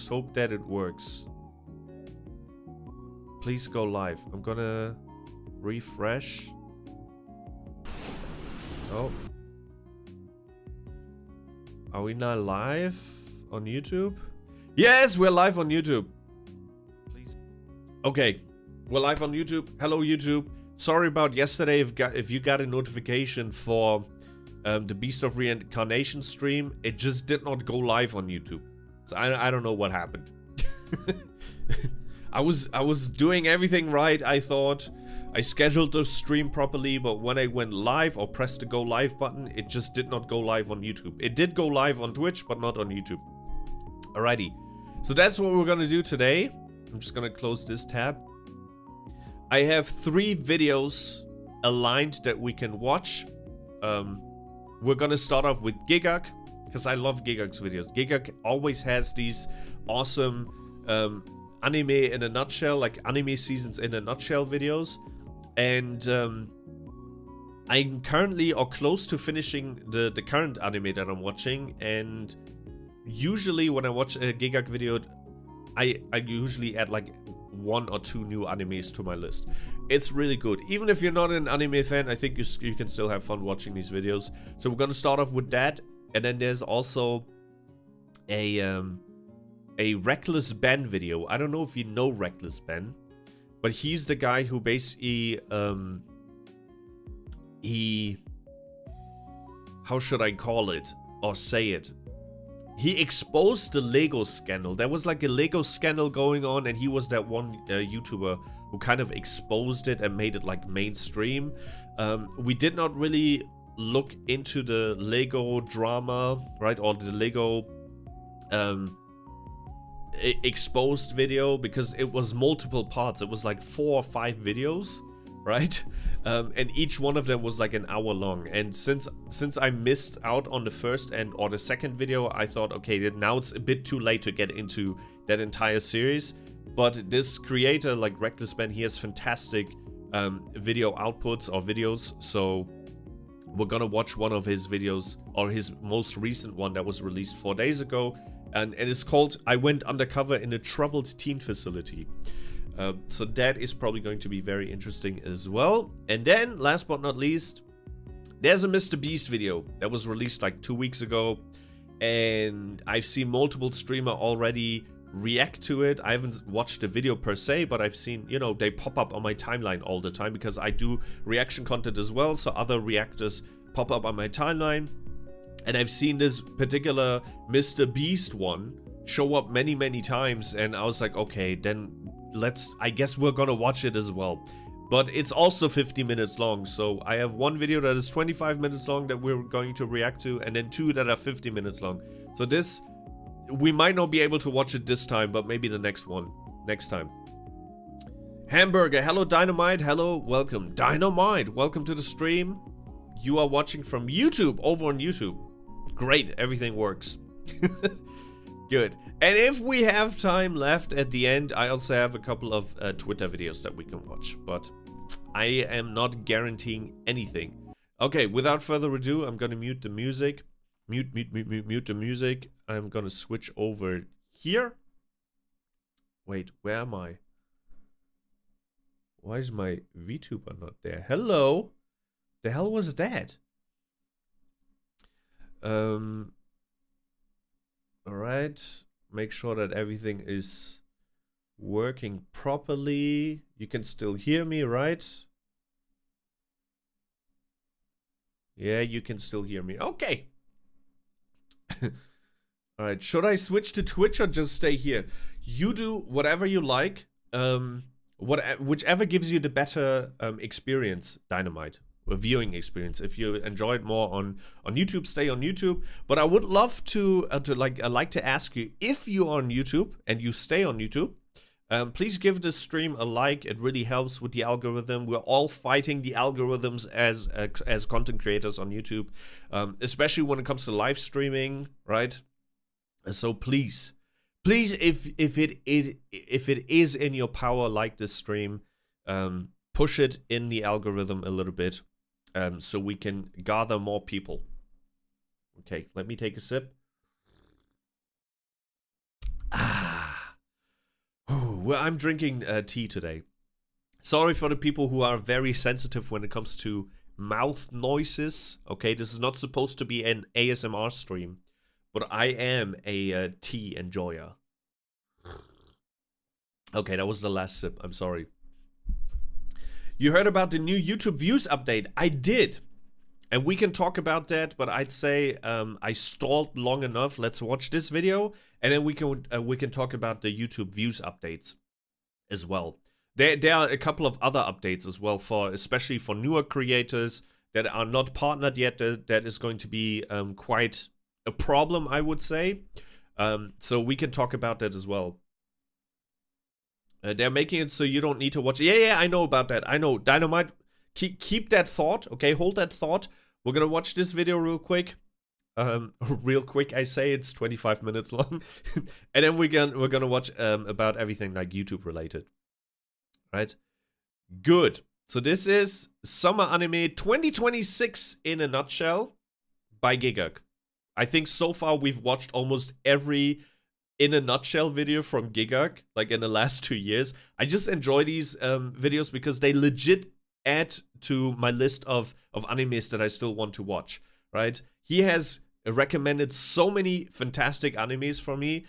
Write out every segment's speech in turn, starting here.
just hope that it works. Please go live. I'm gonna refresh. Oh. Are we now live on YouTube? Yes, we're live on YouTube. Please. Okay, we're live on YouTube. Hello, YouTube. Sorry about yesterday if you got a notification for the Beast of Reincarnation stream. It just did not go live on YouTube. So I don't know what happened. I was doing everything right, I thought. I scheduled the stream properly, but when I went live or pressed the go live button, it just did not go live on YouTube. It did go live on Twitch, but not on YouTube. Alrighty. So that's what we're gonna do today. I'm just gonna close this tab. I have 3 videos aligned that we can watch. We're gonna start off with GIGGUK, because I love GIGGUK'S videos. GIGGUK always has these awesome anime in a nutshell, like anime seasons in a nutshell videos. And I'm currently or close to finishing the current anime that I'm watching. And usually when I watch a GIGGUK video, I usually add like 1 or 2 new animes to my list. It's really good. Even if you're not an anime fan, I think you can still have fun watching these videos. So we're gonna start off with that. And then there's also a Reckless Ben video. I don't know if you know Reckless Ben, but he's the guy who basically how should I call it or say it? He exposed the Lego scandal. There was like a Lego scandal going on, and he was that one YouTuber who kind of exposed it and made it like mainstream. We did not really look into the Lego drama, right, or the Lego exposed video, because it was multiple parts. It was like 4 or 5 videos, right? And each one of them was like an hour long. And since I missed out on the first or the second video, I thought, okay, now it's a bit too late to get into that entire series. But this creator, like Reckless Ben, he has fantastic video outputs or videos. So we're gonna watch one of his videos, or his most recent one that was released 4 days ago. And it's called I Went Undercover in a Troubled Teen Facility. So that is probably going to be very interesting as well. And then, last but not least, there's a Mr. Beast video that was released like 2 weeks ago. And I've seen multiple streamers already react to it. I haven't watched the video per se, but I've seen, you know, they pop up on my timeline all the time, because I do reaction content as well. So other reactors pop up on my timeline. And I've seen this particular Mr. Beast one show up many, many times. And I was like, okay, then I guess we're gonna watch it as well. But it's also 50 minutes long. So I have one video that is 25 minutes long that we're going to react to, and then 2 that are 50 minutes long. So this, we might not be able to watch it this time, but maybe the next time. Hamburger, hello Dynamite, hello, welcome. Dynamite, welcome to the stream. You are watching from YouTube, over on YouTube. Great, everything works. Good. And if we have time left at the end, I also have a couple of Twitter videos that we can watch, but I am not guaranteeing anything. Okay, without further ado, I'm gonna mute the music. Mute the music. I'm gonna switch over here. Wait, where am I? Why is my VTuber not there? Hello? The hell was that? Alright. Make sure that everything is working properly. You can still hear me, right? Yeah, you can still hear me. Okay. Alright, should I switch to Twitch or just stay here? You do whatever you like. Whichever gives you the better experience, Dynamite. A viewing experience. If you enjoy it more on YouTube, stay on YouTube. But I would love to like to ask you, if you are on YouTube and you stay on YouTube, please give this stream a like. It really helps with the algorithm. We're all fighting the algorithms as content creators on YouTube, especially when it comes to live streaming, right? So please, if it is in your power, like this stream, push it in the algorithm a little bit. So we can gather more people. Okay, let me take a sip. Ah, Well, I'm drinking tea today. Sorry for the people who are very sensitive when it comes to mouth noises. Okay, this is not supposed to be an ASMR stream, but I am a tea enjoyer. Okay, that was the last sip. I'm sorry. You heard about the new YouTube views update. I did. And we can talk about that, but I'd say I stalled long enough. Let's watch this video, and then we can talk about the YouTube views updates as well. There are a couple of other updates as well, especially for newer creators that are not partnered yet. That is going to be quite a problem, I would say. So we can talk about that as well. They're making it so you don't need to watch. Yeah, I know about that. I know. Dynamite, keep that thought, okay? Hold that thought. We're gonna watch this video real quick. Real quick, I say. It's 25 minutes long. And then we're gonna watch about everything like YouTube related. Right? Good. So this is Summer Anime 2026 in a nutshell by GIGGUK. I think so far we've watched almost every in a nutshell video from GIGGUK, like in the last 2 years. I just enjoy these videos because they legit add to my list of animes that I still want to watch, right? He has recommended so many fantastic animes for me.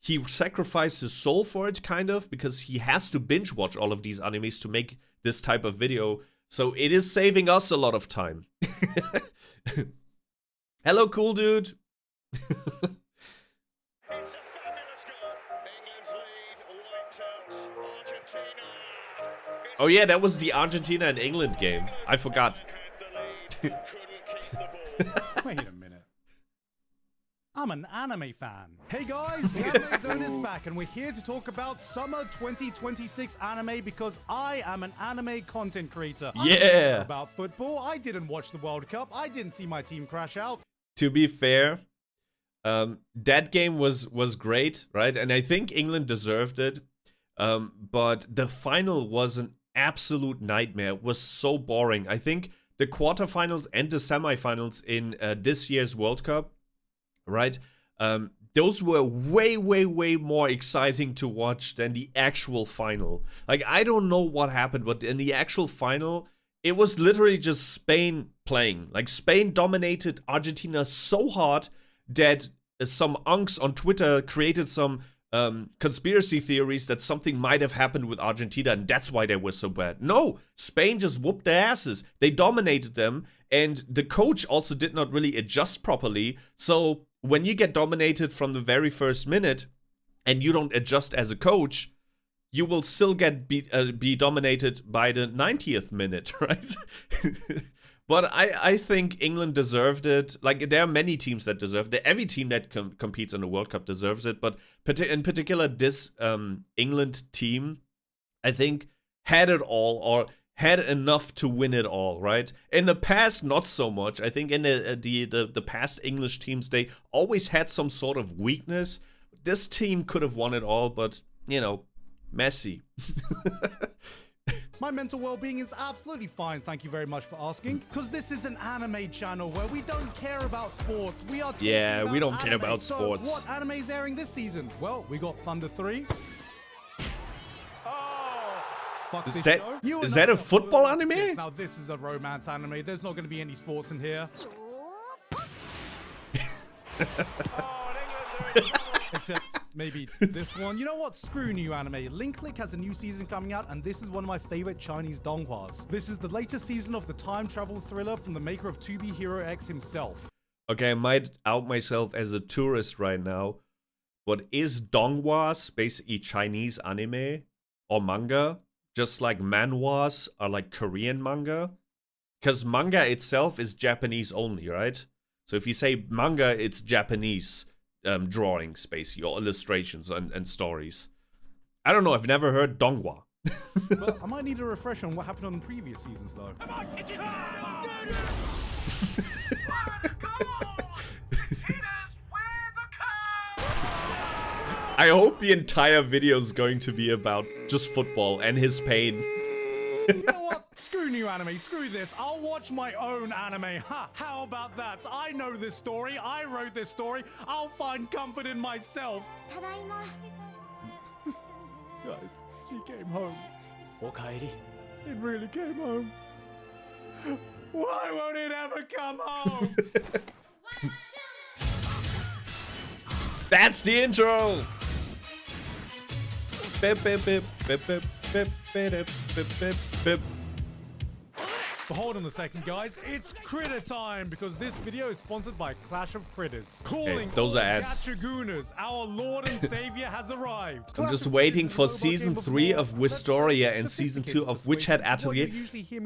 He sacrificed his soul for it, kind of, because he has to binge watch all of these animes to make this type of video. So it is saving us a lot of time. Hello, cool dude. Oh yeah, that was the Argentina and England game. I forgot. Wait a minute. I'm an anime fan. Hey guys, the Anime Zone is back and we're here to talk about Summer 2026 anime because I am an anime content creator. I don't care about football. I didn't watch the World Cup. I didn't see my team crash out. To be fair, that game was great, right? And I think England deserved it. But the final was an absolute nightmare. It was so boring. I think the quarterfinals and the semifinals in this year's World Cup, right? Those were way more exciting to watch than the actual final. Like, I don't know what happened, but in the actual final, it was literally just Spain playing. Like, Spain dominated Argentina so hard that some unks on Twitter created some conspiracy theories that something might have happened with Argentina and that's why they were so bad. No, Spain just whooped their asses. They dominated them, and the coach also did not really adjust properly. So when you get dominated from the very first minute and you don't adjust as a coach, you will still get be dominated by the 90th minute, right? But I think England deserved it. Like, there are many teams that deserve it. Every team that competes in the World Cup deserves it. But in particular, this England team, I think, had it all or had enough to win it all, right? In the past, not so much. I think in the past English teams, they always had some sort of weakness. This team could have won it all, but, you know, Messi. My mental well-being is absolutely fine, thank you very much for asking. Because this is an anime channel where we don't care about sports. We are talking about we don't anime. care about sports. So what anime is airing this season? Well, we got Thunder 3. Fuck Is this that, show. is that a football anime? Now this is a romance anime. There's not going to be any sports in here. Except maybe this one. You know what? Screw new anime. Link Click has a new season coming out, and this is one of my favorite Chinese donghwas. This is the latest season of the time travel thriller from the maker of 2B Hero X himself. Okay, I might out myself as a tourist right now, but is donghwas basically Chinese anime or manga? Just like manhwas are like Korean manga? Because manga itself is Japanese only, right? So if you say manga, it's Japanese drawings, basically, or illustrations and stories. I don't know, I've never heard donghua. But I might need a refresh on what happened on previous seasons, though. I hope the entire video is going to be about just football and his pain. You know what? Screw new anime, screw this. I'll watch my own anime. Ha! How about that? I know this story. I wrote this story. I'll find comfort in myself. Guys, she came home. Okairi. It really came home. Why won't it ever come home? That's the intro. Bip, bip, bip, bip, bip, bip, bip, bip, bip, bip. But hold on a second, guys. It's Critter time, because this video is sponsored by Clash of Critters. Calling those are all ads. GIGGUK'S, our Lord and Savior has arrived. I'm just waiting for season 3 of Wistoria and season 2 of Witchhead Atelier.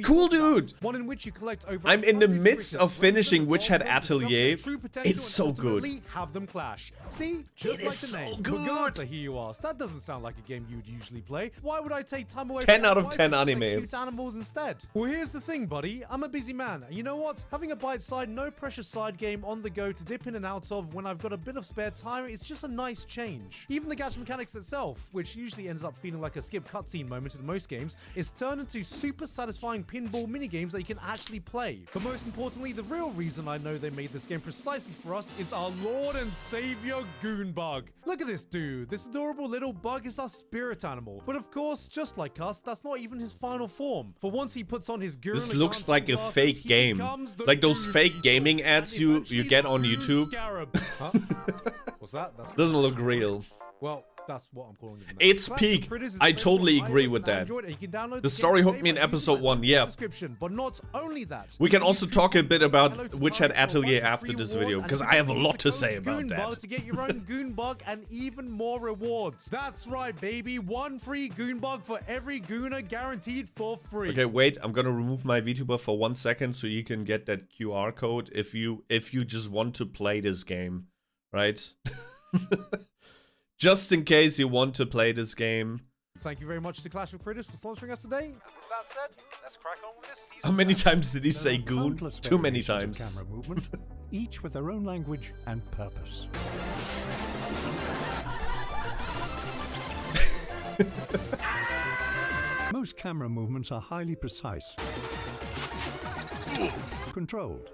Cool, dude. One in which you collect over I'm in the midst of finishing Witchhead Witchhead Atelier. It's so good. Have them clash. See, just It like is the name. so good. Regardless, here you ask. That doesn't sound like a game you'd usually play. Why would I take time away? 10 from out of Why 10 would I anime. Cute animals instead. Well, here's the thing, buddy. I'm a busy man. And you know what? Having a bite-side, no-pressure side game on the go to dip in and out of when I've got a bit of spare time is just a nice change. Even the gacha mechanics itself, which usually ends up feeling like a skip cutscene moment in most games, is turned into super satisfying pinball minigames that you can actually play. But most importantly, the real reason I know they made this game precisely for us is our Lord and Savior Goonbug. Look at this dude. This adorable little bug is our spirit animal. But of course, just like us, that's not even his final form. For once he puts on his This looks like a fake game. Like those fake gaming ads you get on YouTube. Huh? What's that? That's Doesn't look real. well, that's what I'm calling it. now. It's Clash of peak. Critters is I available totally on agree iOS with and that. Android, and you can download The game story hooked today me in by using episode my 1, link in yeah. the description. But not only that, We can also talk a bit about Hello to Witchhead Mark for Atelier one after free this rewards, video, and because you I can have a use lot the to code say about Goonbug that. to get your own Goonbug and even more rewards. That's right, baby. One free Goonbug for every Gooner, guaranteed for free. Okay, wait, I'm gonna remove my VTuber for 1 second so you can get that QR code if you just want to play this game, right? Just in case you want to play this game. Thank you very much to Clash of Critters for sponsoring us today. With that said, let's crack on with this season. How many times did he say There are goon? countless Too many variations of times. Camera movement, each with their own language and purpose. Most camera movements are highly precise, controlled.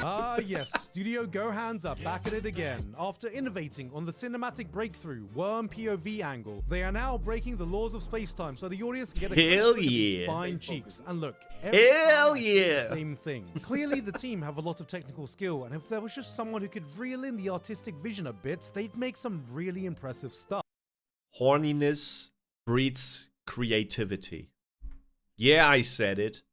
Ah, yes, Studio Gohans are back at it again. After innovating on the cinematic breakthrough worm POV angle, they are now breaking the laws of space-time so the audience can get a Hell glimpse of these yeah. fine cheeks. And look, every Hell time I see the yeah. same thing. Clearly, the team have a lot of technical skill, and if there was just someone who could reel in the artistic vision a bit, they'd make some really impressive stuff. Horniness breeds creativity. Yeah, I said it.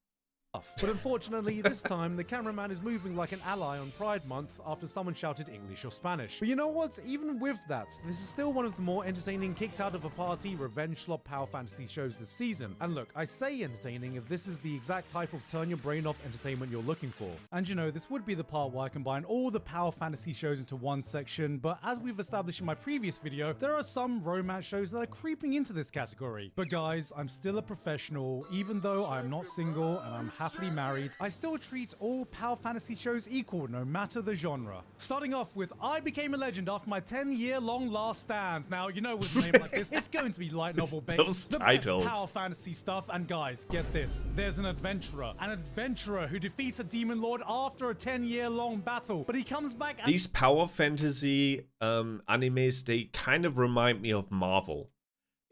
But unfortunately, this time, the cameraman is moving like an ally on Pride Month after someone shouted English or Spanish. But you know what? Even with that, this is still one of the more entertaining kicked out of a party revenge slop power fantasy shows this season. And look, I say entertaining if this is the exact type of turn your brain off entertainment you're looking for. And you know, this would be the part where I combine all the power fantasy shows into one section, but as we've established in my previous video, there are some romance shows that are creeping into this category. But guys, I'm still a professional, even though I'm not single and I'm happily married, I still treat all power fantasy shows equal, no matter the genre. Starting off with I Became a Legend after my 10-year-long last stand. Now, you know with a name like this, it's going to be light novel based. Those the titles. Best power fantasy stuff, and guys, get this. There's an adventurer who defeats a demon lord after a 10-year-long battle, but he comes back and These power fantasy animes, they kind of remind me of Marvel.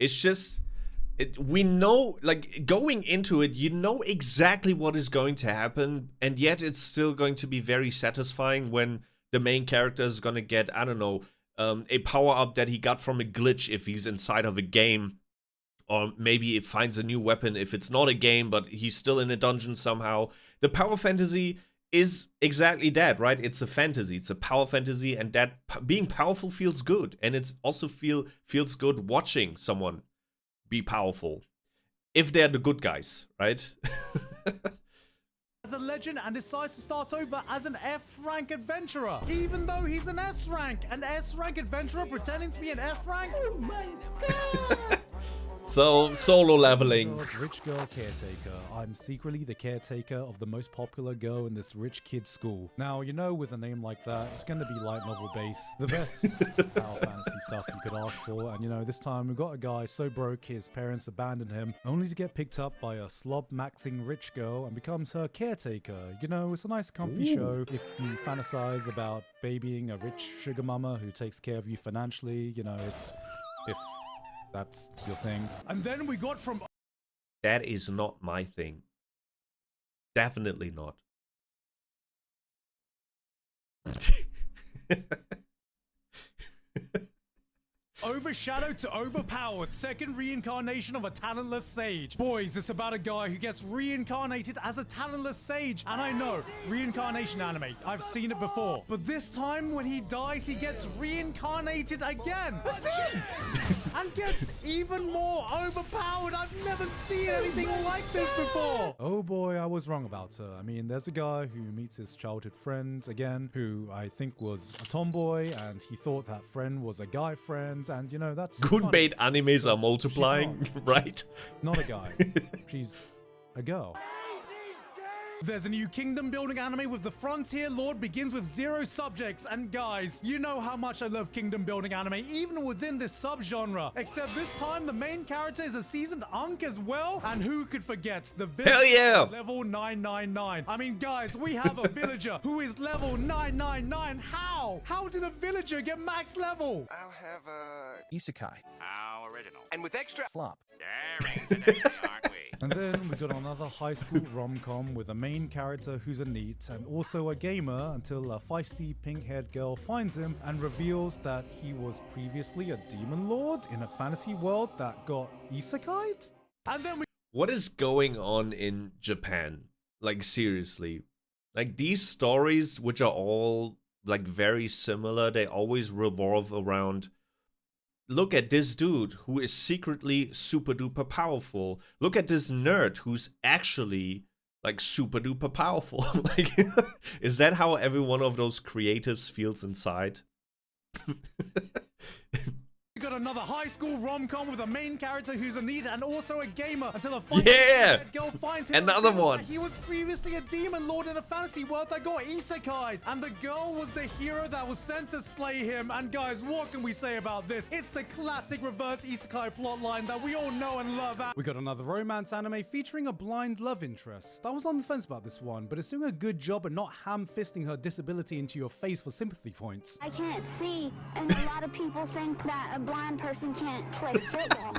It's just... we know, like, going into it, you know exactly what is going to happen, and yet it's still going to be very satisfying when the main character is gonna get, I don't know, a power-up that he got from a glitch if he's inside of a game, or maybe it finds a new weapon if it's not a game, but he's still in a dungeon somehow. The power fantasy is exactly that, right? It's a fantasy, it's a power fantasy, and that being powerful feels good, and it's also feels good watching someone be powerful if they're the good guys, right? as a legend and decides to start over as an F-rank adventurer, even though he's an S-rank. An S-rank adventurer pretending to be an F-rank? Oh my god! So, solo leveling. Rich girl caretaker. I'm secretly the caretaker of the most popular girl in this rich kid school. Now, you know, with a name like that, it's gonna be light novel based. The best power fantasy stuff you could ask for. And you know, this time we've got a guy so broke his parents abandoned him, only to get picked up by a slob-maxing rich girl and becomes her caretaker. You know, it's a nice comfy show if you fantasize about babying a rich sugar mama who takes care of you financially. You know, if if that's your thing. And then we got from... That is not my thing. Definitely not. Overshadowed to overpowered, second reincarnation of a talentless sage. Boys, it's about a guy who gets reincarnated as a talentless sage. And I know, reincarnation anime, I've seen it before. But this time, when he dies, he gets reincarnated again. And gets even more overpowered. I've never seen anything like this before. Oh boy, I was wrong about her. I mean, there's a guy who meets his childhood friend again, who I think was a tomboy, and he thought that friend was a guy friend. And you know, that's Gunbait animes are multiplying, right? She's not a guy. She's a girl. There's a new kingdom building anime with the Frontier Lord begins with 0 subjects. And guys, you know how much I love kingdom building anime, even within this subgenre. Except this time, the main character is a seasoned Ankh as well. And who could forget the villager? Hell yeah! Level 999. I mean, guys, we have a villager who is level 999. How? How did a villager get max level? I'll have a Isekai. how original. And with extra Flop. daring today, aren't we? And then we got another high school rom-com with a main character who's a NEET and also a gamer until a feisty pink-haired girl finds him and reveals that he was previously a demon lord in a fantasy world that got isekai'd. And then we... What is going on in Japan? Like, seriously. Like, these stories, which are all, like, very similar, they always revolve around... Look at this dude who is secretly super duper powerful. Look at this nerd who's actually like super duper powerful. Like, is that how every one of those creatives feels inside? We got another high school rom-com with a main character who's a NEET and also a gamer until a Yeah! girl finds him. Another and reveals one. that he was previously a demon lord in a fantasy world that got isekai'd. And the girl was the hero that was sent to slay him. And guys, what can we say about this? It's the classic reverse isekai plotline that we all know and love. We got another romance anime featuring a blind love interest. I was on the fence about this one, but it's doing a good job at not ham-fisting her disability into your face for sympathy points. I can't see, and a lot of people think that a blind person can't play football.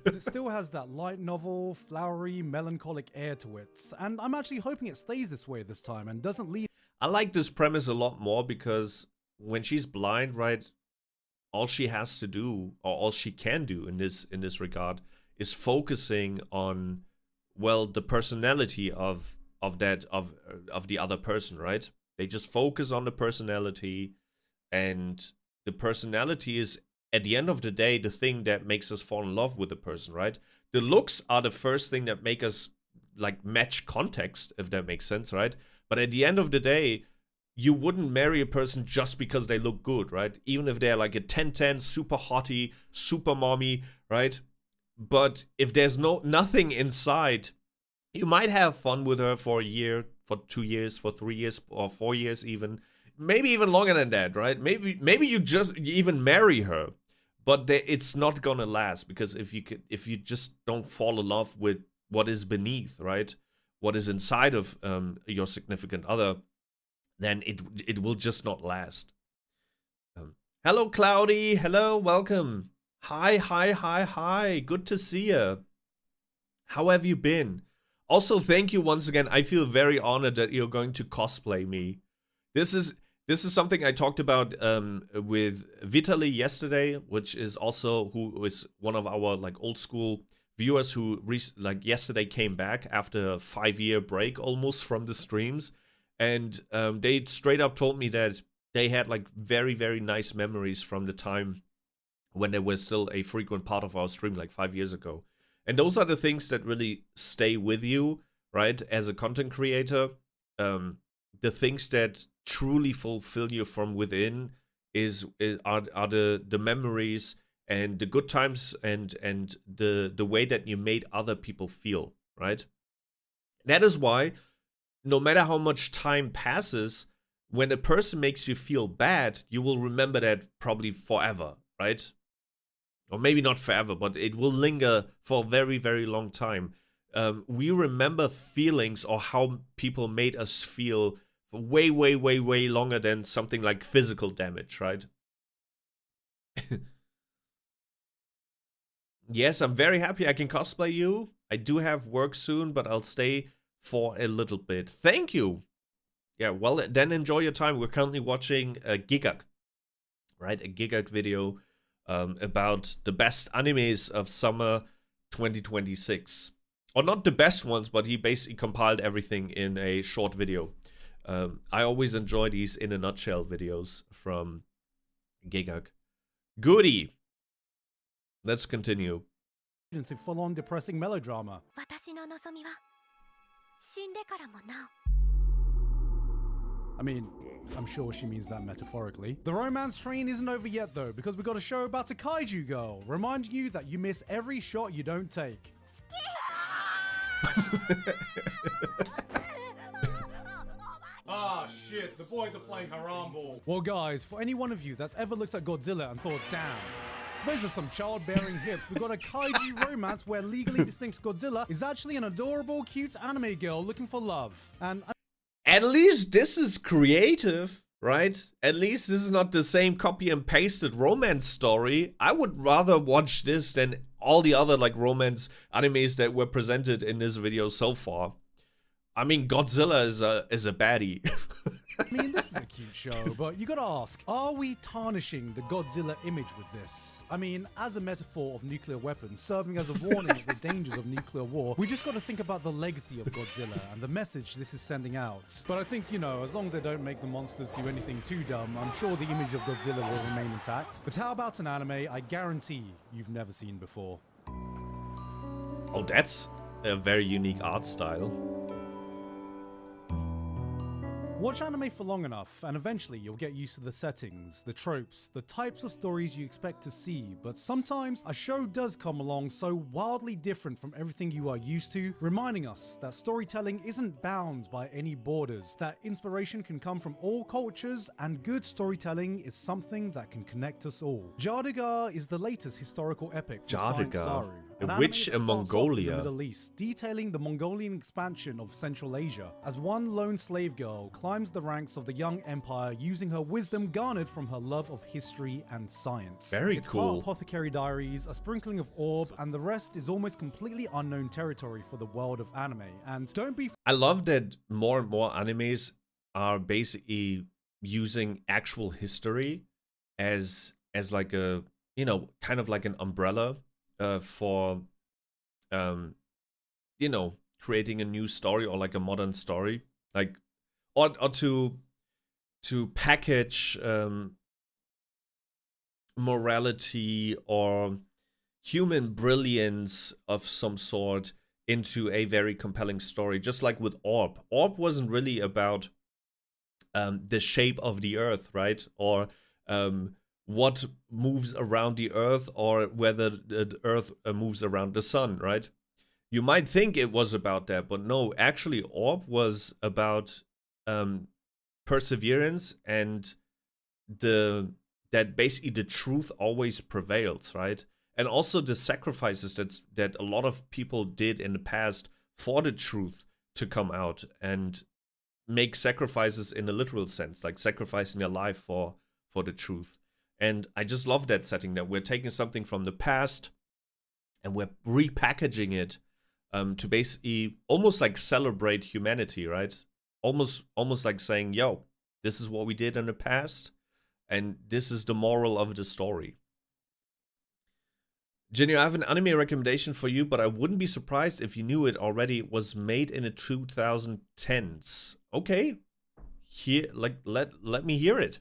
But it still has that light novel, flowery, melancholic air to it. And I'm actually hoping it stays this way this time and doesn't lead... I like this premise a lot more because when she's blind, right, all she has to do, or all she can do in this regard, is focusing on, well, the personality of the other person, right? They just focus on the personality, and the personality is, at the end of the day, the thing that makes us fall in love with the person, right? The looks are the first thing that make us, like, match context, if that makes sense, right? But at the end of the day, you wouldn't marry a person just because they look good, right? Even if they're like a 10-10, super hottie, super mommy, right? But if there's nothing inside, you might have fun with her for a year, for 2 years, for 3 years, or 4 years even. Maybe even longer than that, right? Maybe you even marry her, but it's not gonna last, because if you just don't fall in love with what is beneath, right? What is inside of your significant other, then it will just not last. Hello, Cloudy. Hello, welcome. Hi. Good to see you. How have you been? Also, thank you once again. I feel very honored that you're going to cosplay me. This is something I talked about with Vitaly yesterday, which is who is one of our like old school viewers who yesterday came back after a 5-year break almost from the streams, and they straight up told me that they had like very, very nice memories from the time when they were still a frequent part of our stream like 5 years ago. And those are the things that really stay with you, right? As a content creator, the things that truly fulfill you from within are the memories and the good times and the way that you made other people feel, right? That is why, no matter how much time passes, when a person makes you feel bad, you will remember that probably forever, right? Or maybe not forever, but it will linger for a very, very long time. We remember feelings or how people made us feel for way, way, way, way longer than something like physical damage, right? Yes, I'm very happy I can cosplay you. I do have work soon, but I'll stay for a little bit. Thank you. Yeah, well, then enjoy your time. We're currently watching a GIGGUK, right? A GIGGUK video about the best animes of summer 2026. Or not the best ones, but he basically compiled everything in a short video. I always enjoy these in a nutshell videos from GIGGUK. Goody! Let's continue. Into full-on depressing melodrama. 私の望みは死んでからもなお I mean, I'm sure she means that metaphorically. The romance train isn't over yet though, because we've got a show about a kaiju girl, reminding you that you miss every shot you don't take. Ah, shit, the boys are playing haram ball. Well guys, for any one of you that's ever looked at Godzilla and thought, damn, those are some childbearing hips, we've got a kaiju romance where legally distinct Godzilla is actually an adorable, cute anime girl looking for love. And at least this is creative, right? At least this is not the same copy and pasted romance story. I would rather watch this than all the other like romance animes that were presented in this video so far. I mean, Godzilla is a baddie. I mean, this is a cute show, but you gotta ask, are we tarnishing the Godzilla image with this? I mean, as a metaphor of nuclear weapons, serving as a warning of the dangers of nuclear war, we just gotta think about the legacy of Godzilla and the message this is sending out. But I think, you know, as long as they don't make the monsters do anything too dumb, I'm sure the image of Godzilla will remain intact. But how about an anime I guarantee you've never seen before? Oh, that's a very unique art style. Watch anime for long enough, and eventually you'll get used to the settings, the tropes, the types of stories you expect to see, but sometimes a show does come along so wildly different from everything you are used to, reminding us that storytelling isn't bound by any borders, that inspiration can come from all cultures, and good storytelling is something that can connect us all. GIGGUK'S is the latest historical epic from Science Saru, an a witch anime in that starts off in Mongolia. the Middle East, detailing the Mongolian expansion of Central Asia, as one lone slave girl climbs the ranks of the young empire using her wisdom garnered from her love of history and science. Very it's cool. Part Apothecary Diaries, a sprinkling of orb, and the rest is almost completely unknown territory for the world of anime. And don't be I love that more and more animes are basically using actual history as like a, you know, kind of like an umbrella for you know, creating a new story or like a modern story, like or to package morality or human brilliance of some sort into a very compelling story, just like with Orb. Orb wasn't really about the shape of the earth, right? Or what moves around the earth, or whether the earth moves around the sun, right? You might think it was about that, but no, actually Orb was about perseverance and that basically the truth always prevails, right? And also the sacrifices that a lot of people did in the past for the truth to come out, and make sacrifices in a literal sense, like sacrificing their life for the truth. And I just love that setting, that we're taking something from the past and we're repackaging it to basically almost like celebrate humanity, right? Almost like saying, yo, this is what we did in the past, and this is the moral of the story. Jinyo, I have an anime recommendation for you, but I wouldn't be surprised if you knew it already. It was made in the 2010s. Okay, here, like let me hear it.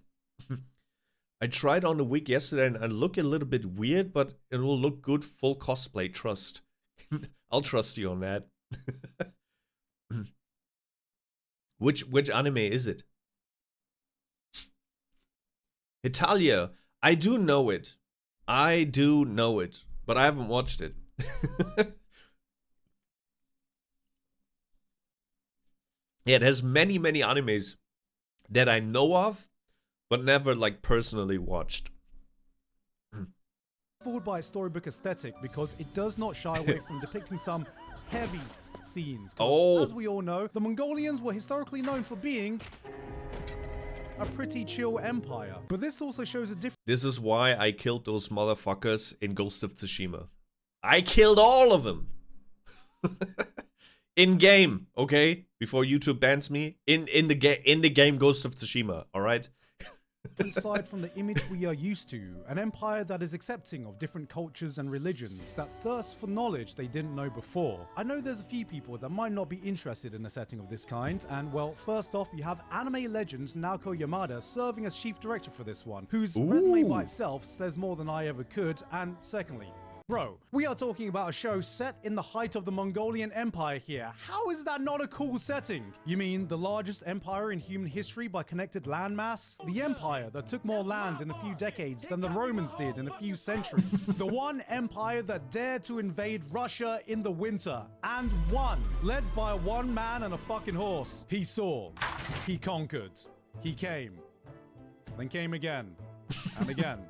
I tried on the wig yesterday and I look a little bit weird, but it will look good. Full cosplay, trust. I'll trust you on that. Which anime is it? Italia. I do know it. But I haven't watched it. Yeah, it has many animes that I know of, but never like personally watched. fooled by its storybook aesthetic, because it does not shy away from depicting some heavy, scenes. 'Cause Oh. as we all know, the Mongolians were historically known for being a pretty chill empire. But this also shows a difference. This is why I killed those motherfuckers in Ghost of Tsushima. I killed all of them. In game, okay? Before YouTube bans me, in the game Ghost of Tsushima, all right? Side from the image we are used to, an empire that is accepting of different cultures and religions, that thirst for knowledge they didn't know before. I know there's a few people that might not be interested in a setting of this kind, and well, first off, you have anime legend Naoko Yamada serving as chief director for this one, whose resume by itself says more than I ever could, and secondly, bro, we are talking about a show set in the height of the Mongolian Empire here. How is that not a cool setting? You mean the largest empire in human history by connected landmass? The empire that took more land in a few decades than the Romans did in a few centuries. The one empire that dared to invade Russia in the winter. And won. Led by one man and a fucking horse. He saw. He conquered. He came. Then came again. And again.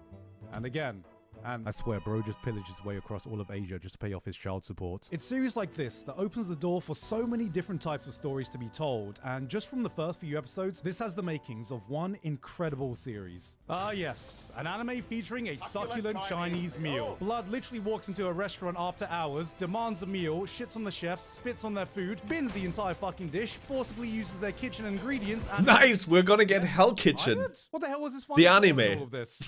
And again. And I swear, bro just pillaged his way across all of Asia just to pay off his child support. It's series like this that opens the door for so many different types of stories to be told, and just from the first few episodes, this has the makings of one incredible series. Ah yes, an anime featuring a succulent Chinese meal. Blood literally walks into a restaurant after hours, demands a meal, shits on the chefs, spits on their food, bins the entire fucking dish, forcibly uses their kitchen ingredients, and— Nice, we're gonna get Hell Kitchen. What the hell was this fun? The anime. All of this?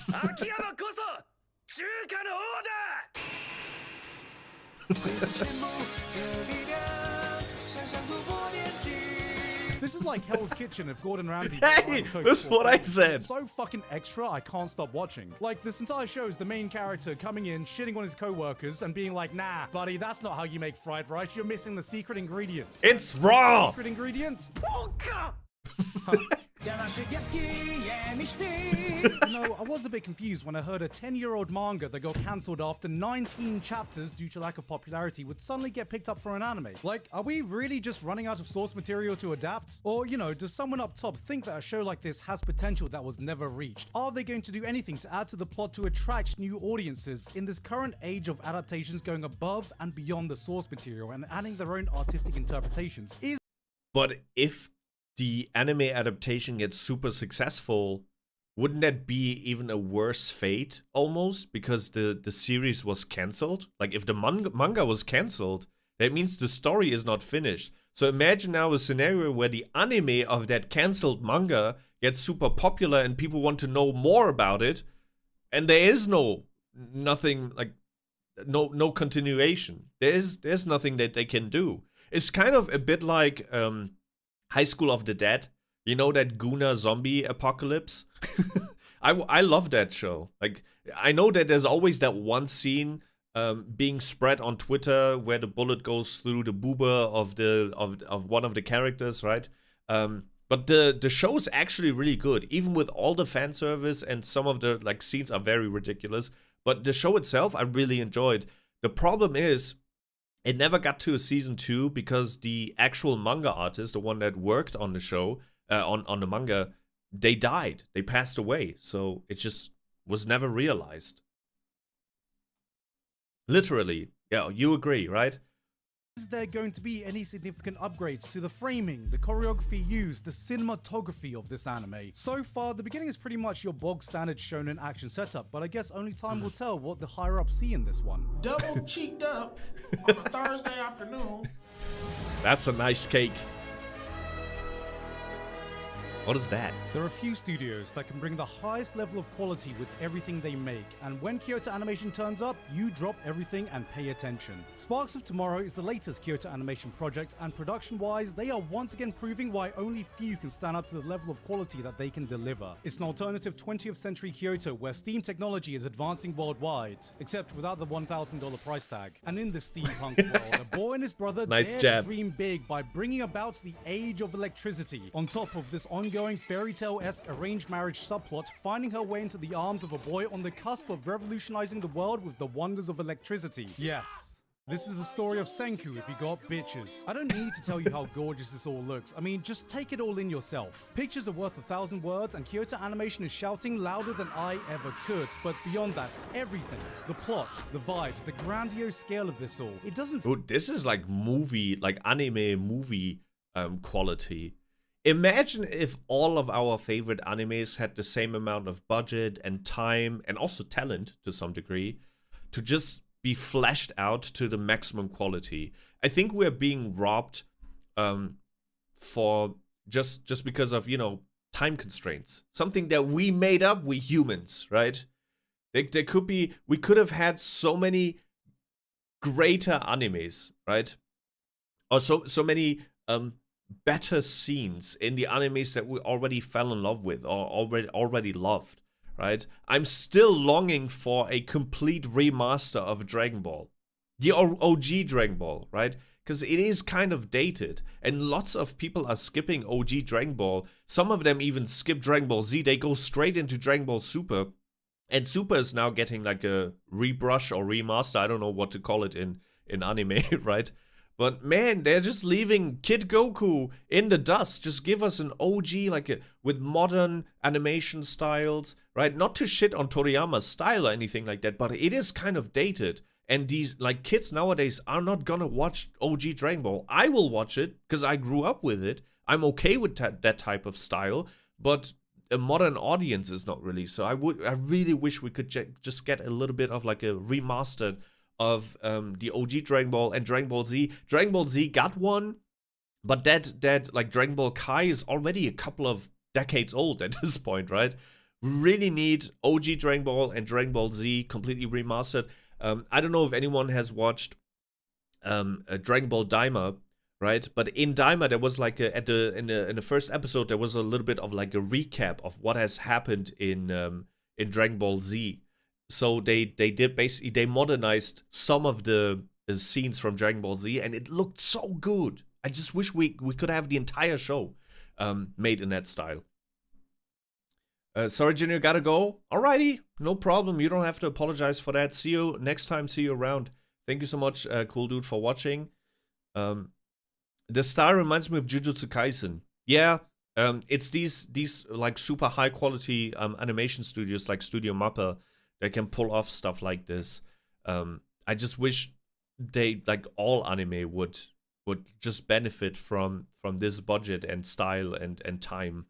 This is like Hell's Kitchen if Gordon Ramsay— Hey, that's what I said. So fucking extra, I can't stop watching. Like, this entire show is the main character coming in, shitting on his co-workers, and being like, nah, buddy, that's not how you make fried rice. You're missing the secret ingredient. It's raw. Secret ingredient? You know, I was a bit confused when I heard a 10-year-old manga that got cancelled after 19 chapters due to lack of popularity would suddenly get picked up for an anime. Like, are we really just running out of source material to adapt? Or, you know, does someone up top think that a show like this has potential that was never reached? Are they going to do anything to add to the plot to attract new audiences in this current age of adaptations going above and beyond the source material and adding their own artistic interpretations? But if the anime adaptation gets super successful, wouldn't that be even a worse fate almost? Because the series was cancelled? Like, if the manga was cancelled, that means the story is not finished. So imagine now a scenario where the anime of that cancelled manga gets super popular and people want to know more about it, and there is nothing, like, no continuation. There's nothing that they can do. It's kind of a bit like High School of the Dead. You know, that Guna zombie apocalypse? I love that show. Like, I know that there's always that one scene being spread on Twitter where the bullet goes through the booba of one of the characters, right? But the show is actually really good, even with all the fan service, and some of the like scenes are very ridiculous. But the show itself, I really enjoyed. The problem is, it never got to a season 2 because the actual manga artist, the one that worked on the show, on the manga, they died. They passed away. So it just was never realized. Literally. Yeah, you agree, right? Is there going to be any significant upgrades to the framing, the choreography used, the cinematography of this anime? So far, the beginning is pretty much your bog standard shonen action setup, but I guess only time will tell what the higher ups see in this one. Double cheeked up on a Thursday afternoon. That's a nice cake. What is that? There are a few studios that can bring the highest level of quality with everything they make, and when Kyoto Animation turns up, you drop everything and pay attention. Sparks of Tomorrow is the latest Kyoto Animation project, and production-wise, they are once again proving why only few can stand up to the level of quality that they can deliver. It's an alternative 20th century Kyoto where steam technology is advancing worldwide, except without the $1,000 price tag. And in this steampunk world, a boy and his brother dare to dream big by bringing about the age of electricity. On top of this ongoing fairy tale-esque arranged marriage subplot, finding her way into the arms of a boy on the cusp of revolutionizing the world with the wonders of electricity. Yes, This is the story of Senku if you got bitches. I don't need to tell you how gorgeous this all looks. I mean, just take it all in yourself. Pictures are worth 1,000 words, and Kyoto Animation is shouting louder than I ever could. But beyond that, everything. The plot, the vibes, the grandiose scale of this all. It doesn't... Dude, this is like movie, like anime movie quality. Imagine if all of our favorite animes had the same amount of budget and time, and also talent to some degree, to just be fleshed out to the maximum quality. I think we're being robbed for just because of, you know, time constraints. Something that we made up, we humans, right? There could be, we could have had so many greater animes, right? Or so many better scenes in the animes that we already fell in love with or already loved. Right? I'm still longing for a complete remaster of Dragon Ball. The OG Dragon Ball, right? Because it is kind of dated. And lots of people are skipping OG Dragon Ball. Some of them even skip Dragon Ball Z. They go straight into Dragon Ball Super. And Super is now getting like a rebrush or remaster. I don't know what to call it in anime, right? But man, they're just leaving Kid Goku in the dust. Just give us an OG, like with modern animation styles, right? Not to shit on Toriyama's style or anything like that, but it is kind of dated. And these, like, kids nowadays are not gonna watch OG Dragon Ball. I will watch it because I grew up with it. I'm okay with that type of style, but a modern audience is not really. So I really wish we could just get a little bit of like a remastered of the OG Dragon Ball and Dragon Ball Z. Dragon Ball Z got one, but that like Dragon Ball Kai is already a couple of decades old at this point, right? We really need OG Dragon Ball and Dragon Ball Z completely remastered. I don't know if anyone has watched Dragon Ball Daima, right? But in Daima there was like in the first episode there was a little bit of like a recap of what has happened in Dragon Ball Z. So they did basically, they modernized some of the scenes from Dragon Ball Z, and it looked so good. I just wish we could have the entire show made in that style. Sorry, Jinyo, gotta go. Alrighty, no problem. You don't have to apologize for that. See you next time. See you around. Thank you so much, cool dude, for watching. The style reminds me of Jujutsu Kaisen. Yeah, it's these like super high quality animation studios like Studio Mappa that can pull off stuff like this. I just wish they, like all anime, would just benefit from this budget and style and time.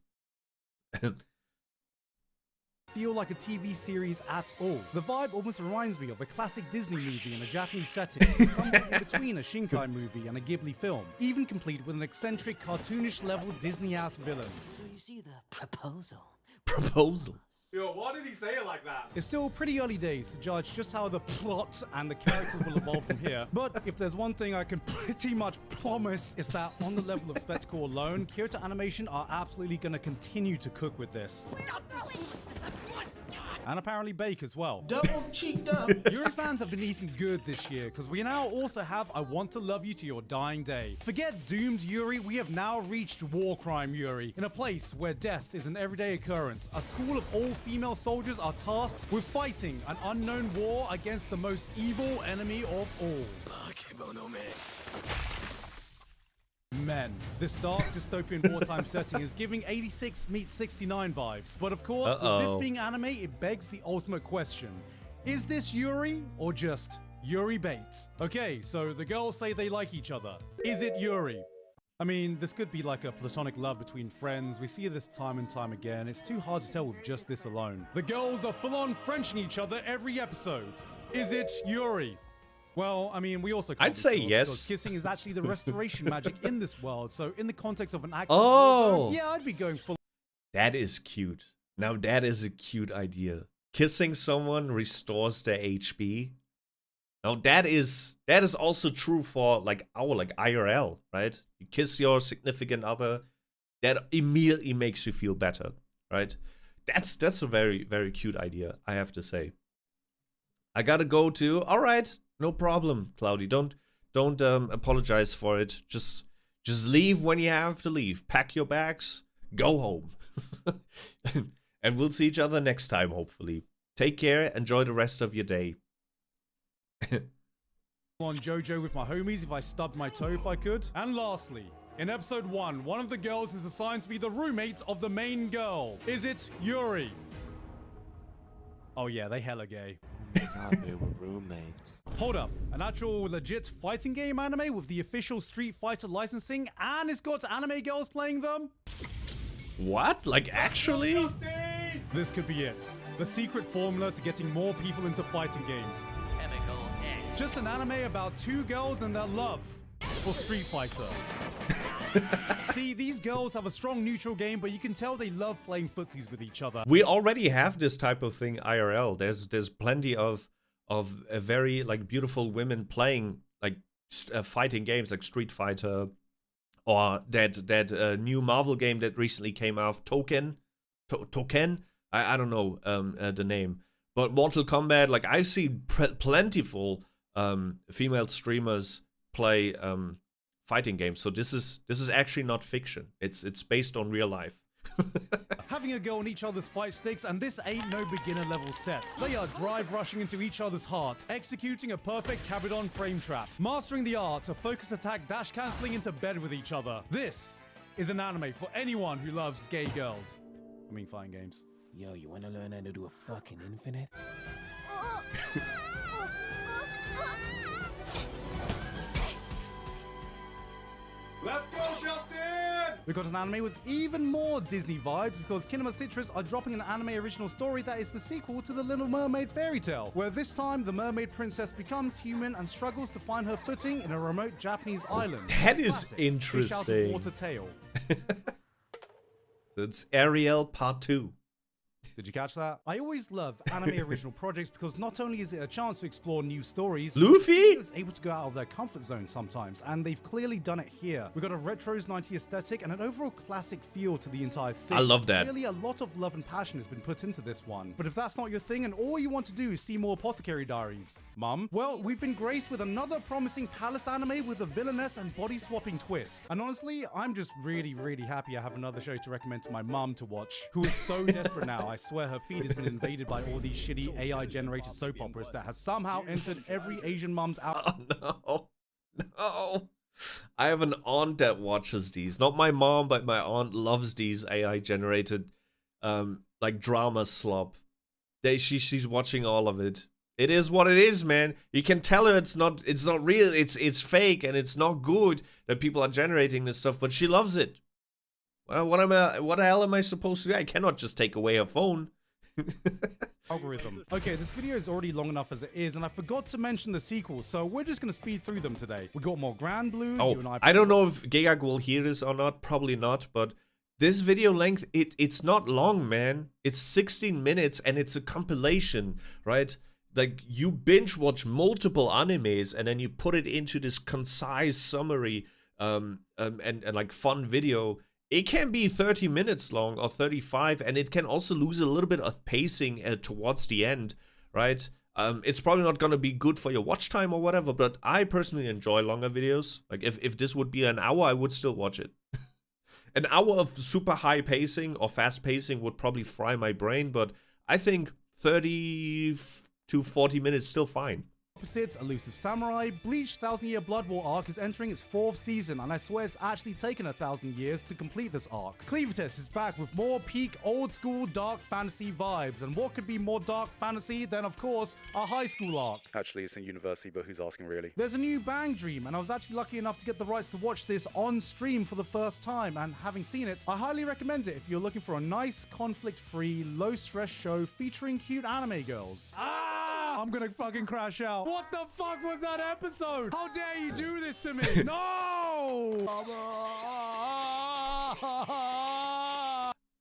Feel like a TV series at all. The vibe almost reminds me of a classic Disney movie in a Japanese setting, somewhere in between a Shinkai movie and a Ghibli film, even complete with an eccentric, cartoonish level Disney-ass villain. So you see the proposal. Proposal. Yo, why did he say it like that? It's still pretty early days to judge just how the plot and the characters will evolve from here. But if there's one thing I can pretty much promise, is that on the level of spectacle alone, Kyoto Animation are absolutely going to continue to cook with this. And apparently bake as well. Double cheeked up. Yuri fans have been eating good this year, because we now also have I Want to Love You to Your Dying Day. Forget doomed Yuri, we have now reached war crime Yuri, in a place where death is an everyday occurrence. A school of all-female soldiers are tasked with fighting an unknown war against the most evil enemy of all. Men. This dark dystopian wartime setting is giving 86 meets 69 vibes. But of course, with this being anime, it begs the ultimate question. Is this Yuri or just Yuri bait? Okay, so the girls say they like each other. Is it Yuri? I mean, this could be like a platonic love between friends. We see this time and time again. It's too hard to tell with just this alone. The girls are full-on Frenching each other every episode. Is it Yuri? Well, I mean, we also can't I'd say sure, yes. because kissing is actually the restoration magic in this world. So in the context of an act, yeah, I'd be going full. That is cute. Now that is a cute idea. Kissing someone restores their HP. Now that is also true for like IRL, right? You kiss your significant other, that immediately makes you feel better, right? That's a very, very cute idea, I have to say. I gotta go too. All right. No problem, Cloudy. Don't apologize for it. Just leave when you have to leave. Pack your bags. Go home. And we'll see each other next time, hopefully. Take care. Enjoy the rest of your day. on JoJo with my homies if I stubbed my toe if I could. And lastly, in episode 1, one of the girls is assigned to be the roommate of the main girl. Is it Yuri? Oh yeah, they hella gay. God, they were roommates. Hold up, an actual legit fighting game anime with the official Street Fighter licensing and it's got anime girls playing them? What? Like, actually? This could be it. The secret formula to getting more people into fighting games. Just an anime about 2 girls and their love for Street Fighter. See, these girls have a strong neutral game, but you can tell they love playing footsies with each other. We already have this type of thing IRL. There's plenty of a very like beautiful women playing like fighting games like Street Fighter, or that new Marvel game that recently came out, Token. I don't know the name, but Mortal Kombat. Like I've seen plentiful female streamers play fighting games. So this is actually not fiction. It's based on real life. Having a go on each other's fight sticks, and this ain't no beginner level sets. They are drive rushing into each other's hearts, executing a perfect Cabidon frame trap, mastering the art of focus attack dash cancelling into bed with each other. This is an anime for anyone who loves gay girls. I mean fighting games. Yo, you wanna learn how to do a fucking infinite? Let's go, Justin! We got an anime with even more Disney vibes because Kinema Citrus are dropping an anime original story that is the sequel to the Little Mermaid fairy tale, where this time the mermaid princess becomes human and struggles to find her footing in a remote Japanese island. That is Classic interesting. Fish out of water tale. So it's Ariel Part 2. Did you catch that? I always love anime original projects because not only is it a chance to explore new stories, Luffy is able to go out of their comfort zone sometimes, and they've clearly done it here. We've got a retros 90s aesthetic and an overall classic feel to the entire thing. I love that. Clearly a lot of love and passion has been put into this one. But if that's not your thing and all you want to do is see more Apothecary Diaries, Mum, well, we've been graced with another promising palace anime with a villainess and body-swapping twist. And honestly, I'm just really happy I have another show to recommend to my mum to watch, who is so desperate now. I swear her feed has been invaded by all these shitty AI-generated soap operas that has somehow entered every Asian mum's out. Oh no. I have an aunt that watches these. Not my mom, but my aunt loves these AI-generated like drama slop. She's watching all of it. It is what it is, man. You can tell her it's not real, it's fake, and it's not good that people are generating this stuff, but she loves it. Well, what the hell am I supposed to do? I cannot just take away her phone. Algorithm. Okay, this video is already long enough as it is, and I forgot to mention the sequels, so we're just gonna speed through them today. We got more Grand Blue. Oh, you and I don't know if Gigguk will hear this or not. Probably not, but this video length, it's not long, man. It's 16 minutes, and it's a compilation, right? Like, you binge watch multiple animes, and then you put it into this concise summary, and like fun video. It can be 30 minutes long or 35, and it can also lose a little bit of pacing towards the end, right? It's probably not going to be good for your watch time or whatever, but I personally enjoy longer videos. Like, if this would be an hour, I would still watch it. An hour of super high pacing or fast pacing would probably fry my brain, but I think 30 to 40 minutes still fine. Opposites, Elusive Samurai, Bleach 1000-Year Blood War arc is entering its 4th season, and I swear it's actually taken 1,000 years to complete this arc. Cleavitas is back with more peak old-school dark fantasy vibes, and what could be more dark fantasy than, of course, a high school arc? Actually, it's in university, but who's asking really? There's a new Bang Dream, and I was actually lucky enough to get the rights to watch this on stream for the first time, and having seen it, I highly recommend it if you're looking for a nice, conflict-free, low-stress show featuring cute anime girls. I'm gonna fucking crash out. What the fuck was that episode? How dare you do this to me? No!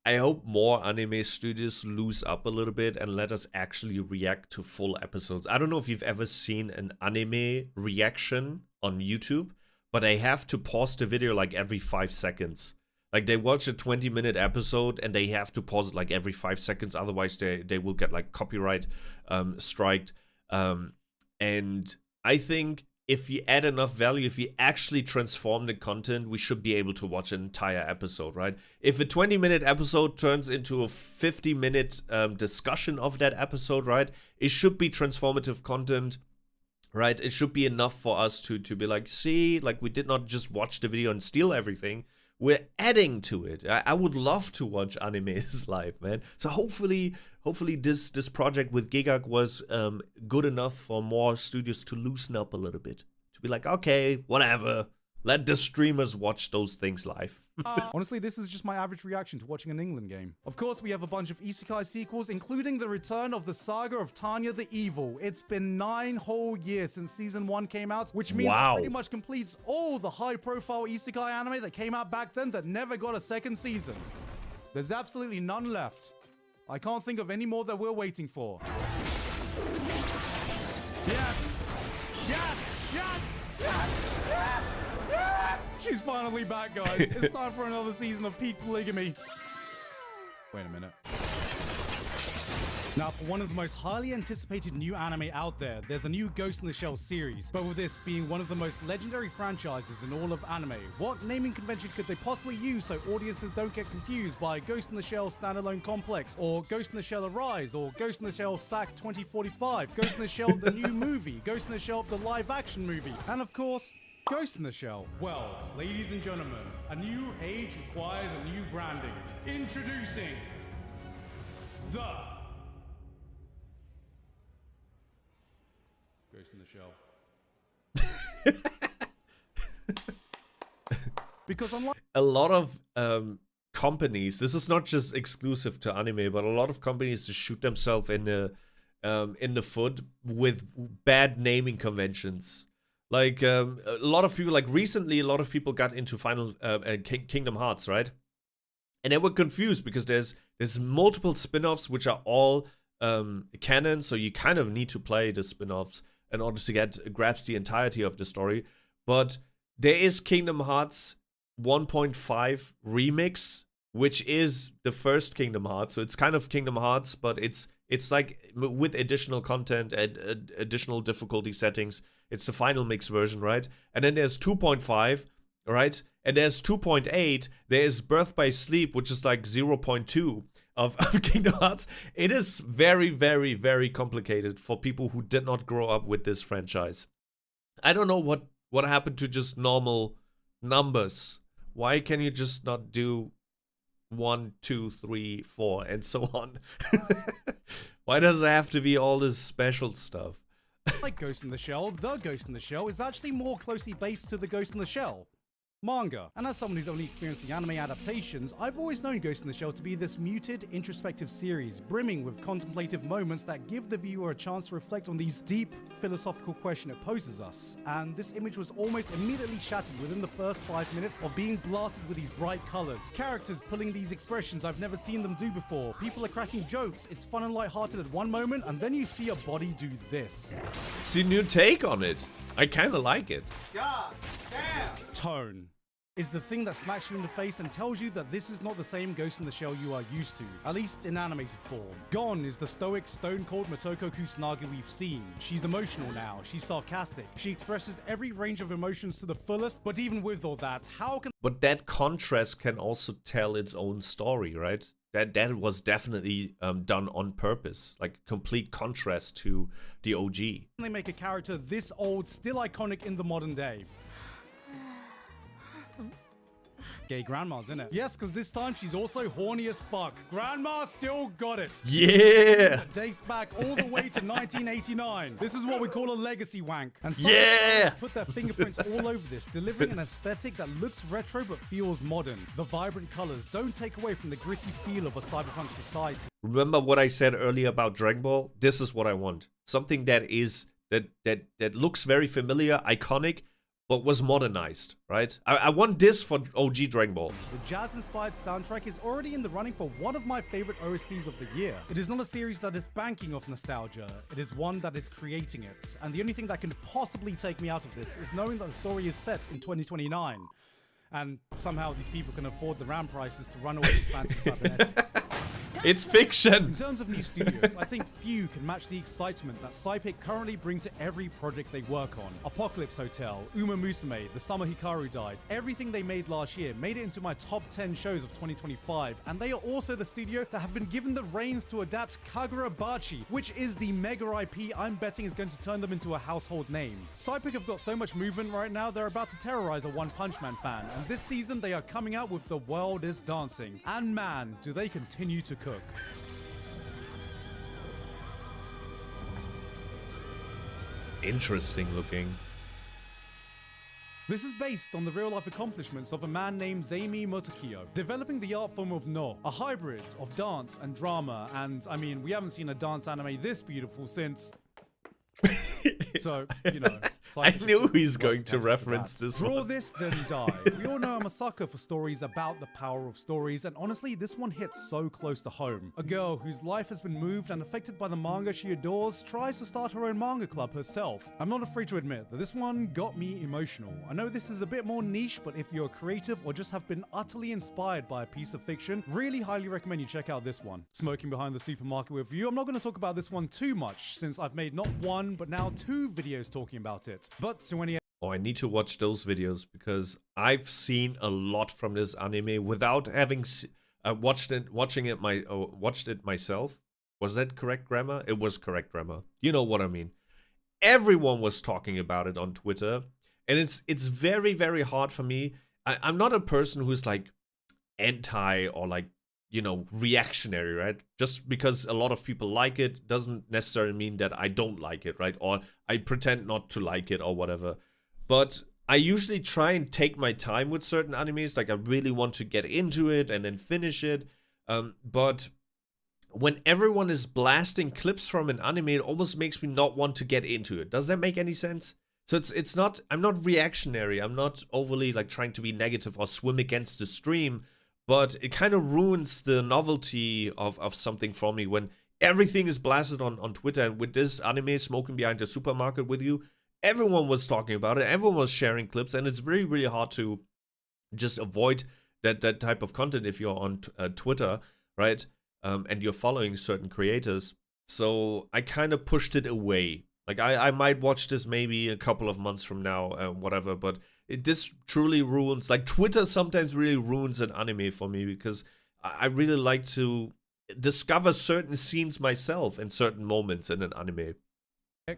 I hope more anime studios loose up a little bit and let us actually react to full episodes. I don't know if you've ever seen an anime reaction on YouTube, but they have to pause the video like every 5 seconds. Like, they watch a 20-minute episode and they have to pause it like every 5 seconds, otherwise they will get like copyright striked. And I think if you add enough value, if you actually transform the content, we should be able to watch an entire episode, right? If a 20-minute episode turns into a 50-minute discussion of that episode, right, it should be transformative content, right? It should be enough for us to be like, see, like we did not just watch the video and steal everything. We're adding to it. I would love to watch animes live, man. So hopefully this project with GIGGUK was good enough for more studios to loosen up a little bit. To be like, okay, whatever. Let the streamers watch those things live. Honestly, this is just my average reaction to watching an England game. Of course, we have a bunch of isekai sequels, including the return of the saga of Tanya the Evil. It's been 9 whole years since season 1 came out, which means it pretty much completes all the high-profile isekai anime that came out back then that never got a second season. There's absolutely none left. I can't think of any more that we're waiting for. Yes! Yes! Yes! Yes! Yes! Yes! She's finally back, guys. It's time for another season of peak polygamy. Wait a minute. Now, for one of the most highly anticipated new anime out there, there's a new Ghost in the Shell series. But with this being one of the most legendary franchises in all of anime, what naming convention could they possibly use so audiences don't get confused by Ghost in the Shell Standalone Complex, or Ghost in the Shell Arise, or Ghost in the Shell SAC 2045, Ghost in the Shell the new movie, Ghost in the Shell the live action movie, and of course, Ghost in the Shell. Well, ladies and gentlemen, a new age requires a new branding. Introducing the Ghost in the Shell. Because unlike a lot of companies, this is not just exclusive to anime, but a lot of companies just shoot themselves in the foot with bad naming conventions. Like a lot of people, like recently, a lot of people got into Kingdom Hearts, right? And they were confused because there's multiple spin-offs which are all canon, so you kind of need to play the spin-offs in order to grasp the entirety of the story. But there is Kingdom Hearts 1.5 Remix, which is the first Kingdom Hearts. So it's kind of Kingdom Hearts, but it's like with additional content and additional difficulty settings. It's the final mix version, right? And then there's 2.5, right? And there's 2.8. There's Birth by Sleep, which is like 0.2 of Kingdom Hearts. It is very, very, very complicated for people who did not grow up with this franchise. I don't know what happened to just normal numbers. Why can you just not do 1, 2, 3, 4, and so on? Why does it have to be all this special stuff? Like Ghost in the Shell, the Ghost in the Shell is actually more closely based to the Ghost in the Shell manga. And as someone who's only experienced the anime adaptations, I've always known Ghost in the Shell to be this muted, introspective series, brimming with contemplative moments that give the viewer a chance to reflect on these deep, philosophical questions it poses us. And this image was almost immediately shattered within the first 5 minutes of being blasted with these bright colors. Characters pulling these expressions I've never seen them do before. People are cracking jokes. It's fun and lighthearted at one moment, and then you see a body do this. It's a new take on it. I kind of like it. God damn! Tone is the thing that smacks you in the face and tells you that this is not the same Ghost in the Shell you are used to, at least in animated form. Gon is the stoic, stone-cold Motoko Kusanagi we've seen. She's emotional now, she's sarcastic, she expresses every range of emotions to the fullest, but even with all that, how can— But that contrast can also tell its own story, right? That was definitely done on purpose, like complete contrast to the OG. they make a character this old, still iconic in the modern day? Gay grandma's in it. Yes, because this time she's also horny as fuck. Grandma still got it. Yeah! It dates back all the way to 1989. This is what we call a legacy wank. And some Yeah! put their fingerprints all over this, delivering an aesthetic that looks retro but feels modern. The vibrant colors don't take away from the gritty feel of a cyberpunk society. Remember what I said earlier about Dragon Ball? This is what I want. Something that looks very familiar, iconic, but was modernized, right? I want this for OG Dragon Ball. The jazz-inspired soundtrack is already in the running for one of my favorite OSTs of the year. It is not a series that is banking off nostalgia, it is one that is creating it. And the only thing that can possibly take me out of this is knowing that the story is set in 2029. And somehow these people can afford the RAM prices to run away with fancy cybernetics. It's In fiction. terms of new studios, I think few can match the excitement that Cypic currently bring to every project they work on. Apocalypse Hotel, Uma Musume, The Summer Hikaru Died, everything they made last year made it into my top 10 shows of 2025, and they are also the studio that have been given the reins to adapt Kagurabachi, which is the mega IP I'm betting is going to turn them into a household name. Cypic have got so much movement right now, they're about to terrorize a One Punch Man fan, and this season they are coming out with The World is Dancing. And man, do they continue to cook. Interesting looking. This is based on the real-life accomplishments of a man named Zaimi Motokiyo, developing the art form of No, a hybrid of dance and drama, and I mean, we haven't seen a dance anime this beautiful since... So, you know... I knew he's going to reference this Draw one. this, then die. We all know I'm a sucker for stories about the power of stories, and honestly, this one hits so close to home. A girl whose life has been moved and affected by the manga she adores tries to start her own manga club herself. I'm not afraid to admit that this one got me emotional. I know this is a bit more niche, but if you're creative or just have been utterly inspired by a piece of fiction, really highly recommend you check out this one. Smoking Behind the Supermarket with you. I'm not going to talk about this one too much, since I've made not one, but now 2 videos talking about it. But to any Oh, I need to watch those videos because I've seen a lot from this anime without having watched it myself. Was that correct grammar? It was correct grammar. You know what I mean. Everyone was talking about it on Twitter, and it's very, very hard for me. I'm not a person who's like anti or like, you know, reactionary, right? Just because a lot of people like it doesn't necessarily mean that I don't like it, right? Or I pretend not to like it or whatever. But I usually try and take my time with certain animes. Like I really want to get into it and then finish it. But when everyone is blasting clips from an anime, it almost makes me not want to get into it. Does that make any sense? So it's not, I'm not reactionary. I'm not overly like trying to be negative or swim against the stream. But it kind of ruins the novelty of something for me when everything is blasted on Twitter. And with this anime, Smoking Behind the Supermarket with you, everyone was talking about it. Everyone was sharing clips. And it's really, really hard to just avoid that type of content if you're on Twitter, right? And you're following certain creators. So I kind of pushed it away. Like I might watch this maybe a couple of months from now, whatever, but this truly ruins, like Twitter sometimes really ruins an anime for me because I really like to discover certain scenes myself in certain moments in an anime.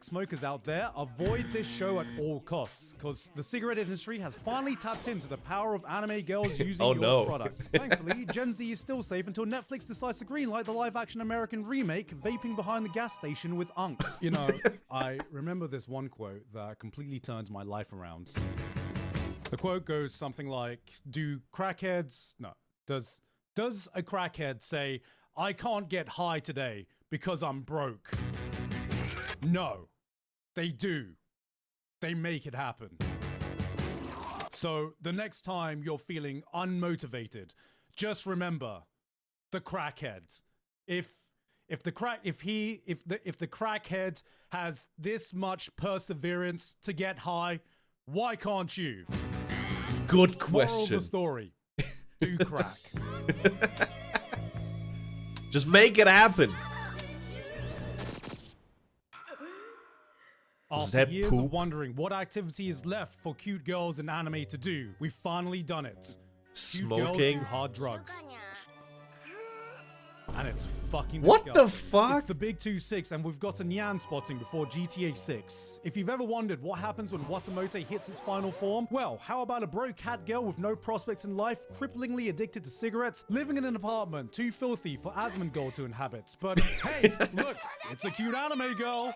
Smokers out there, avoid this show at all costs, because the cigarette industry has finally tapped into the power of anime girls using your product. Thankfully, Gen Z is still safe until Netflix decides to greenlight the live-action American remake, Vaping Behind the Gas Station with Unk. You know, I remember this one quote that completely turned my life around. The quote goes something like, does a crackhead say, "I can't get high today because I'm broke"? No, they do. They make it happen. So the next time you're feeling unmotivated, just remember the crackhead. If the crackhead has this much perseverance to get high, why can't you? Good Moral of question. the story: do crack. Just make it happen. After years of wondering what activity is left for cute girls in anime to do, we've finally done it. Cute girls Smoking. do hard drugs. And it's fucking What the disgusting. fuck? It's the big 2-6 and we've got a Nyan spotting before GTA 6. If you've ever wondered what happens when Watamote hits its final form, well, how about a broke cat girl with no prospects in life, cripplingly addicted to cigarettes, living in an apartment too filthy for Asmongold to inhabit? But hey, look, it's a cute anime girl.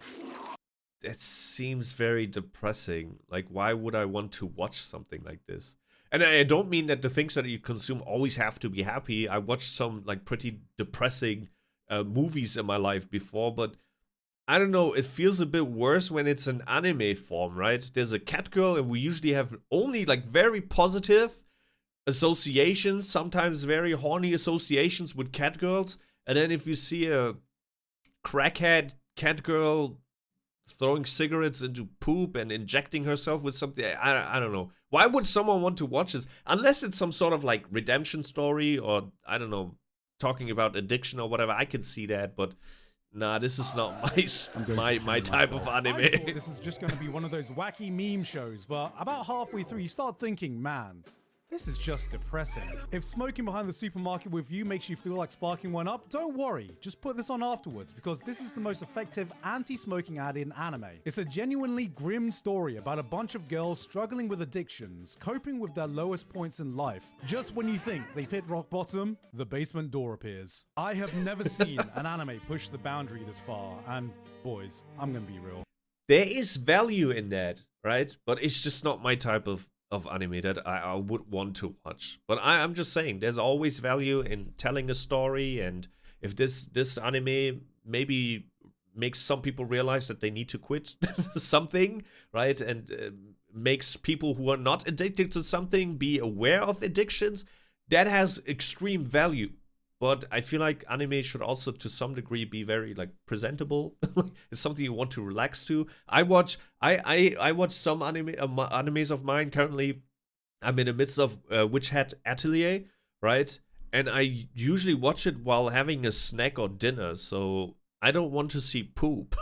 It seems very depressing. Like, why would I want to watch something like this? And I don't mean that the things that you consume always have to be happy. I watched some like pretty depressing movies in my life before, but I don't know, it feels a bit worse when it's an anime form, right? There's a cat girl and we usually have only like very positive associations, sometimes very horny associations with cat girls. And then if you see a crackhead cat girl throwing cigarettes into poop and injecting herself with something, I don't know. Why would someone want to watch this? Unless it's some sort of like redemption story or, I don't know, talking about addiction or whatever, I can see that, but nah, this is not my type of anime. I thought this was just going to be one of those wacky meme shows, but about halfway through, you start thinking, man, this is just depressing. If smoking behind the supermarket with you makes you feel like sparking one up, don't worry. Just put this on afterwards, because this is the most effective anti-smoking ad in anime. It's a genuinely grim story about a bunch of girls struggling with addictions, coping with their lowest points in life. Just when you think they've hit rock bottom, the basement door appears. I have never seen an anime push the boundary this far, and boys, I'm gonna be real. There is value in that, right? But it's just not my type of anime that I would want to watch. But I'm just saying, there's always value in telling a story, and if this anime maybe makes some people realize that they need to quit something, right? And makes people who are not addicted to something be aware of addictions, that has extreme value. But I feel like anime should also, to some degree, be very like presentable. It's something you want to relax to. I watch some animes of mine currently. I'm in the midst of Witch Hat Atelier, right? And I usually watch it while having a snack or dinner, so I don't want to see poop.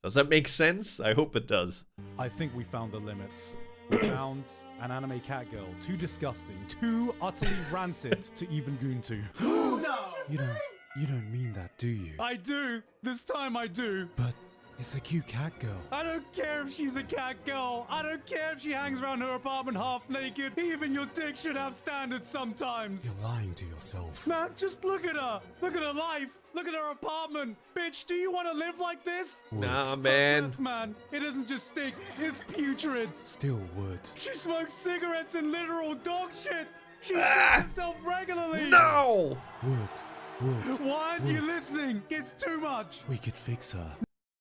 Does that make sense? I hope it does. I think we found the limits. We found an anime cat girl, too disgusting, too utterly rancid to even goon to. No! You don't mean that, do you? I do! This time I do! But it's a cute cat girl. I don't care if she's a cat girl. I don't care if she hangs around her apartment half naked. Even your dick should have standards sometimes. You're lying to yourself. Man, just look at her. Look at her life. Look at her apartment. Bitch, do you want to live like this? Nah, man. Breath, man. It isn't just stink. It's putrid. Still would. She smokes cigarettes and literal dog shit. She shoots herself regularly. No! Would. Why aren't you listening? It's too much. We could fix her.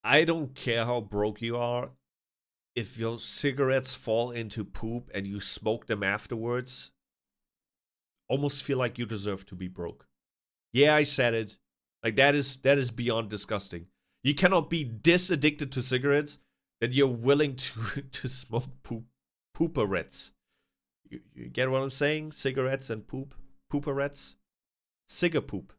I don't care how broke you are. If your cigarettes fall into poop and you smoke them afterwards, almost feel like you deserve to be broke. Yeah, I said it. Like, that is beyond disgusting. You cannot be this addicted to cigarettes that you're willing to smoke pooperettes. You get what I'm saying? Cigarettes and pooperettes? Cigapoop.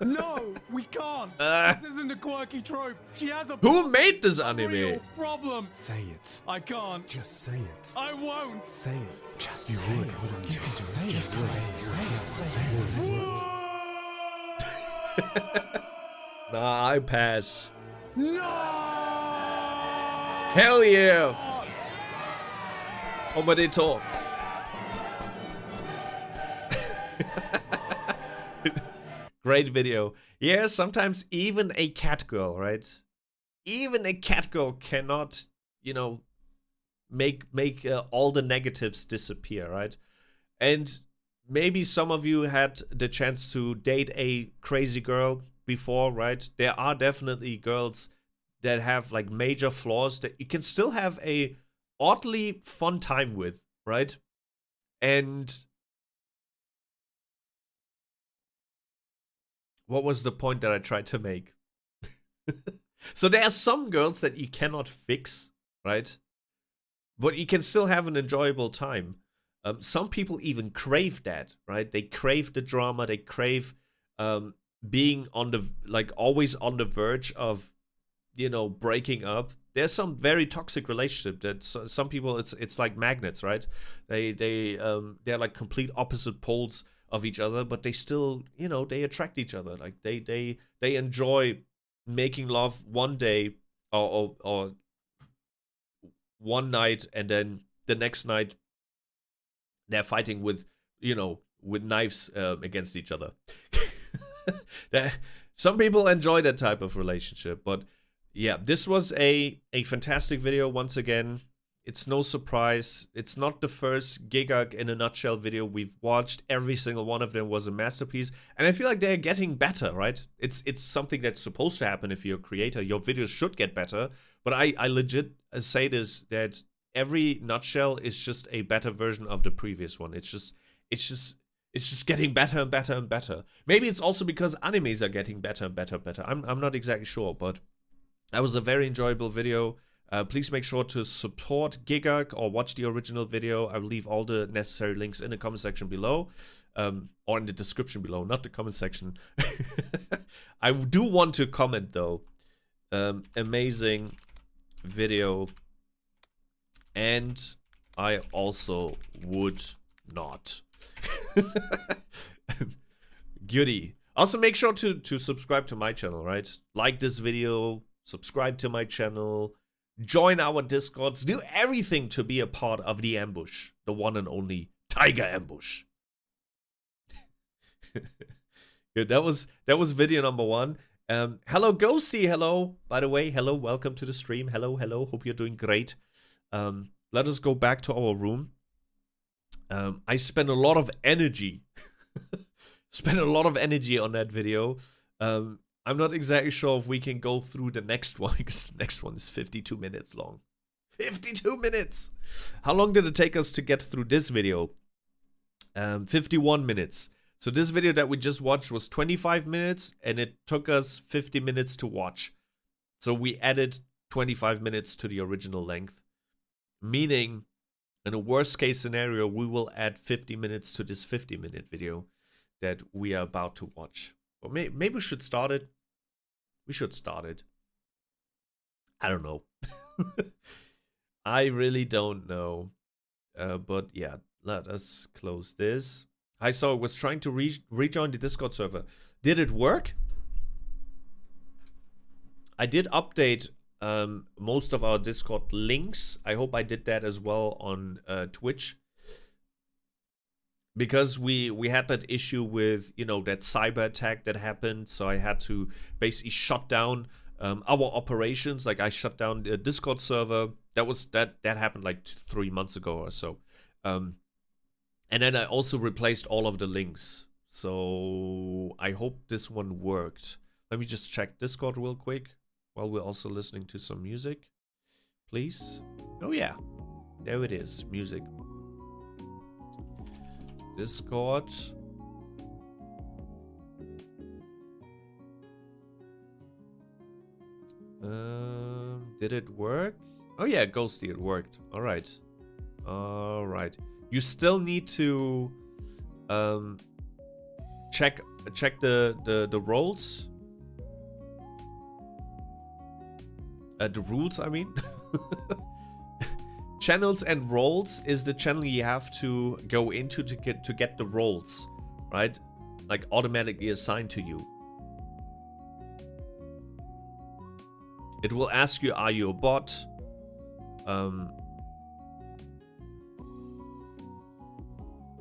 No, we can't. This isn't a quirky trope. She has a Who made this anime? real problem. Say it. I can't. Just say it. I won't. Say it. Just You say would, it. wouldn't You you? can say it. Just Say it. Nah, I pass. No! Hell yeah! Omadito. Great video. Yeah, sometimes even a cat girl, right? Even a cat girl cannot, you know, make all the negatives disappear, right? And maybe some of you had the chance to date a crazy girl before, right? There are definitely girls that have like major flaws that you can still have a oddly fun time with, right? And what was the point that I tried to make? So there are some girls that you cannot fix, right? But you can still have an enjoyable time. Some people even crave that, right? They crave the drama. They crave being on the, like, always on the verge of, you know, breaking up. There's some very toxic relationship that some people, it's like magnets, right? They're like complete opposite poles of each other, but they still, you know, they attract each other. Like they enjoy making love one day or one night, and then the next night they're fighting with, you know, with knives against each other. Some people enjoy that type of relationship, but yeah, this was a fantastic video once again. It's no surprise. It's not the first GIGGUK in a nutshell video we've watched. Every single one of them was a masterpiece. And I feel like they're getting better, right? It's something that's supposed to happen if you're a creator. Your videos should get better. But I legit say this, that every nutshell is just a better version of the previous one. It's just getting better and better and better. Maybe it's also because animes are getting better and better and better. I'm not exactly sure, but that was a very enjoyable video. Please make sure to support GIGGUK or watch the original video. I will leave all the necessary links in the comment section below. Or in the description below, not the comment section. I do want to comment though. Amazing video. And I also would not. Goody. Also make sure to subscribe to my channel, right? Like this video, subscribe to my channel, join our Discords, do everything to be a part of the ambush. The one and only Tiger Ambush. Good, that was video number 1. Hello Ghosty, hello. By the way, hello, welcome to the stream. Hello, hello, hope you're doing great. Let us go back to our room. I spent a lot of energy. Spent a lot of energy on that video. I'm not exactly sure if we can go through the next one, because the next one is 52 minutes long. 52 minutes! How long did it take us to get through this video? 51 minutes. So this video that we just watched was 25 minutes, and it took us 50 minutes to watch. So we added 25 minutes to the original length. Meaning, in a worst case scenario, we will add 50 minutes to this 50-minute video that we are about to watch. Or maybe we should start it. We should start it. I don't know. I really don't know. But yeah, let us close this. I saw it was trying to rejoin the Discord server. Did it work? I did update most of our Discord links. I hope I did that as well on Twitch. Because we had that issue with, you know, that cyber attack that happened. So I had to basically shut down our operations. Like I shut down the Discord server. That happened like 3 months ago or so. And then I also replaced all of the links. So I hope this one worked. Let me just check Discord real quick while we're also listening to some music. Please. Oh yeah. There it is. Music. Discord. Did it work? Oh yeah, Ghosty, it worked. All right. All right. You still need to check the roles. The rules, I mean. Channels and roles is the channel you have to go into to get the roles, right? Like automatically assigned to you. It will ask you, are you a bot?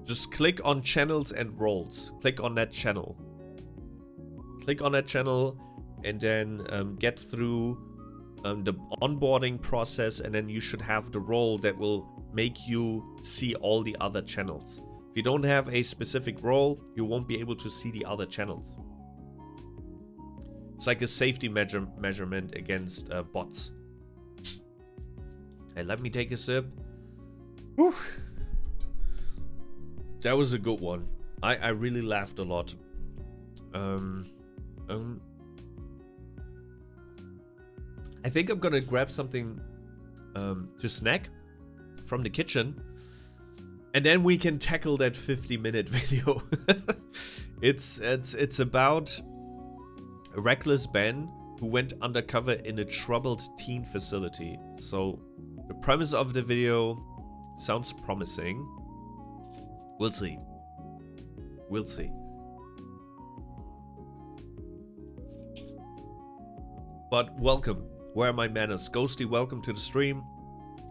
Just click on channels and roles. Click on that channel. Click on that channel and then get through the onboarding process, and then you should have the role that will make you see all the other channels. If you don't have a specific role, you won't be able to see the other channels. It's like a safety measurement against bots. Hey, let me take a sip. Whew. That was a good one. I really laughed a lot. I think I'm gonna grab something to snack from the kitchen, and then we can tackle that 50-minute video. It's about a reckless Ben who went undercover in a troubled teen facility. So the premise of the video sounds promising. We'll see. We'll see. But welcome. Where are my manners? Ghosty, welcome to the stream.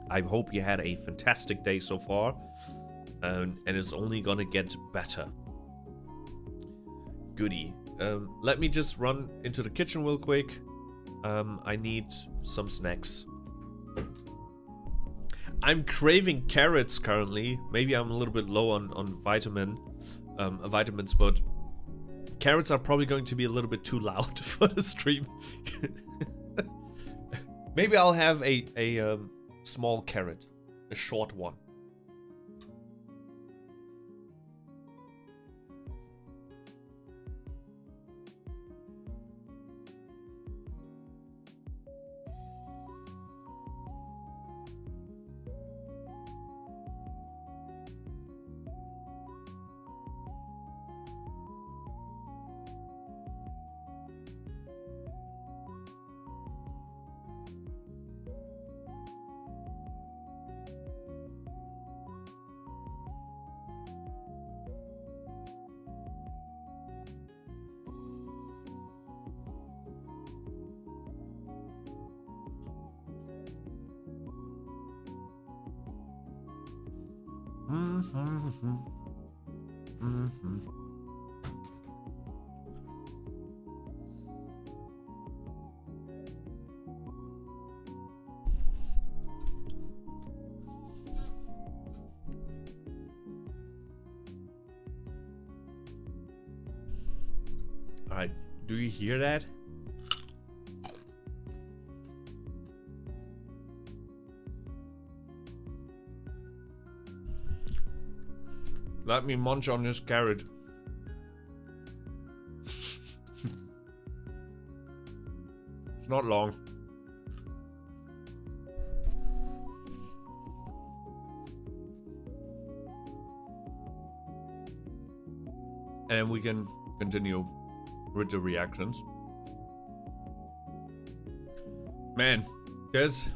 I hope you had a fantastic day so far. And it's only gonna get better. Goody. Let me just run into the kitchen real quick. I need some snacks. I'm craving carrots currently. Maybe I'm a little bit low on vitamins, but carrots are probably going to be a little bit too loud for the stream. Maybe I'll have a small carrot, a short one. Alright, do you hear that? Let me munch on this carrot. It's not long. And then we can continue with the reactions. Man, there's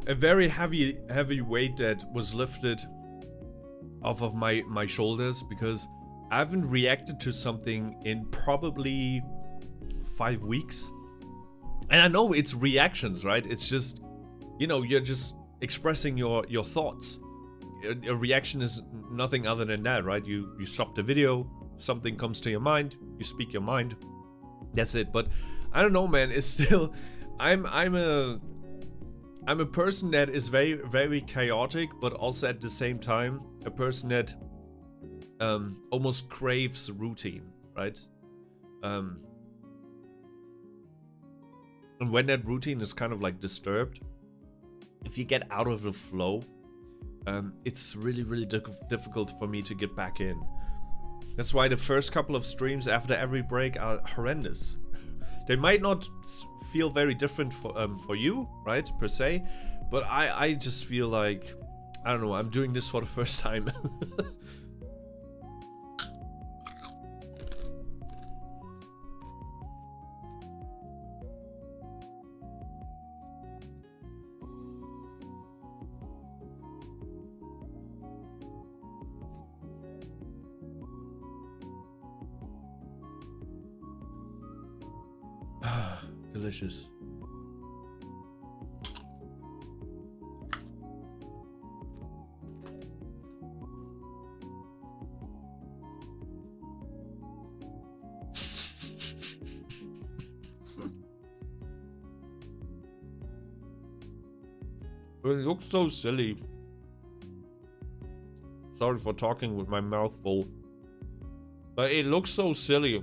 a very heavy weight that was lifted off of my shoulders, because I haven't reacted to something in probably 5 weeks. And I know it's reactions, right? It's just, you know, you're just expressing your thoughts. A reaction is nothing other than that, right? You stop the video, something comes to your mind, you speak your mind. That's it. But I don't know, man. It's still, I'm a person that is very, very chaotic, but also at the same time a person that almost craves routine, right? And when that routine is kind of like disturbed, if you get out of the flow, it's really, really difficult for me to get back in. That's why the first couple of streams after every break are horrendous. They might not feel very different for you, right, per se, but I just feel like, I don't know, I'm doing this for the first time. Delicious. It looks so silly. Sorry for talking with my mouth full. But it looks so silly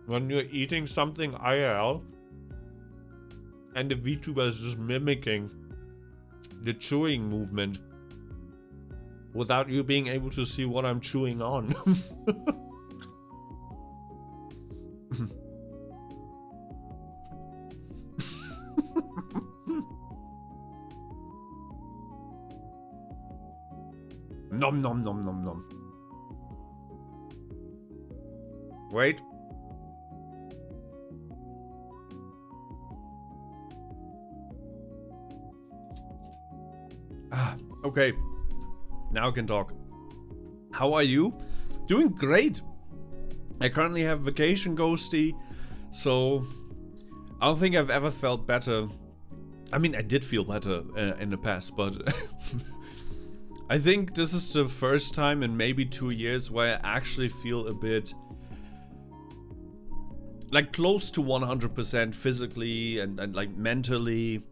when you're eating something IRL and the VTuber is just mimicking the chewing movement without you being able to see what I'm chewing on. Nom nom nom nom nom. Wait. Okay. Now I can talk. How are you? Doing great. I currently have vacation ghosty, so I don't think I've ever felt better. I mean, I did feel better in the past, but I think this is the first time in maybe 2 years where I actually feel a bit like close to 100% physically and like mentally.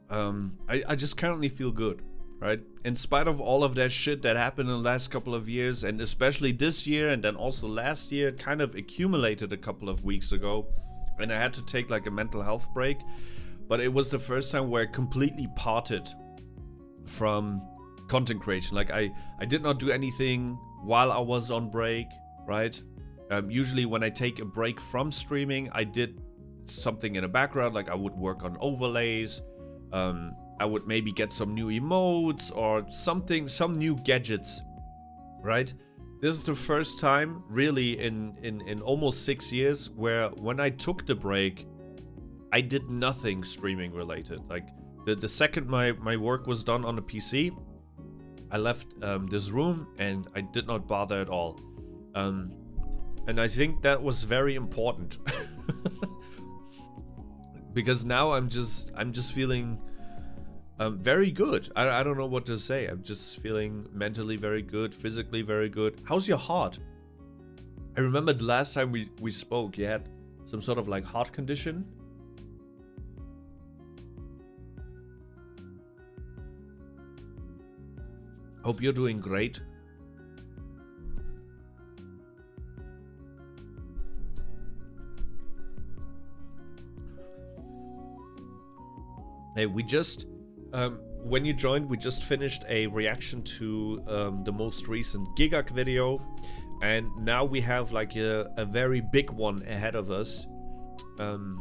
I just currently feel good, right? In spite of all of that shit that happened in the last couple of years, and especially this year, and then also last year, it kind of accumulated a couple of weeks ago, and I had to take like a mental health break. But it was the first time where I completely parted from content creation. Like I did not do anything while I was on break, right? Usually when I take a break from streaming, I did something in the background, like I would work on overlays, I would maybe get some new emotes or something, some new gadgets, right? This is the first time really in almost 6 years where when I took the break, I did nothing streaming related. Like the second my work was done on the PC, I left this room and I did not bother at all. And I think that was very important. Because now I'm just feeling Very good. I don't know what to say. I'm just feeling mentally very good, physically very good. How's your heart? I remember the last time we spoke, you had some sort of like heart condition. Hope you're doing great. Hey, we just, when you joined, we just finished a reaction to the most recent GIGGUK video. And now we have like a very big one ahead of us. I'm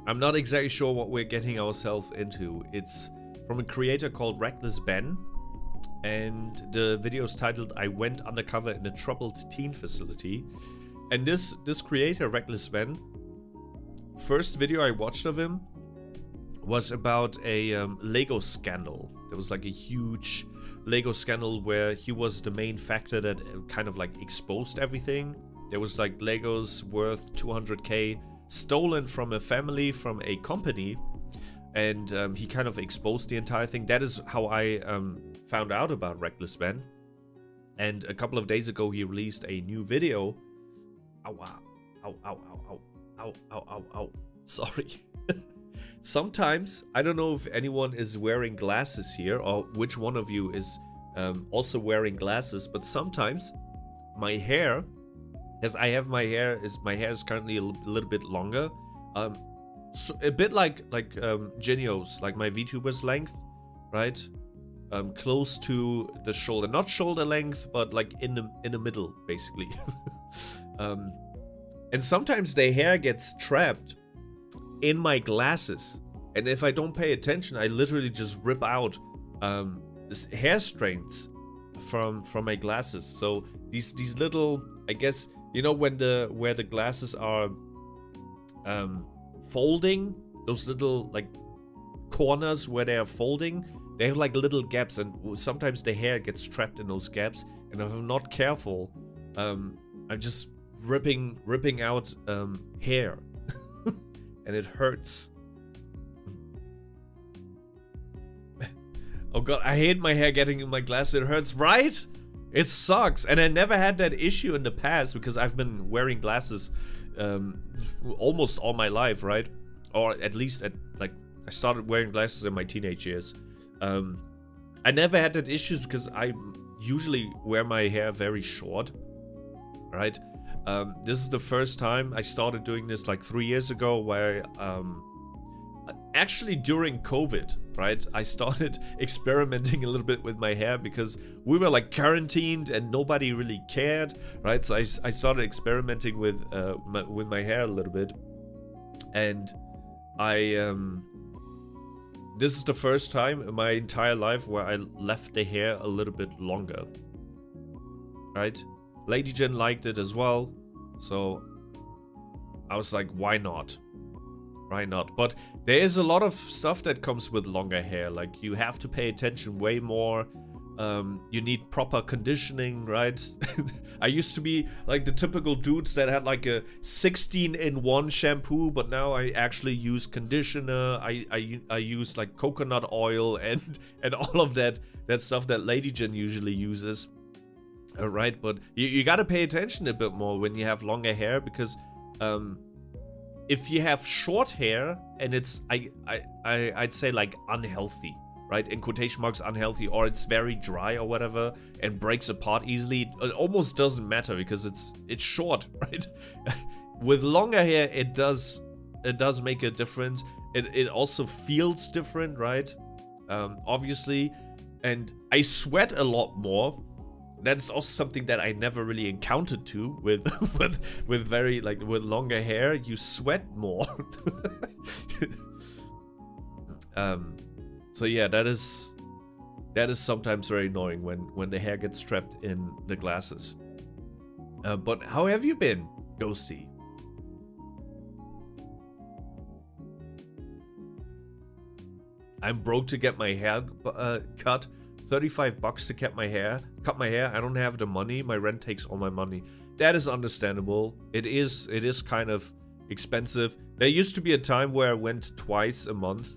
not exactly sure what we're getting ourselves into. It's from a creator called Reckless Ben. And the video is titled, I Went Undercover in a Troubled Teen Facility. And this creator, Reckless Ben, first video I watched of him was about a Lego scandal. There was like a huge Lego scandal where he was the main factor that kind of like exposed everything. There was like Legos worth 200k stolen from a family, from a company, and he kind of exposed the entire thing. That is how I found out about Reckless Ben. And a couple of days ago he released a new video. Ow, ow, ow, ow, ow, ow, ow, ow, ow. Sorry. Sometimes, I don't know if anyone is wearing glasses here or which one of you is also wearing glasses, but sometimes my hair, as I have my hair is currently a little bit longer, so a bit like Jinyo's, like my VTuber's length, right? Close to the shoulder, not shoulder length, but like in the middle, basically. And sometimes the hair gets trapped in my glasses, and if I don't pay attention, I literally just rip out hair strands from my glasses. So these little, I guess, you know, where the glasses are folding, those little like corners where they are folding, they have like little gaps, and sometimes the hair gets trapped in those gaps, and if I'm not careful, I'm just ripping out hair. And it hurts. Oh god, I hate my hair getting in my glasses. It hurts, right? It sucks. And I never had that issue in the past because I've been wearing glasses almost all my life, right? Or at least I started wearing glasses in my teenage years. I never had that issue because I usually wear my hair very short, right? This is the first time I started doing this like 3 years ago, where actually during COVID, right, I started experimenting a little bit with my hair because we were like quarantined and nobody really cared, right? So I started experimenting with my hair a little bit, and this is the first time in my entire life where I left the hair a little bit longer, right? Lady Jen liked it as well, so I was like, why not? Why not? But there is a lot of stuff that comes with longer hair. Like, you have to pay attention way more. You need proper conditioning, right? I used to be like the typical dudes that had like a 16-in-1 shampoo, but now I actually use conditioner. I use like coconut oil and all of that stuff that Lady Jen usually uses. Right, but you gotta pay attention a bit more when you have longer hair, because if you have short hair and it's I'd say like unhealthy, right, in quotation marks, unhealthy, or it's very dry or whatever and breaks apart easily, it almost doesn't matter because it's short, right? With longer hair, it does make a difference. It also feels different, right? Obviously, and I sweat a lot more. That's also something that I never really encountered too with very like with longer hair. You sweat more. So yeah, that is sometimes very annoying when the hair gets trapped in the glasses. But how have you been, Ghosty? I'm broke to get my hair cut. $35 to cut my hair. I don't have the money. My rent takes all my money. That is understandable. It is kind of expensive. There used to be a time where I went twice a month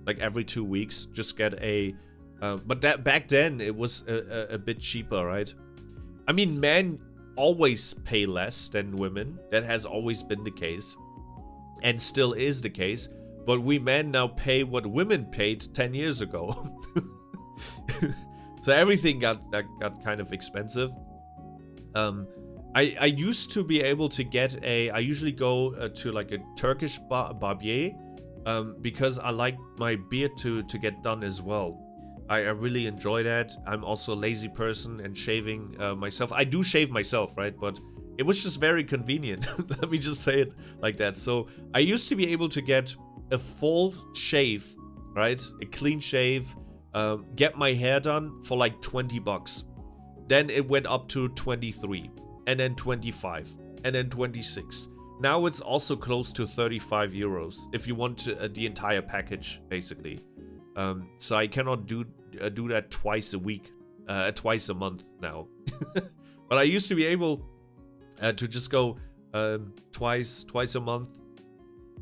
like every 2 weeks. Just get a, but that back then it was a bit cheaper, right? I mean, men always pay less than women. That has always been the case, and still is the case. But we men now pay what women paid 10 years ago. So everything got kind of expensive. I used to be able to get I usually go to like a Turkish barbier, because I like my beard to get done as well. I really enjoy that. I'm also a lazy person, and shaving myself. I do shave myself, right? But it was just very convenient. Let me just say it like that. So I used to be able to get a full shave, right? A clean shave, get my hair done for like 20 bucks. Then it went up to 23, and then 25, and then 26. Now it's also close to 35 euros if you want the entire package, basically. So I cannot do that twice a week, twice a month now. But I used to be able to just go twice a month.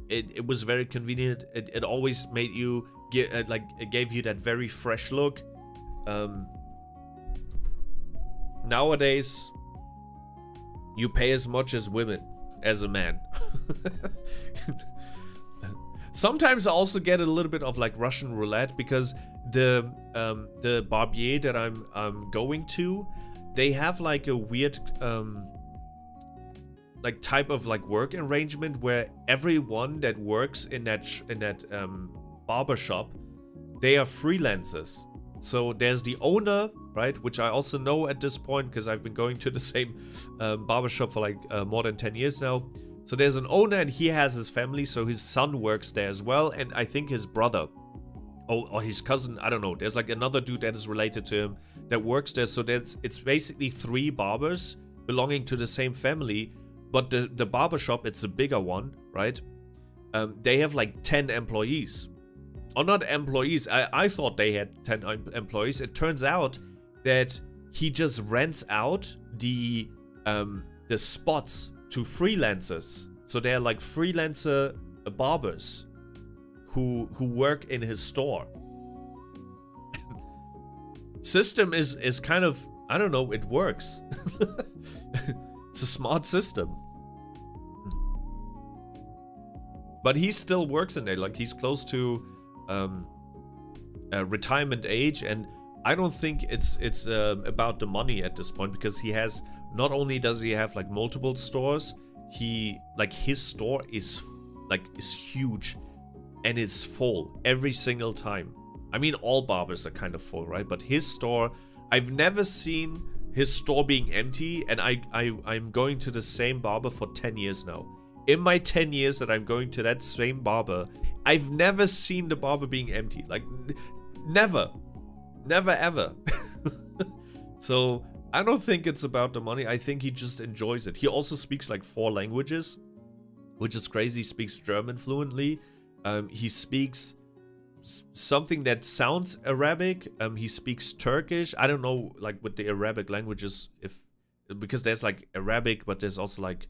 It was very convenient. It always made you get it gave you that very fresh look. Nowadays, you pay as much as women as a man. Sometimes I also get a little bit of like Russian roulette, because the barbier that I'm going to, they have like a weird like type of like work arrangement where everyone that works in that barber shop, they are freelancers. So there's the owner, right, which I also know at this point because I've been going to the same barbershop for like more than 10 years now. So there's an owner, and he has his family, so his son works there as well, and I think his brother or his cousin, I don't know. There's like another dude that is related to him that works there. So it's basically 3 barbers belonging to the same family, but the barbershop, it's a bigger one, right? They have like 10 employees. Or not employees, I thought they had 10 employees. It turns out that he just rents out the spots to freelancers. So they're like freelancer barbers who work in his store. System is kind of, I don't know, it works. It's a smart system. But he still works in there, like he's close to retirement age, and I don't think it's about the money at this point, because he has, not only does he have like multiple stores, his store is huge and it's full every single time. I mean, all barbers are kind of full, right? But his store, I've never seen his store being empty, and I'm going to the same barber for 10 years now. In my 10 years that I'm going to that same barber, I've never seen the barber being empty. Like, never. Never, ever. So, I don't think it's about the money. I think he just enjoys it. He also speaks like 4 languages, which is crazy. He speaks German fluently. He speaks something that sounds Arabic. He speaks Turkish. I don't know, like, with the Arabic languages, because there's like Arabic, but there's also like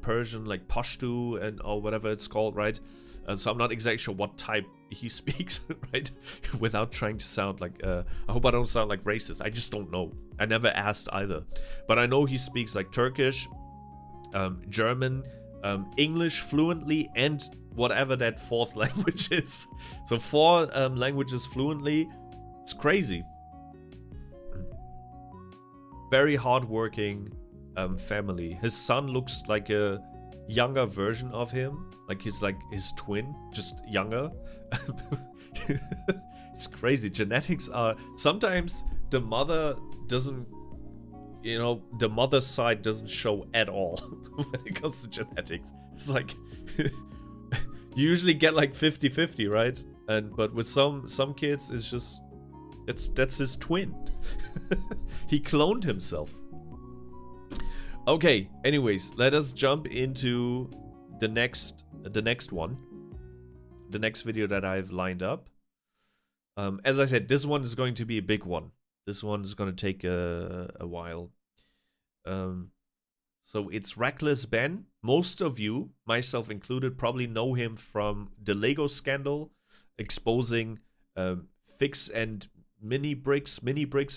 Persian, like Pashto or whatever it's called, right? So I'm not exactly sure what type he speaks, right? Without trying to sound like, I hope I don't sound like racist. I just don't know. I never asked either. But I know he speaks like Turkish, German, English fluently, and whatever that 4th language is. So 4 languages fluently. It's crazy. Very hardworking family. His son looks like a younger version of him, like he's like his twin, just younger. It's crazy. Genetics are, sometimes the mother doesn't, the mother's side doesn't show at all when it comes to genetics. It's like you usually get like 50-50, right? But with some kids, it's just that's his twin. He cloned himself. Okay, anyways, let us jump into the next one. The next video that I've lined up. As I said, this one is going to be a big one. This one is going to take a while. So it's Reckless Ben. Most of you, myself included, probably know him from the Lego scandal. exposing Fix and mini bricks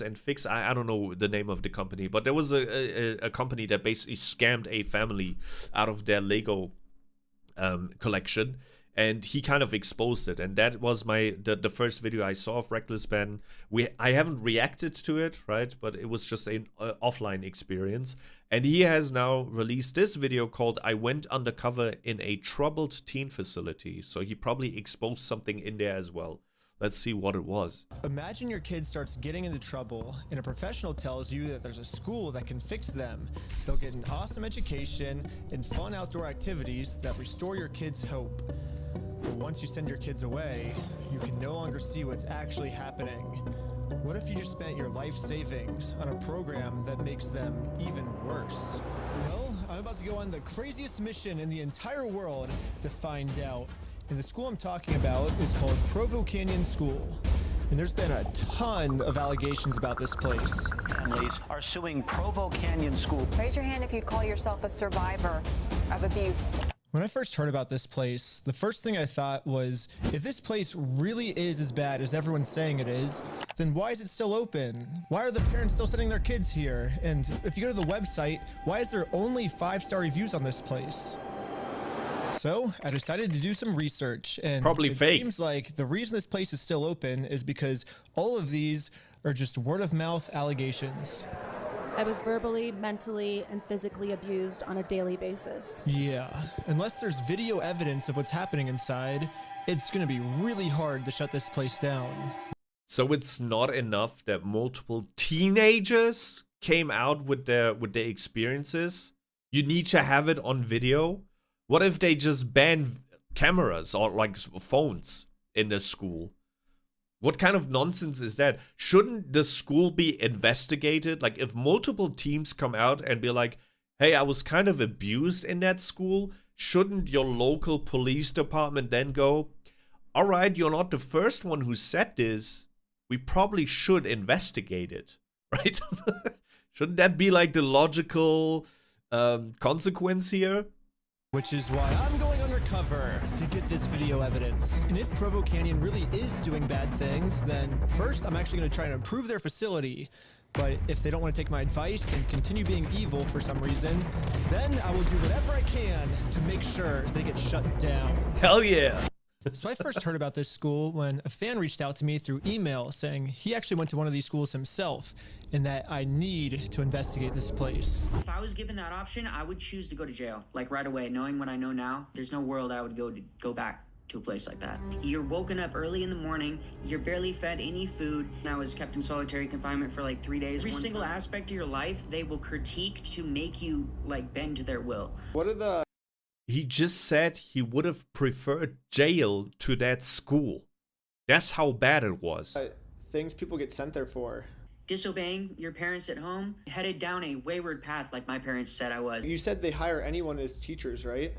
and Fix. I don't know the name of the company, but there was a company that basically scammed a family out of their Lego collection, and he kind of exposed it. And that was the first video I saw of Reckless Ben. I haven't reacted to it, right? But it was just an offline experience. And he has now released this video called "I Went Undercover in a Troubled Teen Facility." So he probably exposed something in there as well. Let's see what it was. Imagine your kid starts getting into trouble and a professional tells you that there's a school that can fix them. They'll get an awesome education and fun outdoor activities that restore your kid's hope. But once you send your kids away, you can no longer see what's actually happening. What if you just spent your life savings on a program that makes them even worse? Well, I'm about to go on the craziest mission in the entire world to find out. And the school I'm talking about is called Provo Canyon School. And there's been a ton of allegations about this place. Families are suing Provo Canyon School. Raise your hand if you'd call yourself a survivor of abuse. When I first heard about this place, the first thing I thought was, if this place really is as bad as everyone's saying it is, then why is it still open? Why are the parents still sending their kids here? And if you go to the website, why is there only 5-star reviews on this place? So I decided to do some research, and probably it fake. Seems like the reason this place is still open is because all of these are just word-of-mouth allegations. I was verbally, mentally, and physically abused on a daily basis. Yeah, unless there's video evidence of what's happening inside, it's gonna be really hard to shut this place down. So it's not enough that multiple teenagers came out with their experiences. You need to have it on video. What if they just ban cameras or like phones in the school? What kind of nonsense is that? Shouldn't the school be investigated? Like, if multiple teams come out and be like, hey, I was kind of abused in that school, shouldn't your local police department then go, all right, you're not the first one who said this. We probably should investigate it, right? Shouldn't that be like the logical consequence here? Which is why I'm going undercover to get this video evidence. And if Provo Canyon really is doing bad things, then first I'm actually going to try and improve their facility. But if they don't want to take my advice and continue being evil for some reason, then I will do whatever I can to make sure they get shut down. Hell yeah. So I first heard about this school when a fan reached out to me through email saying he actually went to one of these schools himself and that I need to investigate this place. If I was given that option, I would choose to go to jail, like right away. Knowing what I know now, there's no world I would go back to a place like that. You're woken up early in the morning, you're barely fed any food. I was kept in solitary confinement for like 3 days. Every single aspect of your life, they will critique to make you like bend to their will. What are the... He just said he would have preferred jail to that school. That's how bad it was. Things people get sent there for. Disobeying your parents at home, headed down a wayward path like my parents said I was. You said they hire anyone as teachers, right?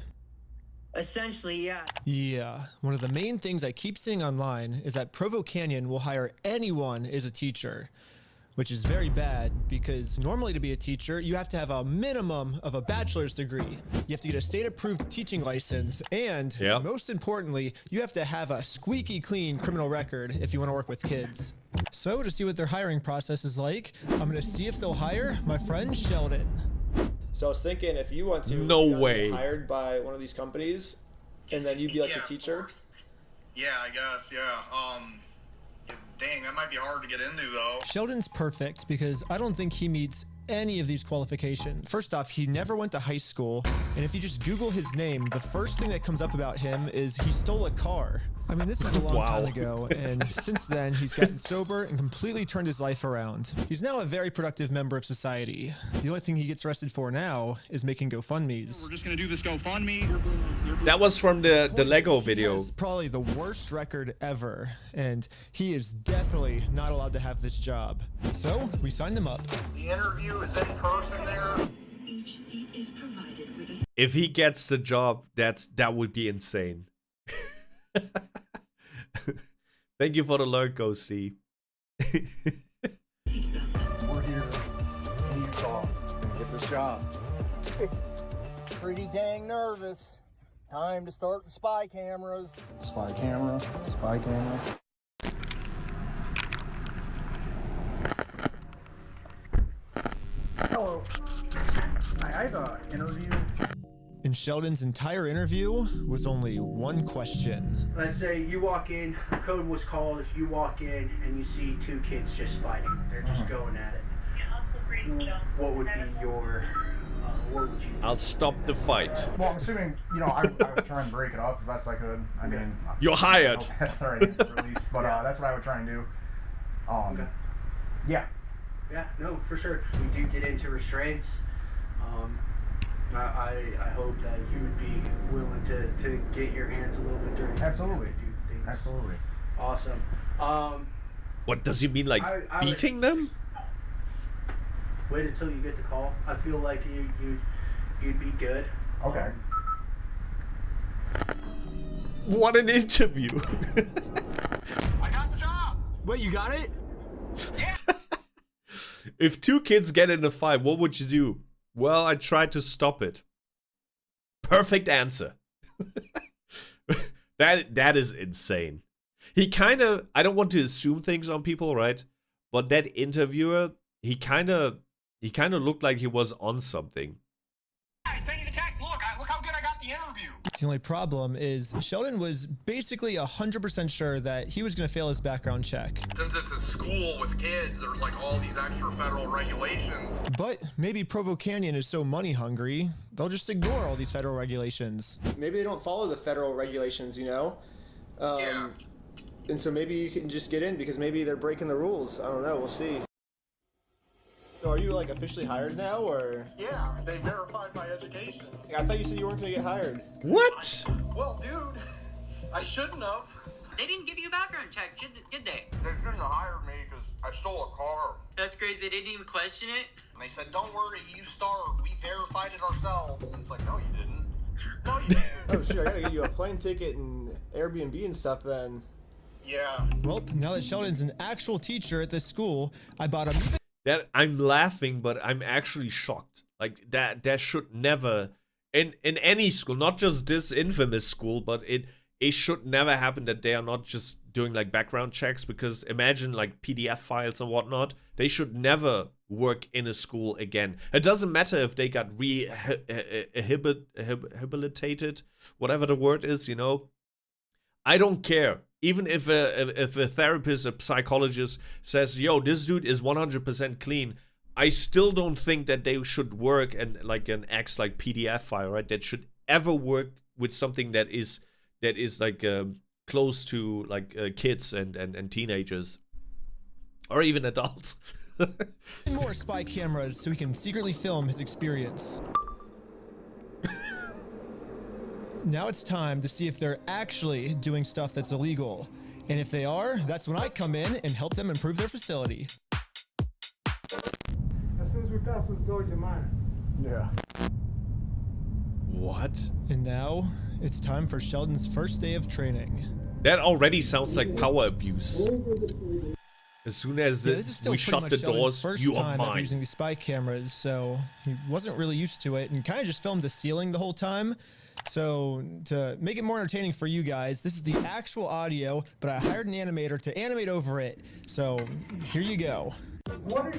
Essentially, yeah. Yeah, one of the main things I keep seeing online is that Provo Canyon will hire anyone as a teacher, which is very bad because normally to be a teacher, you have to have a minimum of a bachelor's degree. You have to get a state-approved teaching license, and most importantly, you have to have a squeaky clean criminal record if you want to work with kids. So to see what their hiring process is like, I'm going to see if they'll hire my friend Sheldon. So I was thinking, if you want to get hired by one of these companies, and then you'd be like a teacher. Yeah, I guess, yeah. Dang, that might be hard to get into, though. Sheldon's perfect because I don't think he meets any of these qualifications. First off, he never went to high school, and if you just Google his name, the first thing that comes up about him is he stole a car. I mean, this was a long time ago, and since then, he's gotten sober and completely turned his life around. He's now a very productive member of society. The only thing he gets arrested for now is making GoFundMes. We're just gonna do this GoFundMe. That was from the Lego video. He has probably the worst record ever, and he is definitely not allowed to have this job. So, we signed him up. The interview is in person there. Each seat is provided with a... If he gets the job, that would be insane. Thank you for the lurk, Ghosty. We're here in Utah to get this job. Pretty dang nervous. Time to start the spy cameras. Spy camera. Spy camera. Hello. I have an interview. In Sheldon's entire interview was only one question. Let's say you walk in, a code was called, you walk in and you see two kids just fighting. They're just going at it. What would be your, what would you do? I'll stop the fight. Well, I'm assuming, you know, I would try and break it up as best I could. I mean, You're hired. That's already released, but that's what I would try and do. Okay. Yeah. Yeah, no, for sure. We do get into restraints. I hope that you would be willing to get your hands a little bit dirty. Absolutely. Do things. Absolutely. Awesome. What does he mean, like beating them? Wait until you get the call. I feel like you'd be good. Okay. What an interview. I got the job. Wait, you got it? Yeah. If two kids get in a fight, what would you do? Well, I tried to stop it. Perfect answer. That is insane. He kind of, I don't want to assume things on people, right? But that interviewer, he kind of looked like he was on something. Hey, send you the text. Look how good I got the interview. The only problem is Sheldon was basically 100% sure that he was going to fail his background check. Since it's a school with kids, there's like all these extra federal regulations. But maybe Provo Canyon is so money hungry, they'll just ignore all these federal regulations. Maybe they don't follow the federal regulations, you know? Yeah. And so maybe you can just get in because maybe they're breaking the rules. I don't know, we'll see. So are you like officially hired now, or? Yeah, they verified my education. I thought you said you weren't gonna get hired. What? Well, dude, I shouldn't have. They didn't give you a background check, did they? They shouldn't have hired me because I stole a car. That's crazy. They didn't even question it. And they said, don't worry, you start. We verified it ourselves. And it's like, no, you didn't. No, you didn't. Oh, shit, I gotta get you a plane ticket and Airbnb and stuff then. Yeah. Well, now that Sheldon's an actual teacher at this school, I bought him. That I'm laughing, but I'm actually shocked. Like that should never in any school, not just this infamous school, but it should never happen that they are not just doing like background checks, because imagine like PDF files and whatnot. They should never work in a school again. It doesn't matter if they got rehabilitated, whatever the word is, you know. I don't care. Even if a therapist, a psychologist says, yo, this dude is 100% clean, I still don't think that they should work and like an X like PDF file, right? That should ever work with something that is like close to like kids and teenagers, or even adults. More spy cameras so he can secretly film his experience. Now it's time to see if they're actually doing stuff that's illegal. And if they are, that's when I come in and help them improve their facility. As soon as we pass those doors, you're mine. Yeah. What? And now it's time for Sheldon's first day of training. That already sounds like power abuse. As soon as we shut the doors, you are mine. Using these spy cameras, so he wasn't really used to it and kind of just filmed the ceiling the whole time. So to make it more entertaining for you guys, this is the actual audio, but I hired an animator to animate over it. So here you go. What do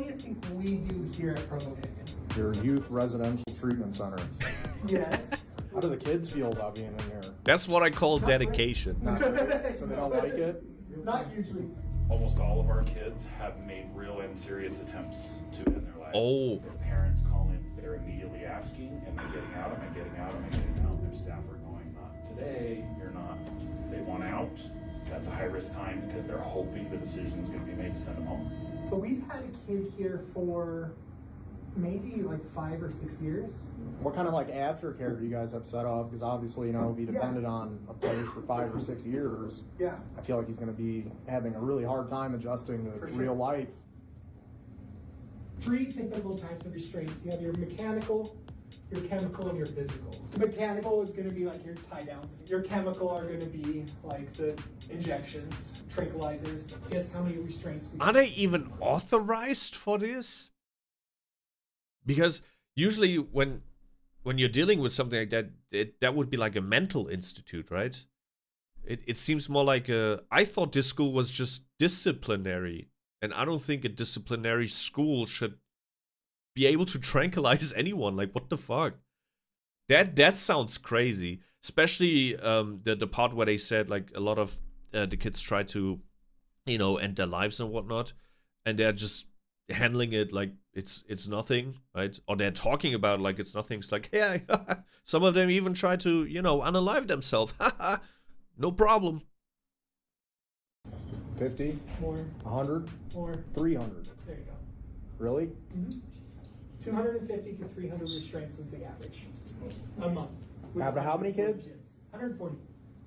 you think we do here at Provo Canyon? Your youth residential treatment center. Yes. How do the kids feel about being in here? That's what I call dedication. So they don't like it? Not usually. Almost all of our kids have made real and serious attempts to end their lives. Oh. Their parents call in, they're immediately asking, am I getting out, am I getting out, am I getting out? Their staff are going, not today, you're not. They want out. That's a high risk time because they're hoping the decision is going to be made to send them home. But we've had a kid here for maybe like 5 or 6 years. What kind of like aftercare do you guys have set up? Because obviously, you know, if he depended on a place for 5 or 6 years, Yeah. I feel like he's going to be having a really hard time adjusting to real life. 3 typical types of restraints. You have your mechanical, your chemical, and your physical. Mechanical is going to be like your tie downs. Your chemical are going to be like the injections, tranquilizers. Guess how many restraints we Are they even authorized for this? Because usually when when you're dealing with something like that, that would be like a mental institute, right? It seems more like I thought this school was just disciplinary, and I don't think a disciplinary school should be able to tranquilize anyone. Like, what the fuck? That sounds crazy. Especially the part where they said like a lot of the kids try to, you know, end their lives and whatnot, and they're just handling it like it's nothing, right? Or they're talking about it like it's nothing. It's like, yeah, some of them even try to, you know, unalive themselves. No problem. 50? More. 100? More. 300? There you go. Really? Mm-hmm. 250 to 300 restraints is the average a month. How many kids? 140.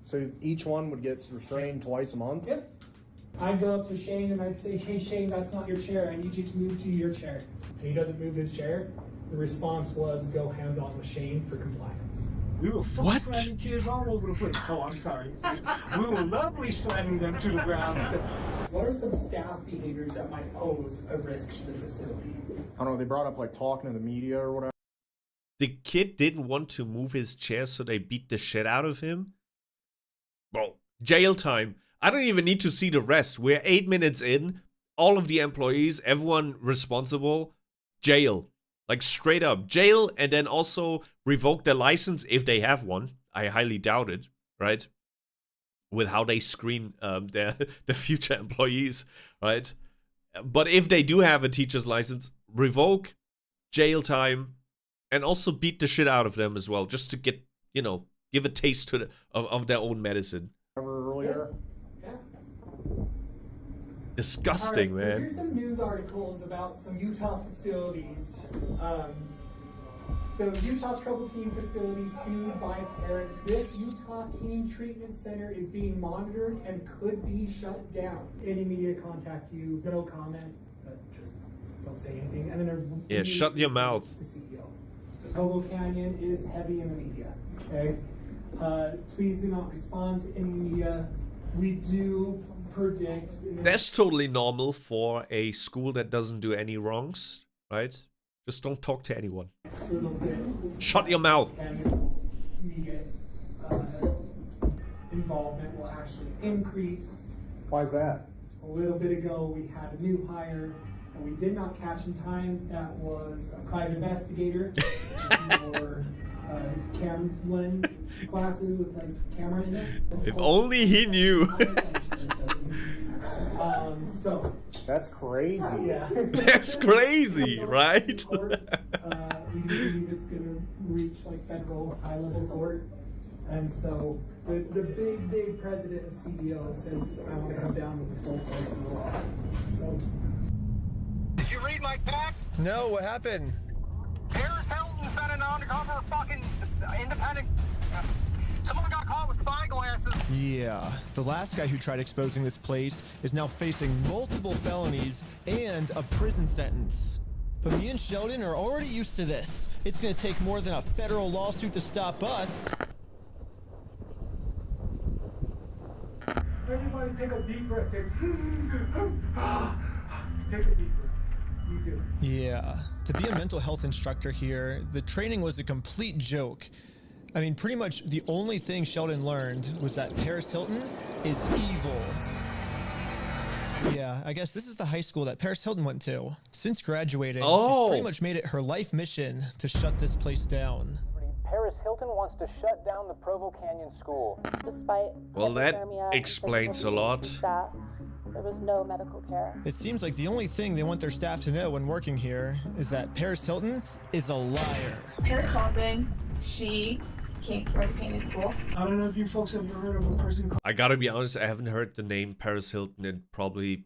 So each one would get restrained twice a month? Yep. I'd go up to Shane and I'd say, hey Shane, that's not your chair. I need you to move to your chair. And he doesn't move his chair. The response was go hands on with Shane for compliance. We were slamming kids all over the place. Oh, I'm sorry. We were lovely slamming them to the ground. What are some staff behaviors that might pose a risk to the facility? I don't know, they brought up like talking to the media or whatever. The kid didn't want to move his chair, so they beat the shit out of him? Bro, jail time. I don't even need to see the rest. We're 8 minutes in. All of the employees, everyone responsible, jail. Like straight up jail, and then also revoke their license if they have one. I highly doubt it, right? With how they screen the future employees, right? But if they do have a teacher's license, revoke, jail time, and also beat the shit out of them as well, just to get, you know, give a taste to of their own medicine. Earlier. Disgusting, right, man. So here's some news articles about some Utah facilities. So Utah Trouble Teen Facility sued by parents. This Utah Teen Treatment Center is being monitored and could be shut down. Any media contact you, no comment, but just don't say anything. And then yeah, shut your mouth. The CEO. The Provo Canyon is heavy in the media. Okay, please do not respond to any media. We do predict. That's totally normal for a school that doesn't do any wrongs, right? Just don't talk to anyone. Shut your mouth. Media involvement will actually increase. Why is that? A little bit ago, we had a new hire that we did not catch in time. That was a private investigator for Cameron classes with like camera in it. If only he knew. So that's crazy. Yeah. That's crazy, right? We believe it's going to reach like federal high-level court, and so the big president and CEO says I want to come down with the full force of the law. So. Did you read my text? No, what happened? Paris Hilton sent an undercover fucking independent. Someone got caught with spyglasses. Yeah, the last guy who tried exposing this place is now facing multiple felonies and a prison sentence. But me and Sheldon are already used to this. It's gonna take more than a federal lawsuit to stop us. Everybody take a deep breath. Take a deep breath. You do. Yeah, to be a mental health instructor here, the training was a complete joke. I mean, pretty much the only thing Sheldon learned was that Paris Hilton is evil. Yeah, I guess this is the high school that Paris Hilton went to. Since graduating, she's pretty much made it her life mission to shut this place down. Paris Hilton wants to shut down the Provo Canyon School. Despite well, that hypothermia, explains a physical lot. abuse from staff, there was no medical care. It seems like the only thing they want their staff to know when working here is that Paris Hilton is a liar. Paris Hilton, she came to Provo Canyon School. I don't know if you folks have ever heard of a person called... I gotta be honest, I haven't heard the name Paris Hilton in probably...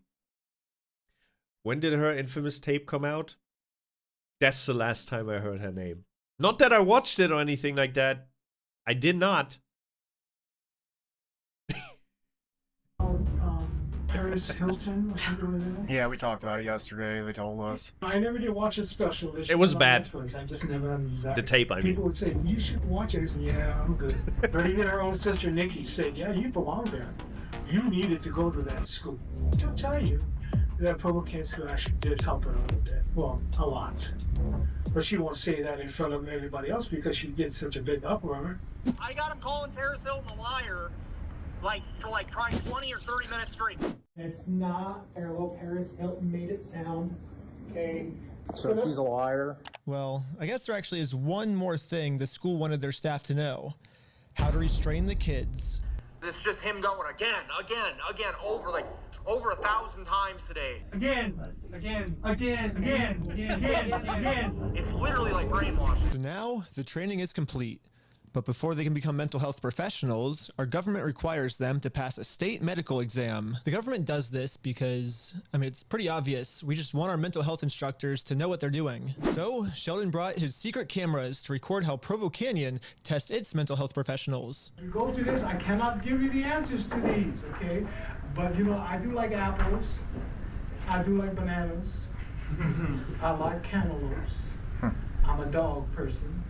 When did her infamous tape come out? That's the last time I heard her name. Not that I watched it or anything like that. I did not. Paris Hilton or something like that? Yeah, we talked about it yesterday. They told us. I never did watch a special. It was bad. Netflix. I just never understood. The tape, I mean. People would say, you should watch it. I said, yeah, I'm good. Or even her own sister, Nikki, said, yeah, you belong there. You needed to go to that school. She'll tell you, that Provo Canyon School actually did help her a little bit. Well, a lot. But she won't say that in front of everybody else because she did such a big uproar. I got him calling Paris Hilton a liar, for trying 20 or 30 minutes straight. It's not parallel. Paris Hilton made it sound. Okay. So she's a liar. Well, I guess there actually is one more thing the school wanted their staff to know: how to restrain the kids. It's just him going again, over 1,000 times today. Again. It's literally like brainwashing. So now the training is complete. But before they can become mental health professionals, our government requires them to pass a state medical exam. The government does this because, it's pretty obvious. We just want our mental health instructors to know what they're doing. So Sheldon brought his secret cameras to record how Provo Canyon tests its mental health professionals. You go through this, I cannot give you the answers to these, okay? But I do like apples. I do like bananas. I like cantaloupes. I'm a dog person.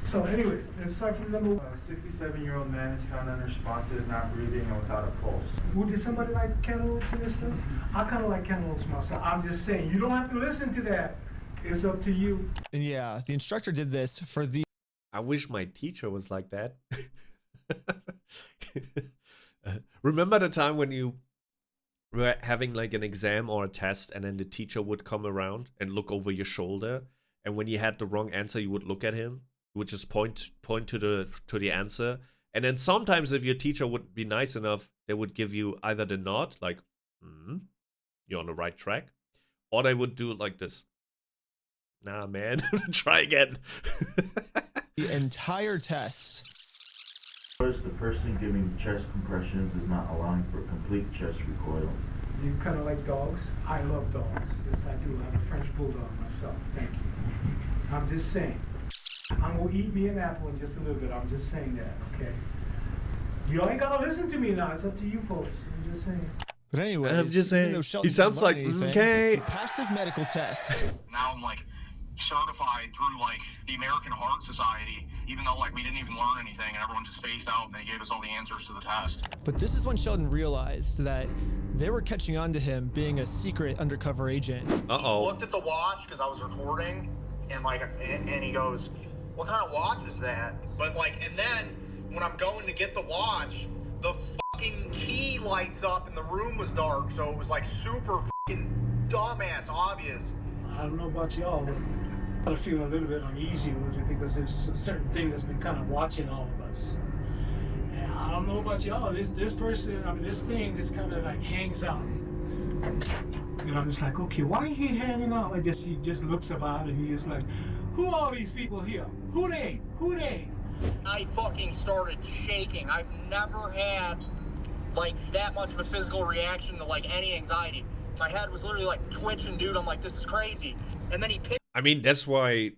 So anyways, let's start from number one. A 67-year-old man is found unresponsive, not breathing, and without a pulse. Well, did somebody like cantaloupes in this stuff? I kind of like cantaloupes myself. I'm just saying, you don't have to listen to that. It's up to you. And yeah, the instructor did this for the... I wish my teacher was like that. Remember the time when you were having like an exam or a test and then the teacher would come around and look over your shoulder, and when you had the wrong answer you would look at him? You would just point to the answer, and then sometimes if your teacher would be nice enough, they would give you either the nod, like, you're on the right track, or they would do it like this. Nah, man, try again. The entire test. First, the person giving chest compressions is not allowing for complete chest recoil. You kind of like dogs? I love dogs. Yes, I do. I have a French bulldog myself. Thank you. I'm just saying. I'm gonna eat me an apple in just a little bit. I'm just saying that, okay? You ain't gotta listen to me now. It's up to you folks. I'm just saying. But anyway, I'm just saying. He sounds like okay. He passed his medical test. Now I'm certified through the American Heart Society, even though we didn't even learn anything and everyone just spaced out and they gave us all the answers to the test. But this is when Sheldon realized that they were catching on to him being a secret undercover agent. He looked at the watch because I was recording, and and he goes, "What kind of watch is that?" But and then when I'm going to get the watch, the fucking key lights up and the room was dark, so it was super fucking dumbass obvious. I don't know about y'all, but I feel a little bit uneasy with it because there's a certain thing that's been kind of watching all of us. And I don't know about y'all. This person, this thing just kind of hangs out. And I'm just like, okay, why is he hanging out like this? He just looks about and he's like, who are all these people here? Who they? Who they? I fucking started shaking. I've never had that much of a physical reaction to any anxiety. My head was literally twitching, dude. I'm like, this is crazy. And then he picked. That's why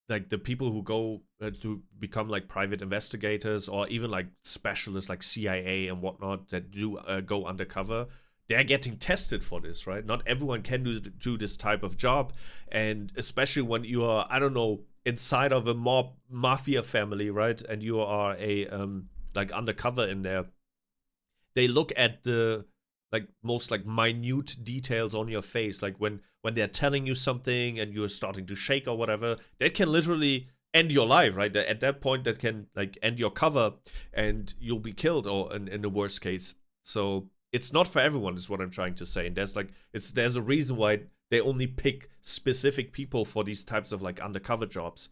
the people who go to become private investigators or even specialists like CIA and whatnot that do go undercover, they're getting tested for this, right? Not everyone can do this type of job, and especially when you are, I don't know, inside of a mob mafia family, right? And you are a undercover in there. They look at the most minute details on your face, when they're telling you something and you're starting to shake or whatever. That can literally end your life, right? At that point, that can end your cover and you'll be killed, or in the worst case. So it's not for everyone, is what I'm trying to say. And there's a reason why they only pick specific people for these types of undercover jobs.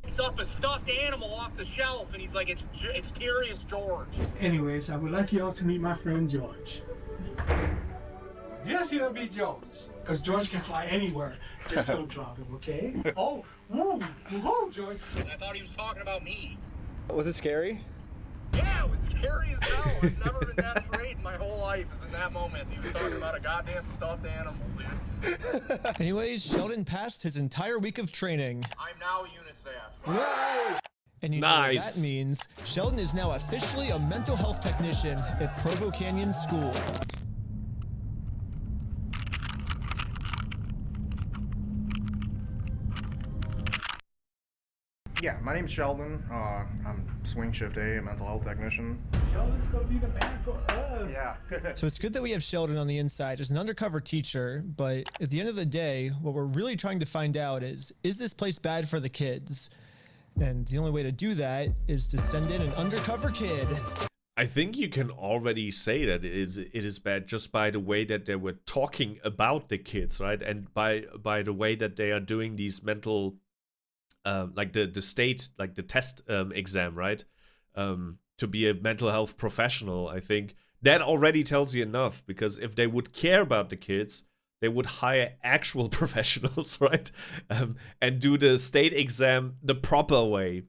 Picks up a stuffed animal off the shelf and he's like, it's Curious George. Anyways, I would like you all to meet my friend George. Yes, he'll be George, because George can fly anywhere. Just don't drop him, okay? Oh, whoa, George. I thought he was talking about me. Was it scary? Yeah, it was scary as hell. I've never been that afraid in my whole life as in that moment. He was talking about a goddamn stuffed animal, dude. Anyways, Sheldon passed his entire week of training. I'm now a unit staff. No! And you know what that means. Sheldon is now officially a mental health technician at Provo Canyon School. Yeah, My name's Sheldon. I'm swing shift A, a mental health technician. Sheldon's gonna be the man for us. Yeah. So it's good that we have Sheldon on the inside as an undercover teacher, but at the end of the day, what we're really trying to find out is this place bad for the kids? And the only way to do that is to send in an undercover kid. I think you can already say that it is bad just by the way that they were talking about the kids, right? And by the way that they are doing these mental, like the state, like the test exam, right? To be a mental health professional, I think that already tells you enough, because if they would care about the kids, they would hire actual professionals, right? And do the state exam the proper way.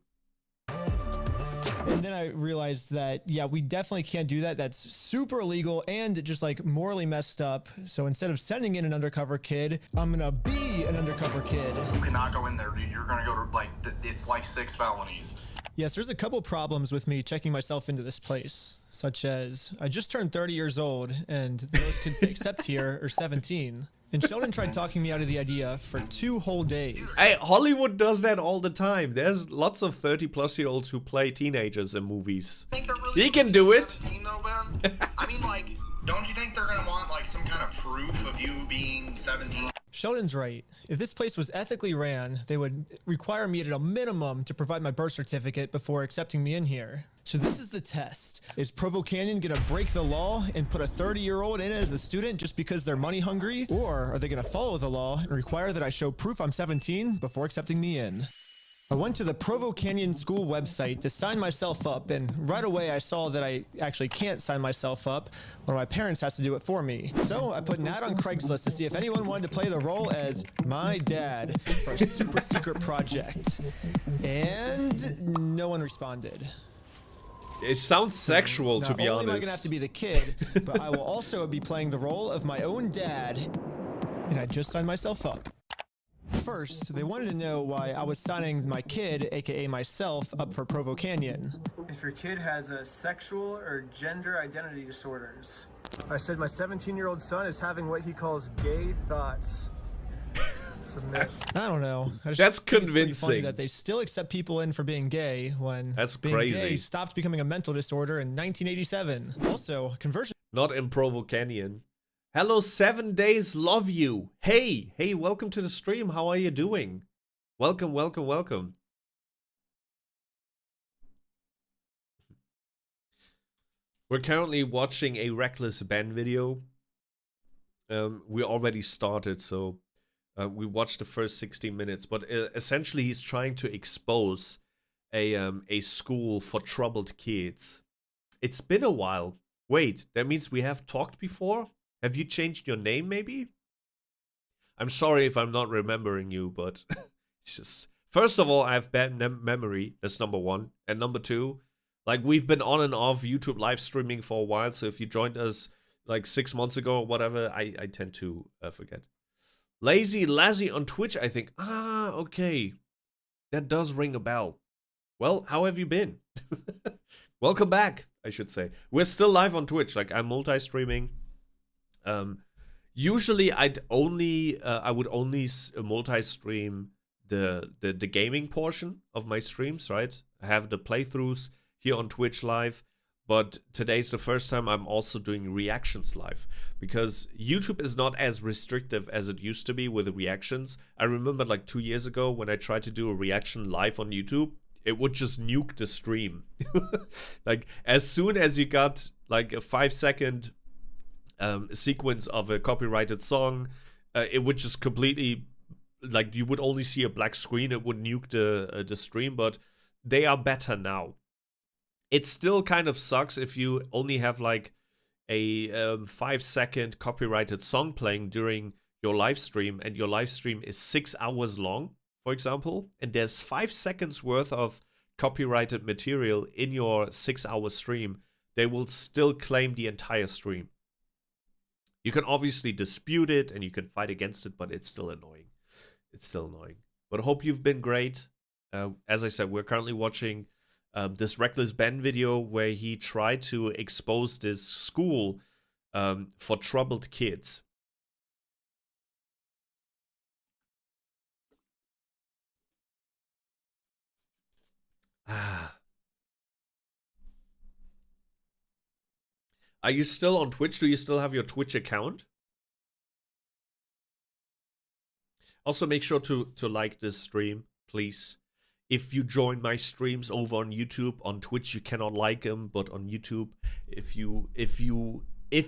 And then I realized that, yeah, we definitely can't do that. That's super illegal and just like morally messed up. So instead of sending in an undercover kid, I'm gonna be an undercover kid. You cannot go in there, dude. You're gonna go to like, it's like 6 felonies. Yes, there's a couple problems with me checking myself into this place, such as I just turned 30 years old and the most kids they accept here are 17. And Sheldon tried talking me out of the idea for 2 whole days. Hey, Hollywood does that all the time. There's lots of 30-plus-year-olds who play teenagers in movies. He can do it. Though, Ben? I mean, like, don't you think they're gonna want like some kind of proof of you being 17? Sheldon's right. If this place was ethically ran, they would require me at a minimum to provide my birth certificate before accepting me in here. So this is the test. Is Provo Canyon gonna break the law and put a 30-year-old in as a student just because they're money hungry? Or are they gonna follow the law and require that I show proof I'm 17 before accepting me in? I went to the Provo Canyon School website to sign myself up, and right away I saw that I actually can't sign myself up. One of my parents has to do it for me. So I put an ad on Craigslist to see if anyone wanted to play the role as my dad for a super secret project. And no one responded. It sounds sexual, to be Not only am I honest. gonna have to be the kid, but I will also be playing the role of my own dad. And I just signed myself up. First, they wanted to know why I was signing my kid, aka myself, up for Provo Canyon. If your kid has a sexual or gender identity disorders. I said my 17-year-old son is having what he calls gay thoughts. Submit. I don't know. That's think it's pretty convincing. funny that they still accept people in for being gay when That's being crazy. gay stopped becoming a mental disorder in 1987. Also, conversion. Not in Provo Canyon. Hello, 7 days, love you. Hey, welcome to the stream. How are you doing? Welcome. We're currently watching a Reckless Ben video. We already started, so we watched the first 16 minutes. But essentially, he's trying to expose a school for troubled kids. It's been a while. Wait, that means we have talked before? Have you changed your name, maybe? I'm sorry if I'm not remembering you, but it's just... First of all, I have bad memory. That's number one. And number two, like, we've been on and off YouTube live streaming for a while, so if you joined us, like, 6 months ago or whatever, I tend to forget. Lazy on Twitch, I think. Ah, okay. That does ring a bell. Well, how have you been? Welcome back, I should say. We're still live on Twitch. Like, I'm multi-streaming. Usually I would only multi-stream the gaming portion of my streams, right? I have the playthroughs here on Twitch live, but today's the first time I'm also doing reactions live, because YouTube is not as restrictive as it used to be with the reactions. I remember like 2 years ago when I tried to do a reaction live on YouTube, it would just nuke the stream. Like, as soon as you got like a 5-second sequence of a copyrighted song, it would just completely, like, you would only see a black screen. It would nuke the stream, but they are better now. It still kind of sucks if you only have like a 5-second copyrighted song playing during your live stream, and your live stream is 6 hours long, for example, and there's 5 seconds worth of copyrighted material in your 6-hour stream. They will still claim the entire stream. You can obviously dispute it and you can fight against it, but it's still annoying. It's still annoying. But I hope you've been great. As I said, we're currently watching this Reckless Ben video where he tried to expose this school for troubled kids. Are you still on Twitch? Do you still have your Twitch account? Also, make sure to like this stream, please. If you join my streams over on YouTube, on Twitch you cannot like them, but on YouTube, if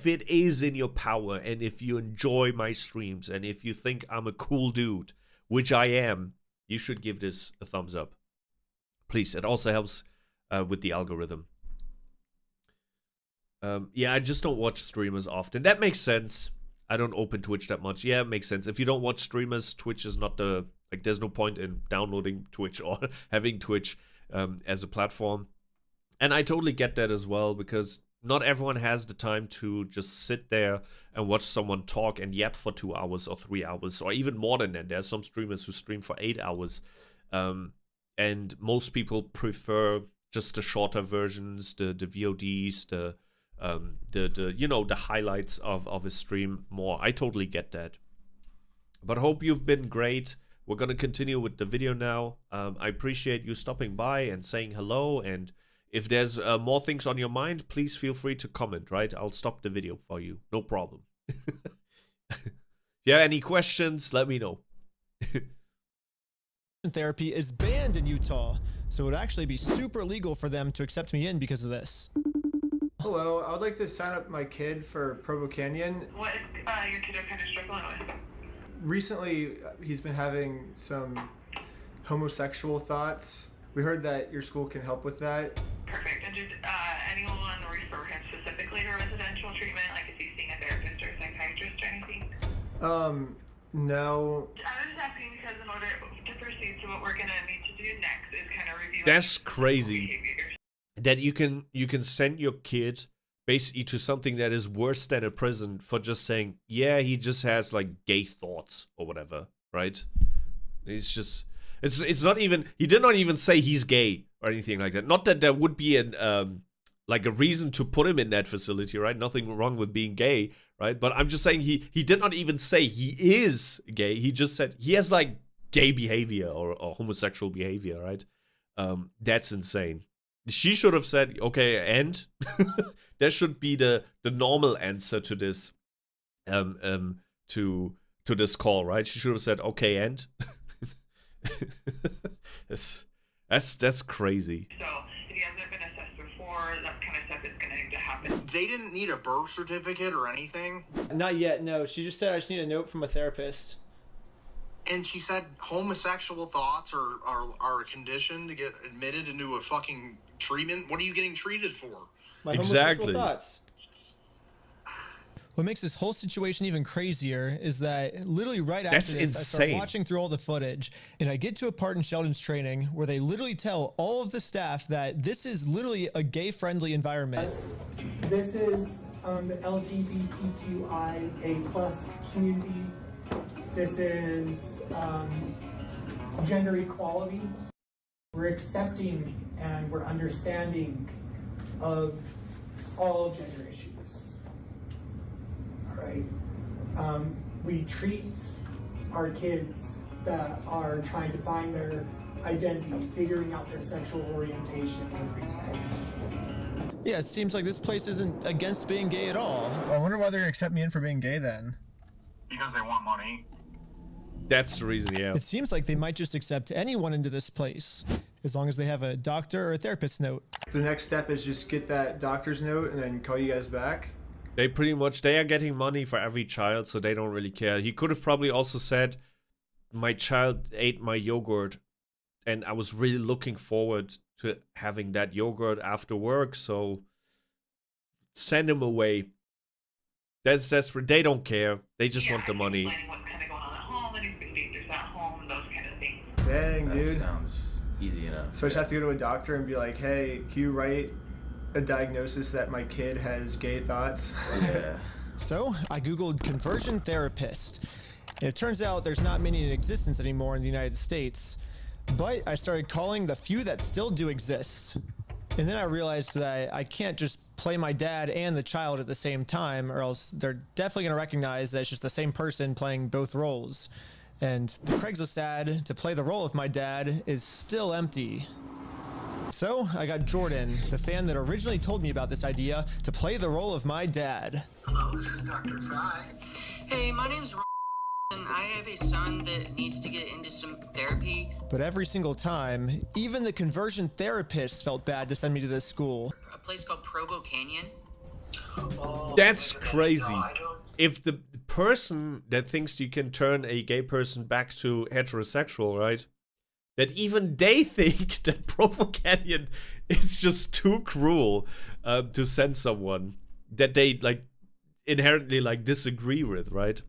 it is in your power and if you enjoy my streams and if you think I'm a cool dude, which I am, you should give this a thumbs up. Please, it also helps with the algorithm. Yeah, I just don't watch streamers often. That makes sense. I don't open Twitch that much. Yeah, it makes sense. If you don't watch streamers, Twitch is not the... Like, there's no point in downloading Twitch or having Twitch as a platform. And I totally get that as well, because not everyone has the time to just sit there and watch someone talk and yap for 2 hours or 3 hours, or even more than that. There's some streamers who stream for 8 hours. And most people prefer just the shorter versions, the VODs, the you know, the highlights of a stream more. I totally get that. But hope you've been great. We're gonna continue with the video now. I appreciate you stopping by and saying hello, and if there's more things on your mind, please feel free to comment, right? I'll stop the video for you, no problem. Yeah, any questions, let me know. Therapy is banned in Utah, so it would actually be super illegal for them to accept me in because of this. Hello, I would like to sign up my kid for Provo Canyon. What is your kid kind of struggling with? Recently, he's been having some homosexual thoughts. We heard that your school can help with that. Perfect. And did anyone refer him specifically to residential treatment? Like, is he seeing a therapist or a psychiatrist or anything? No. I was just asking because in order to proceed to what we're going to need to do next is kind of review... That's crazy. That you can send your kid basically to something that is worse than a prison for just saying, yeah, he just has like gay thoughts or whatever, right? It's just, it's not even, he did not even say he's gay or anything like that. Not that there would be an like a reason to put him in that facility, right? Nothing wrong with being gay, right? But I'm just saying he did not even say he is gay. He just said he has like gay behavior or homosexual behavior, right? That's insane. She should have said, okay, and that should be the normal answer to this to this call, right? She should have said, okay, and that's crazy. So if you guys have been assessed before, that kind of stuff is going to happen. They didn't need a birth certificate or anything? Not yet, no. She just said I just need a note from a therapist. And she said homosexual thoughts are a condition to get admitted into a fucking treatment? What are you getting treated for? My homosexual thoughts. What makes this whole situation even crazier is that literally right after this, I start watching through all the footage, and I get to a part in Sheldon's training where they literally tell all of the staff that this is literally a gay-friendly environment. This is the LGBTQIA+ community. This is gender equality. We're accepting and we're understanding of all gender issues. All right. We treat our kids that are trying to find their identity, figuring out their sexual orientation with respect. Yeah, it seems like this place isn't against being gay at all. I wonder why they accept me in for being gay then. Because they want money. That's the reason, yeah. It seems like they might just accept anyone into this place, as long as they have a doctor or a therapist note. The next step is just get that doctor's note and then call you guys back? They are getting money for every child, so they don't really care. He could have probably also said, my child ate my yogurt, and I was really looking forward to having that yogurt after work, so send him away. That's they don't care. They just want the money. Dang, dude. That sounds easy enough. So I just have to go to a doctor and be like, hey, can you write a diagnosis that my kid has gay thoughts? Yeah. So I Googled conversion therapist. And it turns out there's not many in existence anymore in the United States. But I started calling the few that still do exist. And then I realized that I can't just play my dad and the child at the same time, or else they're definitely going to recognize that it's just the same person playing both roles. And the Craigslist ad to play the role of my dad is still empty. So I got Jordan, the fan that originally told me about this idea, to play the role of my dad. Hello, this is Dr. Fry. Hey, my name's and I have a son that needs to get into some therapy. But every single time, even the conversion therapists felt bad to send me to this school. A place called Provo Canyon. That's crazy. If the person that thinks you can turn a gay person back to heterosexual, right? That even they think that Provo Canyon is just too cruel to send someone that they like inherently like disagree with, right?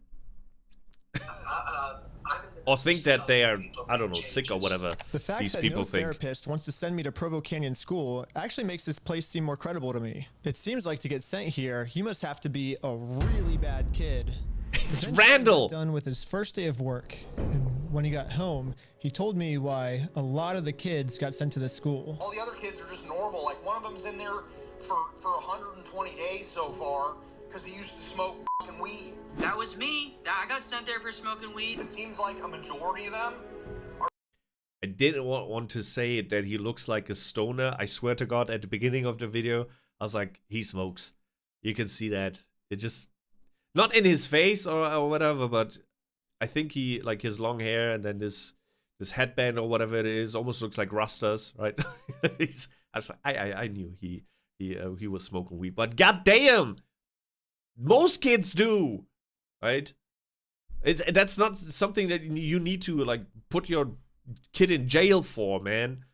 Or think that they are, I don't know, sick or whatever The fact these that people no think. therapist wants to send me to Provo Canyon School actually makes this place seem more credible to me. It seems like to get sent here, you must have to be a really bad kid. It's Eventually, Randall! he got done with his first day of work, and when he got home, he told me why a lot of the kids got sent to this school. All the other kids are just normal. Like, one of them's in there for 120 days so far because he used to smoke fucking weed. That was me. I got sent there for smoking weed. It seems like a majority of them are... I didn't want to say it, that he looks like a stoner. I swear to God, at the beginning of the video, I was like, he smokes. You can see that. It just... Not in his face or whatever, but I think he, like his long hair and then this headband or whatever it is, almost looks like Rastas, right? I knew he was smoking weed, but goddamn, most kids do, right? That's not something that you need to like put your kid in jail for, man.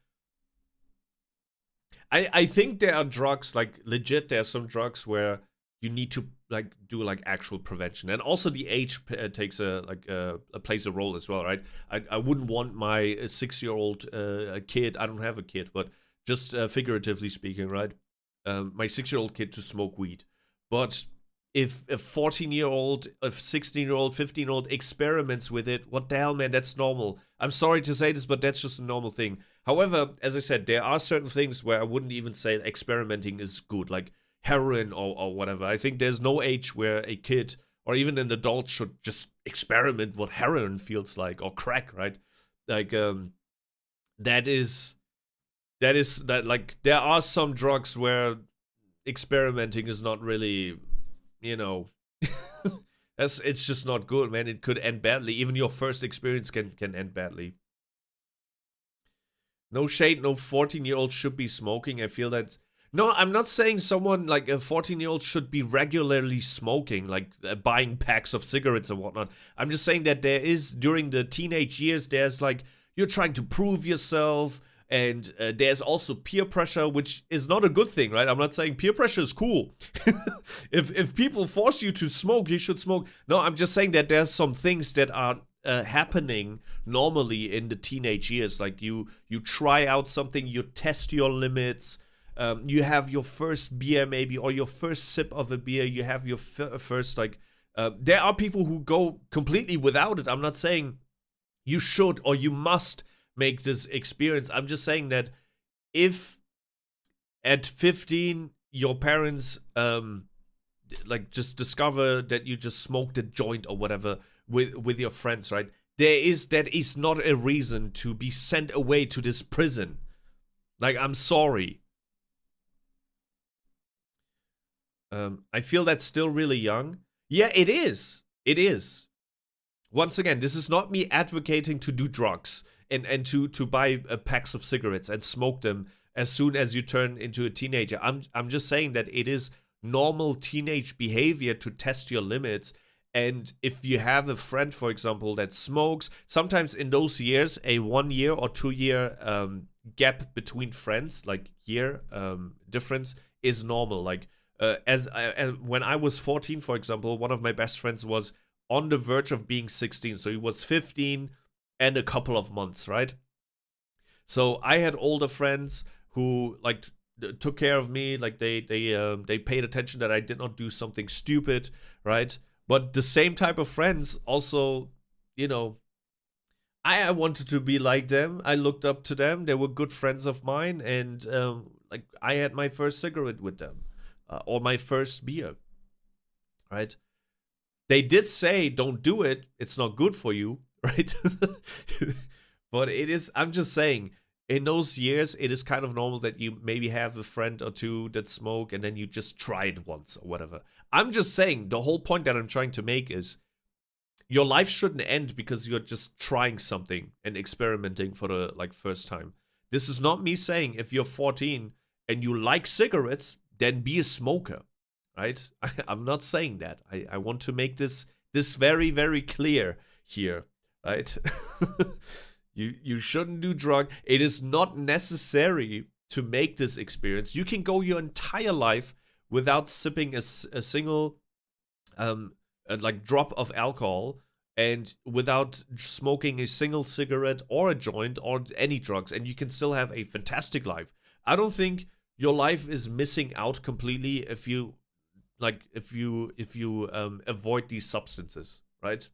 I think there are drugs, like legit, there are some drugs where you need to like do like actual prevention, and also the age takes plays a role as well, right? I wouldn't want my 6-year-old kid, I don't have a kid, but just figuratively speaking, right? My 6-year-old kid to smoke weed. But if a 14-year-old, a 16-year-old, 15-year-old experiments with it, what the hell, man? That's normal. I'm sorry to say this, but that's just a normal thing. However, as I said, there are certain things where I wouldn't even say experimenting is good, like heroin or whatever. I think there's no age where a kid or even an adult should just experiment what heroin feels like, or crack, right? Like that like there are some drugs where experimenting is not really, you know, it's just not good, man. It could end badly. Even your first experience can end badly. No shade, no 14-year-old should be smoking. I feel that... No, I'm not saying someone like a 14-year-old should be regularly smoking, like buying packs of cigarettes and whatnot. I'm just saying that there is, during the teenage years, there's like, you're trying to prove yourself, and there's also peer pressure, which is not a good thing, right? I'm not saying peer pressure is cool. If people force you to smoke, you should smoke. No, I'm just saying that there's some things that are happening normally in the teenage years. Like you try out something, you test your limits. You have your first beer maybe, or your first sip of a beer. You have your first, like, there are people who go completely without it. I'm not saying you should or you must make this experience. I'm just saying that if at 15 your parents like just discover that you just smoked a joint or whatever with your friends, right? That is not a reason to be sent away to this prison. Like, I'm sorry. I feel that's still really young. Yeah, it is. It is. Once again, this is not me advocating to do drugs and to buy packs of cigarettes and smoke them as soon as you turn into a teenager. I'm just saying that it is normal teenage behavior to test your limits. And if you have a friend, for example, that smokes, sometimes in those years, a 1 year or 2 year gap between friends, like year difference, is normal. Like, when I was 14, for example, one of my best friends was on the verge of being 16. So he was 15 and a couple of months, right? So I had older friends who like took care of me, like they paid attention that I did not do something stupid, right? But the same type of friends also, you know, I wanted to be like them. I looked up to them. They were good friends of mine, and like I had my first cigarette with them. Or my first beer, right? They did say, don't do it. It's not good for you, right? But it is, I'm just saying, in those years, it is kind of normal that you maybe have a friend or two that smoke and then you just try it once or whatever. I'm just saying, the whole point that I'm trying to make is your life shouldn't end because you're just trying something and experimenting for the first time. This is not me saying if you're 14 and you like cigarettes, then be a smoker, right? I'm not saying that. I want to make this very, very clear here, right? You shouldn't do drugs. It is not necessary to make this experience. You can go your entire life without sipping a single drop of alcohol and without smoking a single cigarette or a joint or any drugs, and you can still have a fantastic life. I don't think your life is missing out completely if you avoid these substances, right?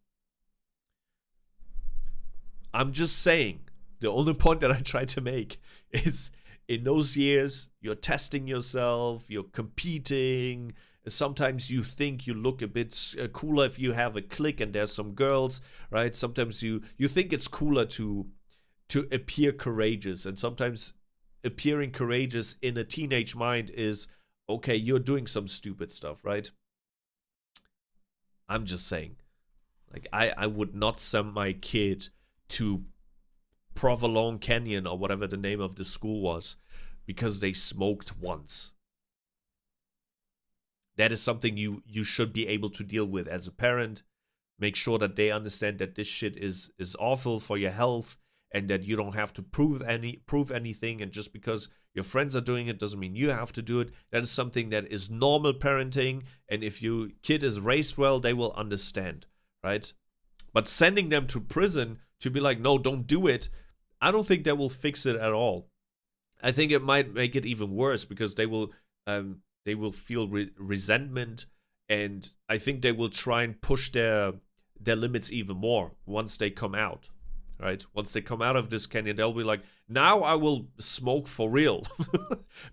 I'm just saying, the only point that I try to make is in those years, you're testing yourself, you're competing. Sometimes you think you look a bit cooler if you have a clique and there's some girls, right? Sometimes you think it's cooler to appear courageous. And sometimes appearing courageous in a teenage mind is, okay, you're doing some stupid stuff, right? I'm just saying. I would not send my kid to Provolone Canyon or whatever the name of the school was because they smoked once. That is something you should be able to deal with as a parent. Make sure that they understand that this shit is awful for your health and that you don't have to prove anything, and just because your friends are doing it doesn't mean you have to do it. That is something that is normal parenting, and if your kid is raised well, they will understand, right? But sending them to prison to be like, no, don't do it, I don't think that will fix it at all. I think it might make it even worse because they will feel resentment, and I think they will try and push their limits even more once they come out, right? Once they come out of this canyon, they'll be like, now I will smoke for real.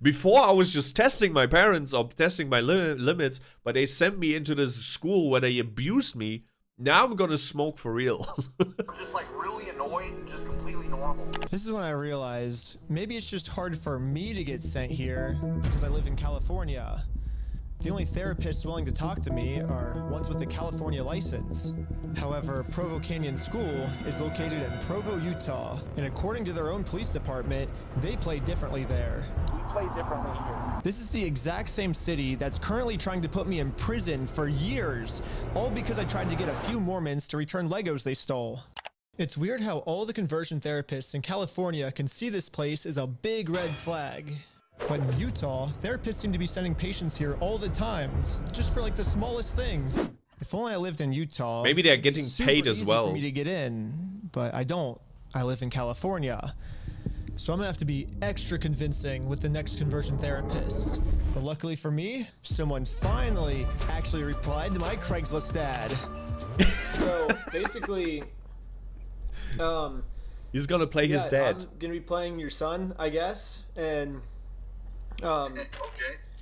Before I was just testing my parents or testing my limits, but they sent me into this school where they abused me. Now I'm gonna smoke for real. Just really annoyed and just completely normal. This is when I realized maybe it's just hard for me to get sent here because I live in California. The only therapists willing to talk to me are ones with a California license. However, Provo Canyon School is located in Provo, Utah, and according to their own police department, they play differently there. We play differently here. This is the exact same city that's currently trying to put me in prison for years, all because I tried to get a few Mormons to return Legos they stole. It's weird how all the conversion therapists in California can see this place as a big red flag. But in Utah, therapists seem to be sending patients here all the time, just for the smallest things. If only I lived in Utah. Maybe they're getting paid as well. For me to get in, but I don't. I live in California. So I'm gonna have to be extra convincing with the next conversion therapist. But luckily for me, someone finally actually replied to my Craigslist ad. So basically, he's gonna play his dad. I'm gonna be playing your son, I guess, and Okay.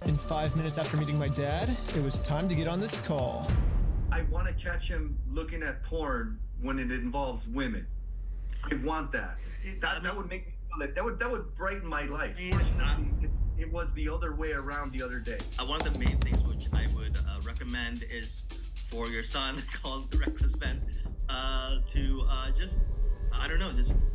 In 5 minutes after meeting my dad, it was time to get on this call. I want to catch him looking at porn when it involves women. I want that. That would make me feel like that would brighten my life. Fortunately, it was the other way around the other day. One of the main things which I would recommend is for your son called the Reckless Ben to just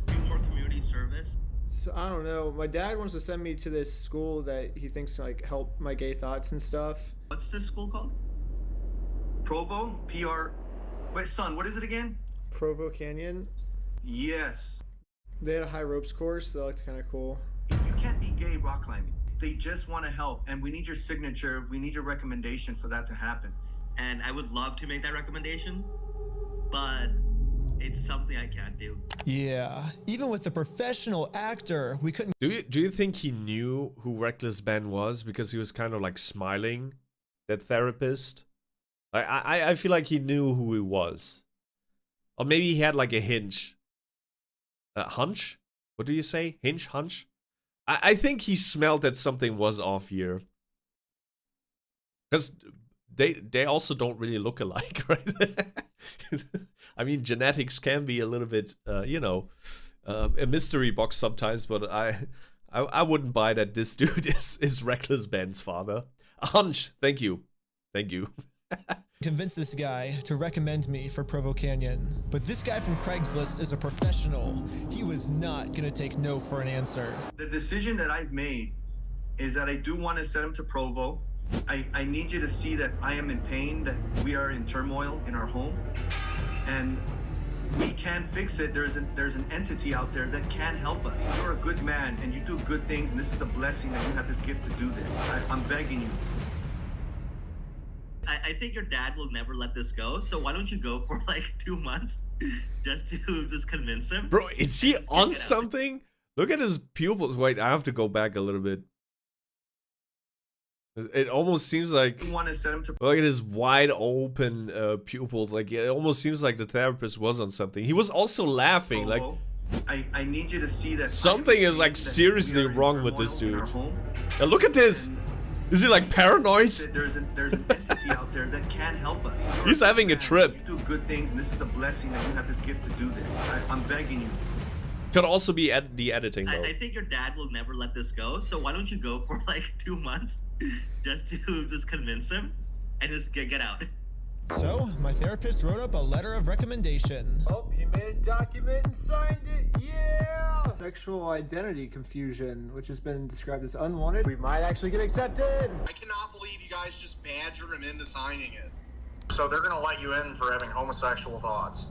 do more community service. So I don't know. My dad wants to send me to this school that he thinks help my gay thoughts and stuff. What's this school called? Provo? Wait, son, what is it again? Provo Canyon. Yes. They had a high ropes course. That looked kind of cool. You can't be gay rock climbing. They just want to help, and we need your signature. We need your recommendation for that to happen. And I would love to make that recommendation, but it's something I can't do. Yeah, even with the professional actor, we couldn't. Do you think he knew who Reckless Ben was because he was kind of smiling, that therapist? I feel like he knew who he was, or maybe he had a hunch. Hunch? What do you say? Hunch? I think he smelled that something was off here, because they also don't really look alike, right? I mean, genetics can be a little bit, a mystery box sometimes, but I wouldn't buy that this dude is Reckless Ben's father. Hunch, thank you. Thank you. Convince this guy to recommend me for Provo Canyon. But this guy from Craigslist is a professional. He was not gonna take no for an answer. The decision that I've made is that I do want to send him to Provo. I need you to see that I am in pain, that we are in turmoil in our home, and we can fix it. There's an entity out there that can help us. You're a good man and you do good things, and this is a blessing that you have this gift to do this. I'm begging you. I think your dad will never let this go, so why don't you go for like 2 months just to convince him? Bro, is he on something? Look at his pupils. Wait, I have to go back a little bit. It almost seems like, look at his wide open pupils. Like, it almost seans like the therapist was on something. He was also laughing. Like, I need you to see that something is like seriously wrong with this dude. Now look at this. Is he like paranoid? There's an entity out there that can help us. He's having a trip. You do good things, and this is a blessing that you have this gift to do this. I'm begging you. Could also be the editing though. I think your dad will never let this go, so why don't you go for like 2 months just to convince him and just get out. So, my therapist wrote up a letter of recommendation. Oh, he made a document and signed it, yeah! Sexual identity confusion, which has been described as unwanted. We might actually get accepted! I cannot believe you guys just badgered him into signing it. So they're gonna let you in for having homosexual thoughts.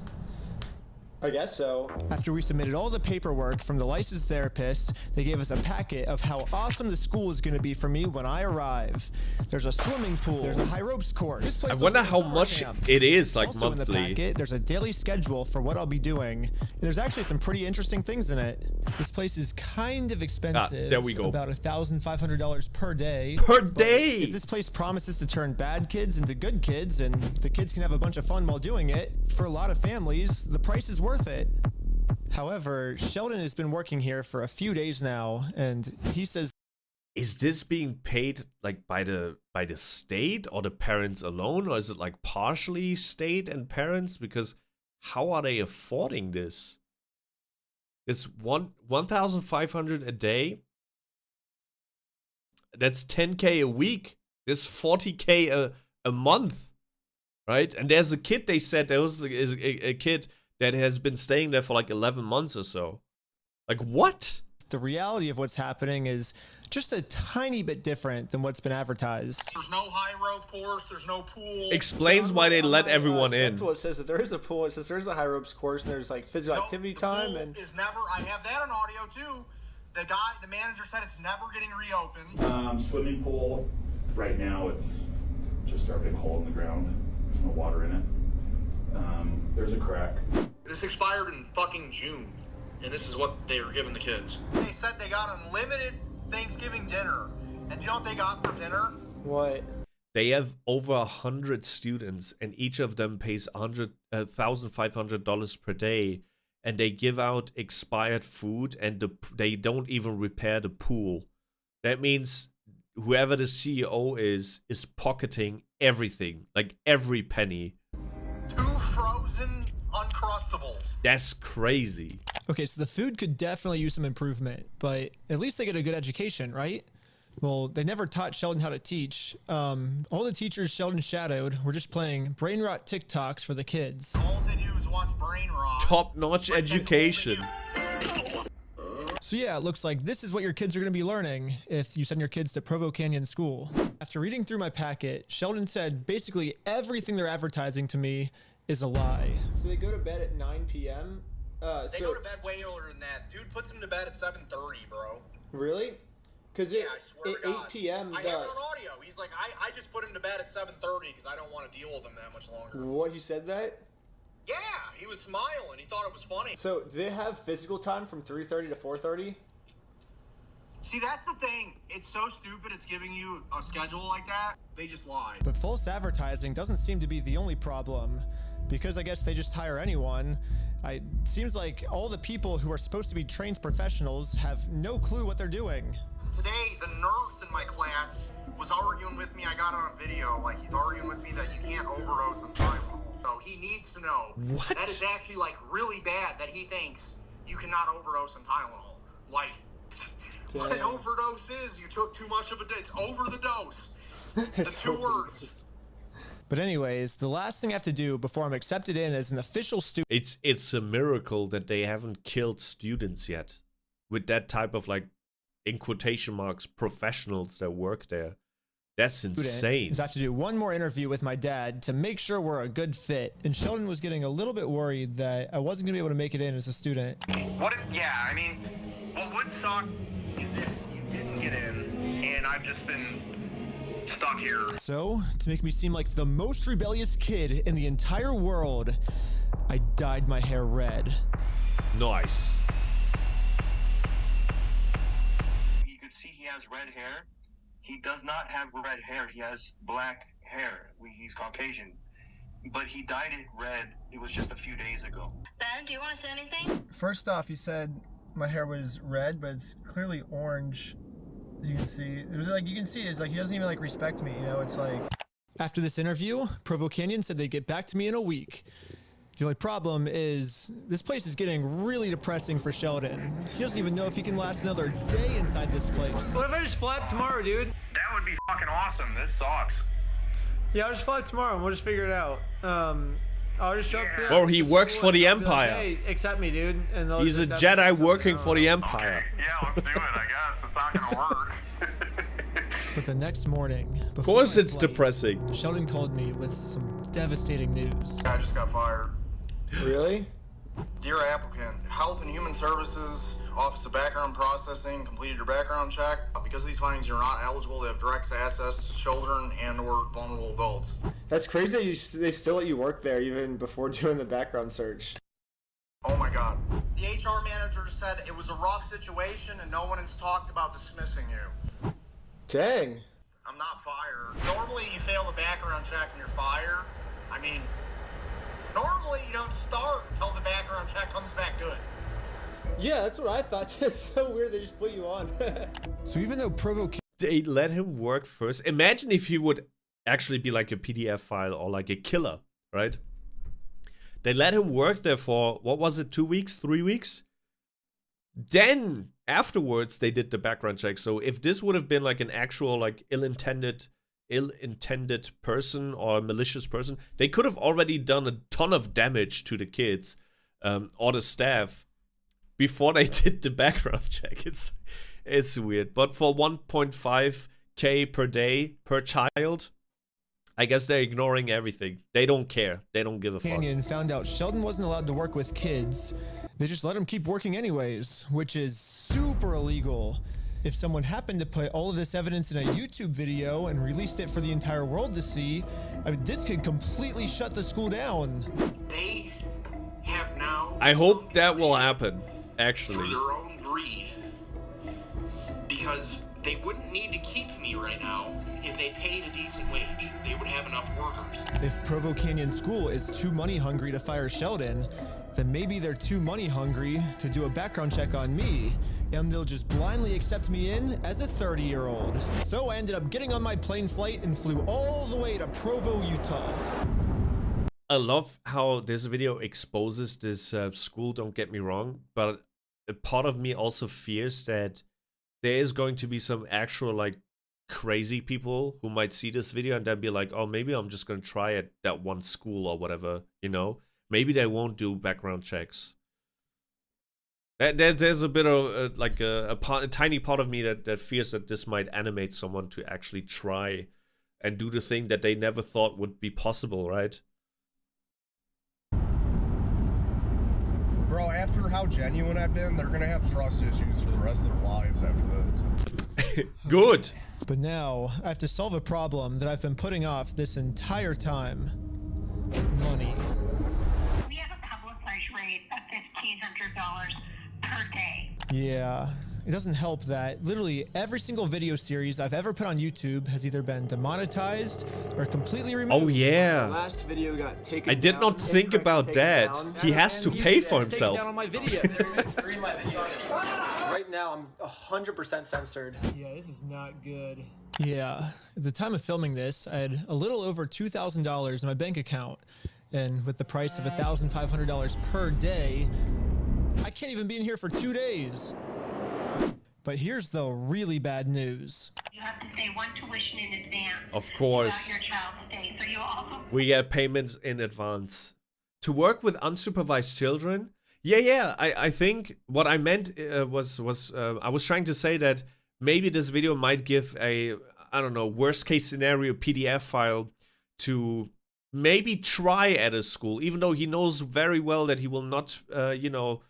I guess so. After we submitted all the paperwork from the licensed therapist, they gave us a packet of how awesome the school is going to be for me when I arrive. There's a swimming pool. There's a high ropes course. I wonder how much it is, like also monthly. In the packet, there's a daily schedule for what I'll be doing. And there's actually some pretty interesting things in it. This place is kind of expensive. There we go. About $1,500 per day. Per day! If this place promises to turn bad kids into good kids, and the kids can have a bunch of fun while doing it, for a lot of families, the price is worth it. However, Sheldon has been working here for a few days now, and he says, is this being paid like by the state or the parents alone, or is it like partially state and parents? Because how are they affording this? It's $1,500 a day. That's $10K a week. There's $40K a month, right? And there's a kid. They said there was a kid that has been staying there for like 11 months or so. Like, what? The reality of what's happening is just a tiny bit different than what's been advertised. There's no high rope course, there's no pool. Explains why they let everyone in. It says that there is a pool, it says there's a high ropes course, and there's like physical activity time. And is never, I have that on audio too. The manager said it's never getting reopened. Swimming pool, right now it's just our big hole in the ground. There's no water in it. There's a crack. This expired in fucking June, and this is what they were giving the kids. They said they got unlimited Thanksgiving dinner, and you know what they got for dinner? What? They have over 100 students, and each of them pays $1,500 per day, and they give out expired food, and they don't even repair the pool. That means whoever the CEO is pocketing everything, like every penny. 2 frozen Uncrustables. That's crazy. Okay, so the food could definitely use some improvement, but at least they get a good education, right? Well, they never taught Sheldon how to teach. All the teachers Sheldon shadowed were just playing brain rot TikToks for the kids. All they do is watch brain rot. Top-notch education. So yeah, it looks like this is what your kids are going to be learning if you send your kids to Provo Canyon School. After reading through my packet, Sheldon said basically everything they're advertising to me is a lie. So they go to bed at 9 p.m.? They go to bed way earlier than that. Dude puts them to bed at 7:30, bro. Really? Because I swear at 8 p.m. I have it on audio. He's like, I just put him to bed at 7:30 because I don't want to deal with him that much longer. What, he said that? Yeah, he was smiling. He thought it was funny. So, do they have physical time from 3:30 to 4:30? See, that's the thing. It's so stupid it's giving you a schedule like that. They just lie. But false advertising doesn't seem to be the only problem, because I guess they just hire anyone. It seems like all the people who are supposed to be trained professionals have no clue what they're doing. Today, the nurse in my class was arguing with me. I got it on video. Like, he's arguing with me that you can't overdose on Tylenol. So he needs to know. What? That is actually, like, really bad that he thinks you cannot overdose on Tylenol. Like, what an overdose is, you took too much of a dose. It's over the dose. The two words. But anyways, the last thing I have to do before I'm accepted in as an official student. It's a miracle that they haven't killed students yet with that type of, like, in quotation marks, professionals that work there. That's insane. Is I have to do one more interview with my dad to make sure we're a good fit. And Sheldon was getting a little bit worried that I wasn't gonna be able to make it in as a student. What would suck is if you didn't get in, and I've just been stuck here. So, to make me seem like the most rebellious kid in the entire world, I dyed my hair red. Nice. You could see he has red hair. He does not have red hair. He has black hair. He's Caucasian. But he dyed it red. It was just a few days ago. Ben, do you want to say anything? First off, you said my hair was red, but it's clearly orange. As you can see, it was like, you can see it's like he doesn't even like respect me, you know. It's like, after this interview, Provo Canyon said they'd get back to me in a week. The only problem is this place is getting really depressing for Sheldon. He doesn't even know if he can last another day inside this place. What if I just fly up tomorrow, dude? That would be fucking awesome. This sucks. Yeah, I'll just fly up tomorrow and we'll just figure it out. I'll just show up to Or he works for the Empire. Like, hey, accept me, dude. And he's a Jedi working for the Empire. Okay. Yeah, let's do it, I guess. It's not gonna work. But the next morning, of course it's depressing. Sheldon called me with some devastating news. I just got fired. Really? Dear applicant, Health and Human Services, Office of Background Processing, completed your background check. Because of these findings, you're not eligible to have direct access to children and/or vulnerable adults. That's crazy that they still let you work there even before doing the background search. Oh my God. The HR manager said it was a rough situation and no one has talked about dismissing you. Dang. I'm not fired. Normally you fail the background check and you're fired. I mean, normally you don't start until the background check comes back good. Yeah, that's what I thought. It's so weird they just put you on. So even though Provo... They let him work first. Imagine if he would actually be like a PDF file or like a killer, right? They let him work there for, what was it, 2 weeks, 3 weeks? Then, afterwards, they did the background check. So if this would have been like an actual, like, ill-intended person or a malicious person, they could have already done a ton of damage to the kids or the staff before they did the background check. It's weird. But for 1.5K per day per child, I guess they're ignoring everything. They don't care. They don't give a fuck. Canyon found out Sheldon wasn't allowed to work with kids. They just let him keep working anyways, which is super illegal. If someone happened to put all of this evidence in a YouTube video and released it for the entire world to see, I mean, this could completely shut the school down. They have now... I hope that will happen, actually. ...through their own greed. Because they wouldn't need to keep me right now if they paid a decent wage. They would have enough workers. If Provo Canyon School is too money hungry to fire Sheldon, then maybe they're too money hungry to do a background check on me, and they'll just blindly accept me in as a 30-year-old. So I ended up getting on my plane flight and flew all the way to Provo, Utah. I love how this video exposes this school, don't get me wrong, but a part of me also fears that there is going to be some actual, like, crazy people who might see this video and then be like, oh, maybe I'm just going to try at that one school or whatever, you know? Maybe they won't do background checks. There's a bit of, like, a tiny part of me that fears that this might animate someone to actually try and do the thing that they never thought would be possible, right? Bro, after how genuine I've been, they're gonna have trust issues for the rest of their lives after this. Good. But now, I have to solve a problem that I've been putting off this entire time. Money. We have a published rate of $1,500 per day. Yeah, it doesn't help that literally every single video series I've ever put on YouTube has either been demonetized or completely removed. Oh yeah. The last video got taken I did down. not think about that. He has to pay for himself. Down on my video. Right now, I'm 100% censored. Yeah, this is not good. Yeah, at the time of filming this, I had a little over $2,000 in my bank account. And with the price of $1,500 per day, I can't even be in here for 2 days. But here's the really bad news. You have to pay one tuition in advance. Of course. About your child's stay. So you also We get payments in advance. To work with unsupervised children? Yeah, I think what I meant was I was trying to say that maybe this video might give a, I don't know, worst case scenario PDF file to maybe try at a school, even though he knows very well that he will not, you know,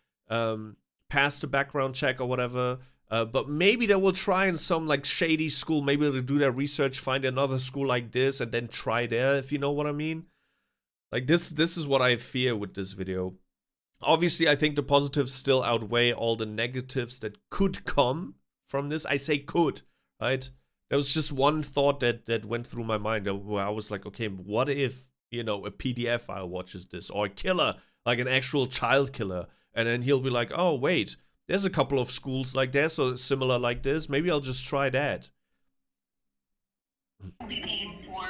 pass the background check or whatever. But maybe they will try in some like shady school. Maybe they'll do their research, find another school like this, and then try there, if you know what I mean. Like this is what I fear with this video. Obviously, I think the positives still outweigh all the negatives that could come from this. I say could, right? There was just one thought that went through my mind where I was like, okay, what if, you know, a PDF file watches this, or a killer, like an actual child killer, and then he'll be like, oh wait, there's a couple of schools like this, so similar like this. Maybe I'll just try that. will be paid for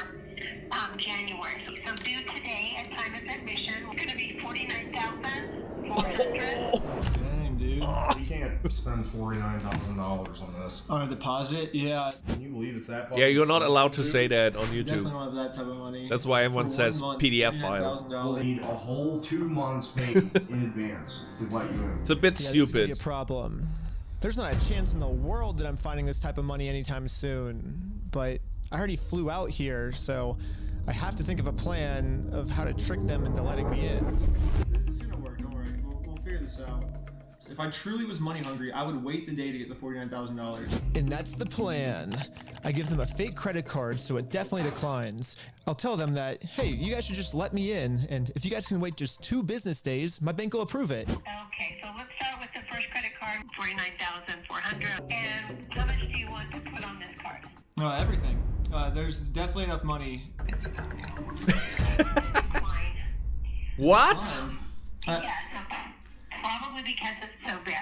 January. So due today at time of admission, it's going to be $49,400. Dang, dude. You can't spend $49,000 on this. On a deposit? Yeah. Can you believe it's that? Yeah, you're not allowed to dude? say that on Definitely YouTube. don't have that type of money. That's why everyone For says 1 month, PDF file. We'll need a whole 2 months paid in advance to let you in. It's a bit This is gonna be stupid. a problem. There's not a chance in the world that I'm finding this type of money anytime soon. But I already flew out here, so I have to think of a plan of how to trick them into letting me in. It's gonna work, don't worry. We'll figure this out. If I truly was money hungry, I would wait the day to get the $49,000. And that's the plan. I give them a fake credit card so it definitely declines. I'll tell them that, hey, you guys should just let me in, and if you guys can wait just 2 business days, my bank will approve it. Okay, so let's start with the first credit card, $49,400. And how much do you want to put on this card? Everything. There's definitely enough money. What? Yes, probably because it's so big.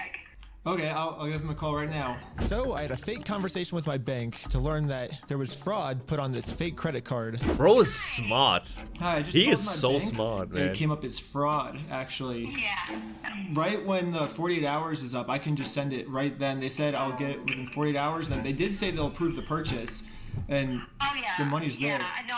Okay, I'll give him a call right now. So I had a fake conversation with my bank to learn that there was fraud put on this fake credit card. Bro is smart. Hi, I just He called is my so bank, smart, and man. it came up as fraud, actually. Yeah. Right when the 48 hours is up, I can just send it right then. They said I'll get it within 48 hours. Then they did say they'll approve the purchase, and the money's there. Yeah, no,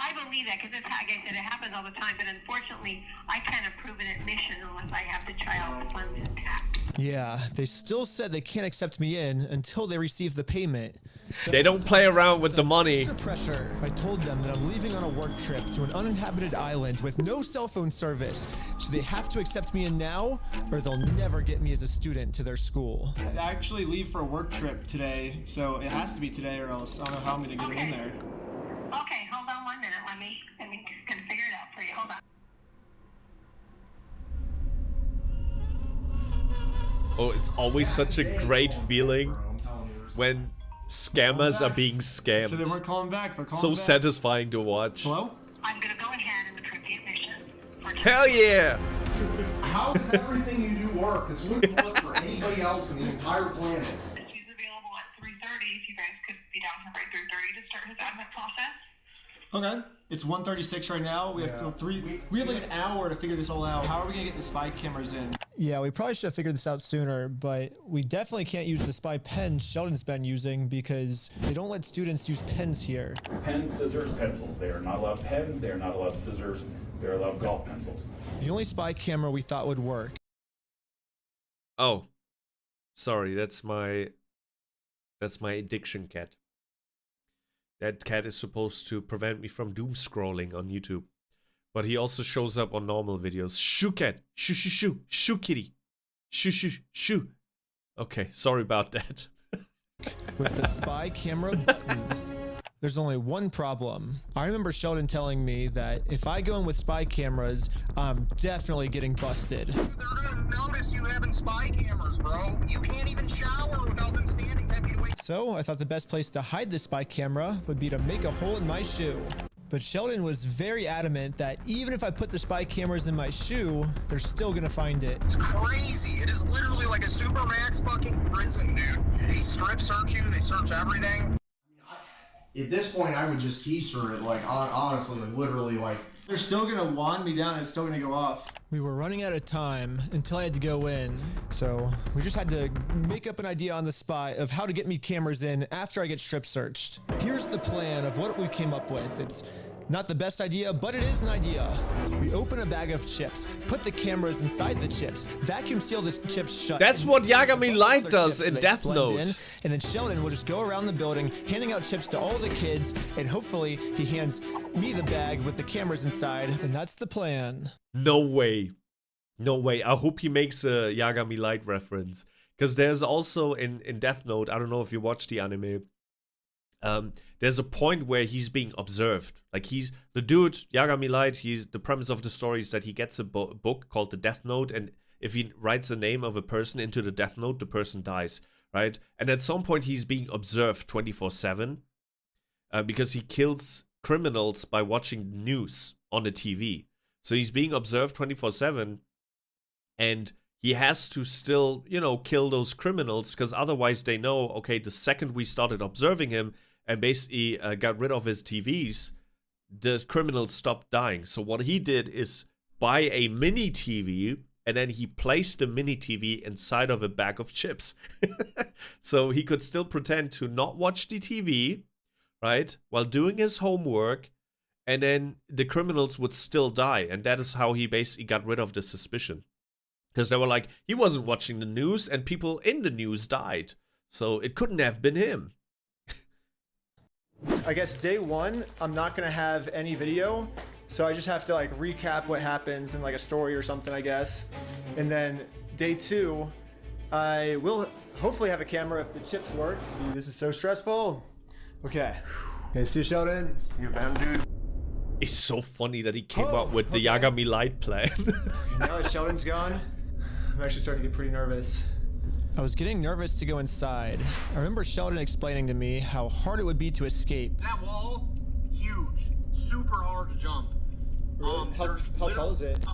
I believe that because it's, like I said, it happens all the time. But unfortunately, I can't approve an admission unless I have the child's funds intact. Yeah, they still said they can't accept me in until they receive the payment. So They don't play around with the money. under pressure. I told them that I'm leaving on a work trip to an uninhabited island with no cell phone service. So they have to accept me in now, or they'll never get me as a student to their school. I actually leave for a work trip today, so it has to be today, or else I don't know how I'm gonna get it in there. Okay, hold on 1 minute. Let me can figure it out for you. Hold on. Oh, it's always such a great feeling when scammers are being scammed. So they weren't calling back. They're calling So back. satisfying to watch. Hello? I'm gonna go ahead and approve the admission. Hell yeah! How does everything you do work? This wouldn't work for anybody else in the entire planet. He's available at 3:30. If you guys could be down here by 3:30 to start his admit process. Okay. It's 1:36 right now. We have till 3. We have like an hour to figure this all out. How are we gonna get the spy cameras in? Yeah, we probably should have figured this out sooner, but we definitely can't use the spy pens Sheldon's been using because they don't let students use pens here. Pens, scissors, pencils. They are not allowed pens. They are not allowed scissors. They're allowed golf pencils. The only spy camera we thought would work. Oh, sorry, that's my addiction cat. That cat is supposed to prevent me from doom scrolling on YouTube. But he also shows up on normal videos. Shoo cat! Shoo shoo shoo! Shoo kitty! Shoo shoo shoo! Okay, sorry about that. With the spy camera button. There's only one problem. I remember Sheldon telling me that if I go in with spy cameras, I'm definitely getting busted. They're gonna notice you having spy cameras, bro. You can't even shower without them standing 10 feet away. So I thought the best place to hide the spy camera would be to make a hole in my shoe. But Sheldon was very adamant that even if I put the spy cameras in my shoe, they're still gonna find it. It's crazy. It is literally like a supermax fucking prison, dude. They strip search you. They search everything. At this point, I would just keister it, like, honestly, like, literally, like... They're still gonna wand me down and it's still gonna go off. We were running out of time until I had to go in. So we just had to make up an idea on the spot of how to get me cameras in after I get strip searched. Here's the plan of what we came up with. It's not the best idea, but it is an idea. We open a bag of chips, put the cameras inside the chips, vacuum seal the chips shut. That's what Yagami Light does in Death Note. And then Sheldon will just go around the building, handing out chips to all the kids, and hopefully he hands me the bag with the cameras inside, and that's the plan. No way. No way. I hope he makes a Yagami Light reference. Because there's also in Death Note, I don't know if you watch the anime, there's a point where he's being observed. Like the dude, Yagami Light, the premise of the story is that he gets a book called the Death Note, and if he writes the name of a person into the Death Note, the person dies, right? And at some point he's being observed 24/7 because he kills criminals by watching news on the TV. So he's being observed 24/7, and he has to still, kill those criminals, because otherwise they know, okay, the second we started observing him and basically got rid of his TVs, the criminals stopped dying. So what he did is buy a mini TV, and then he placed the mini TV inside of a bag of chips. So he could still pretend to not watch the TV, right, while doing his homework, and then the criminals would still die. And that is how he basically got rid of the suspicion. Because they were like, he wasn't watching the news, and people in the news died. So it couldn't have been him. I guess day one, I'm not gonna have any video. So I just have to like recap what happens in like a story or something, I guess. And then day two, I will hopefully have a camera if the chips work. Dude, this is so stressful. Okay. Okay, see you, Sheldon. See you, man, dude. It's so funny that he came up with the Yagami Light plan. Now that Sheldon's gone, I'm actually starting to get pretty nervous. I was getting nervous to go inside. I remember Sheldon explaining to me how hard it would be to escape. That wall, huge, super hard to jump. Really? How tall is it?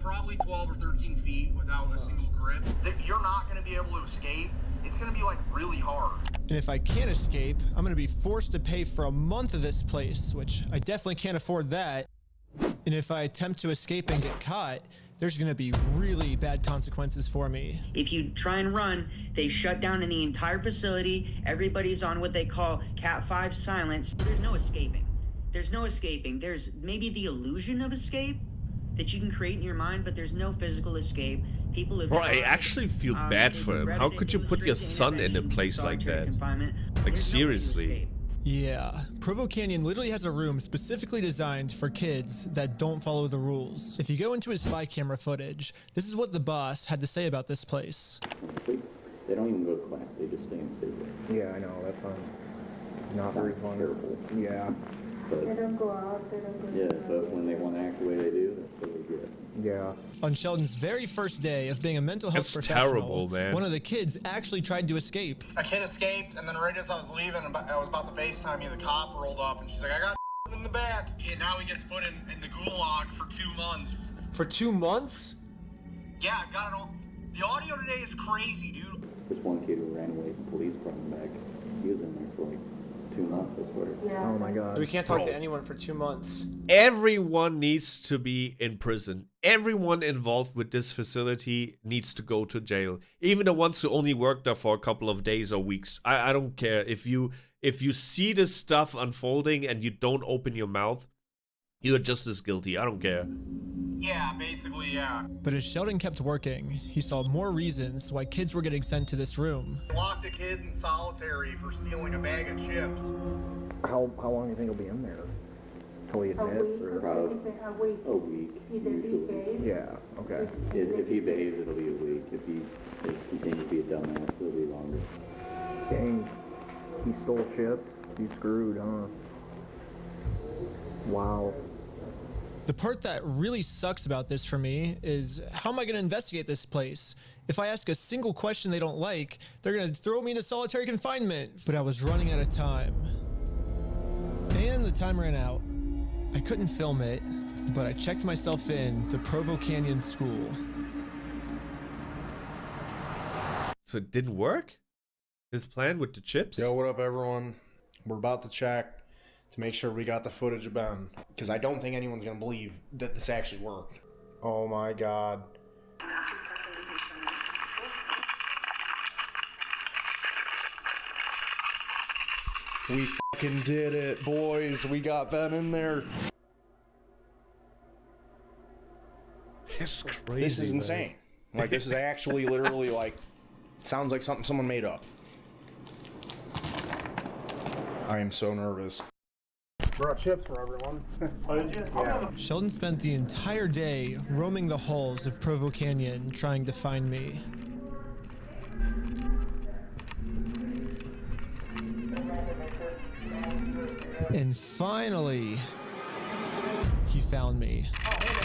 Probably 12 or 13 feet without a single grip. You're not going to be able to escape. It's going to be like really hard. And if I can't escape, I'm going to be forced to pay for a month of this place, which I definitely can't afford that. And if I attempt to escape and get caught, there's going to be really bad consequences for me. If you try and run, they shut down in the entire facility. Everybody's on what they call Cat 5 silence. There's no escaping. There's no escaping. There's maybe the illusion of escape that you can create in your mind, but there's no physical escape. People have Bro, I actually feel bad for him. How could you put your son in a place like that? Like, seriously. Yeah, Provo Canyon literally has a room specifically designed for kids that don't follow the rules. If you go into his spy camera footage, this is what the boss had to say about this place. They don't even go to class, they just stay in state. Yeah, I know, that sounds not very fun. Terrible. Yeah. But, They don't go out, they don't go yeah, but when they want to act the way they do, that's totally good. Yeah. On Sheldon's very first day of being a mental health professional, terrible, man. One of the kids actually tried to escape. A kid escaped, and then right as I was leaving, I was about to FaceTime you, the cop rolled up, and she's like, I got in the back. Yeah, now he gets put in the gulag for 2 months. For 2 months? Yeah, I got it all. The audio today is crazy, dude. There's one kid who ran away, the police brought him back. He was in there for like 2 months, I swear. Yeah. Oh my god. We can't talk to anyone for 2 months. Everyone needs to be in prison. Everyone involved with this facility needs to go to jail. Even the ones who only work there for a couple of days or weeks. I don't care. If you see this stuff unfolding and you don't open your mouth, you're just as guilty. I don't care. Yeah, basically, yeah. But as Sheldon kept working, he saw more reasons why kids were getting sent to this room. Locked a kid in solitary for stealing a bag of chips. How long do you think he'll be in there? Till he admits? Or Probably a week. Usually. yeah, okay. If he behaves, it'll be a week. If he continues to be a dumbass, it'll be longer. Dang. He stole chips. He's screwed, huh? Wow. The part that really sucks about this for me is, how am I going to investigate this place? If I ask a single question they don't like, they're going to throw me into solitary confinement. But I was running out of time. And the time ran out. I couldn't film it, but I checked myself in to Provo Canyon School. So it didn't work? His plan with the chips? Yo, what up, everyone? We're about to check to make sure we got the footage of Ben, because I don't think anyone's gonna believe that this actually worked. Oh my god. We fucking did it, boys. We got Ben in there. It's crazy. This is insane. Like, this is actually literally like, sounds like something someone made up. I am so nervous. Brought chips for everyone. Oh, did you? Yeah. Sheldon spent the entire day roaming the halls of Provo Canyon trying to find me. And finally, he found me. Oh, hey, man.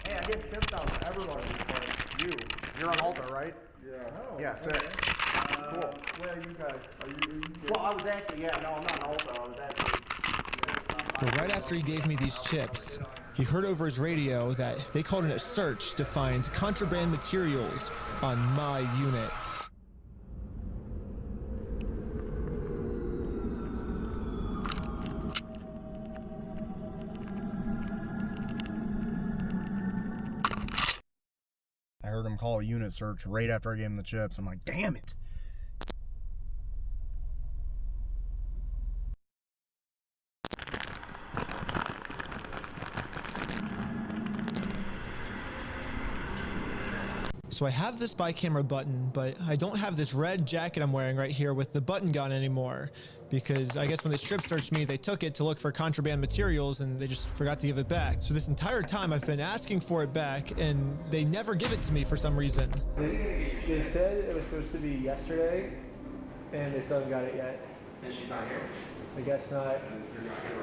Hey, I get chips out for everybody, but you. You're on Alta, right? Yeah. Oh, yeah, sick. Cool. Where are you guys? Are you Well, I was actually, yeah, no, I'm not on Alta. I was actually... But right after he gave me these chips, he heard over his radio that they called in a search to find contraband materials on my unit. I heard him call a unit search right after I gave him the chips. I'm like, damn it. So I have this spy camera button, but I don't have this red jacket I'm wearing right here with the button gun anymore, because I guess when they strip searched me, they took it to look for contraband materials and they just forgot to give it back. So this entire time I've been asking for it back and they never give it to me for some reason. They said it was supposed to be yesterday, and they still haven't got it yet. And she's not here? I guess not.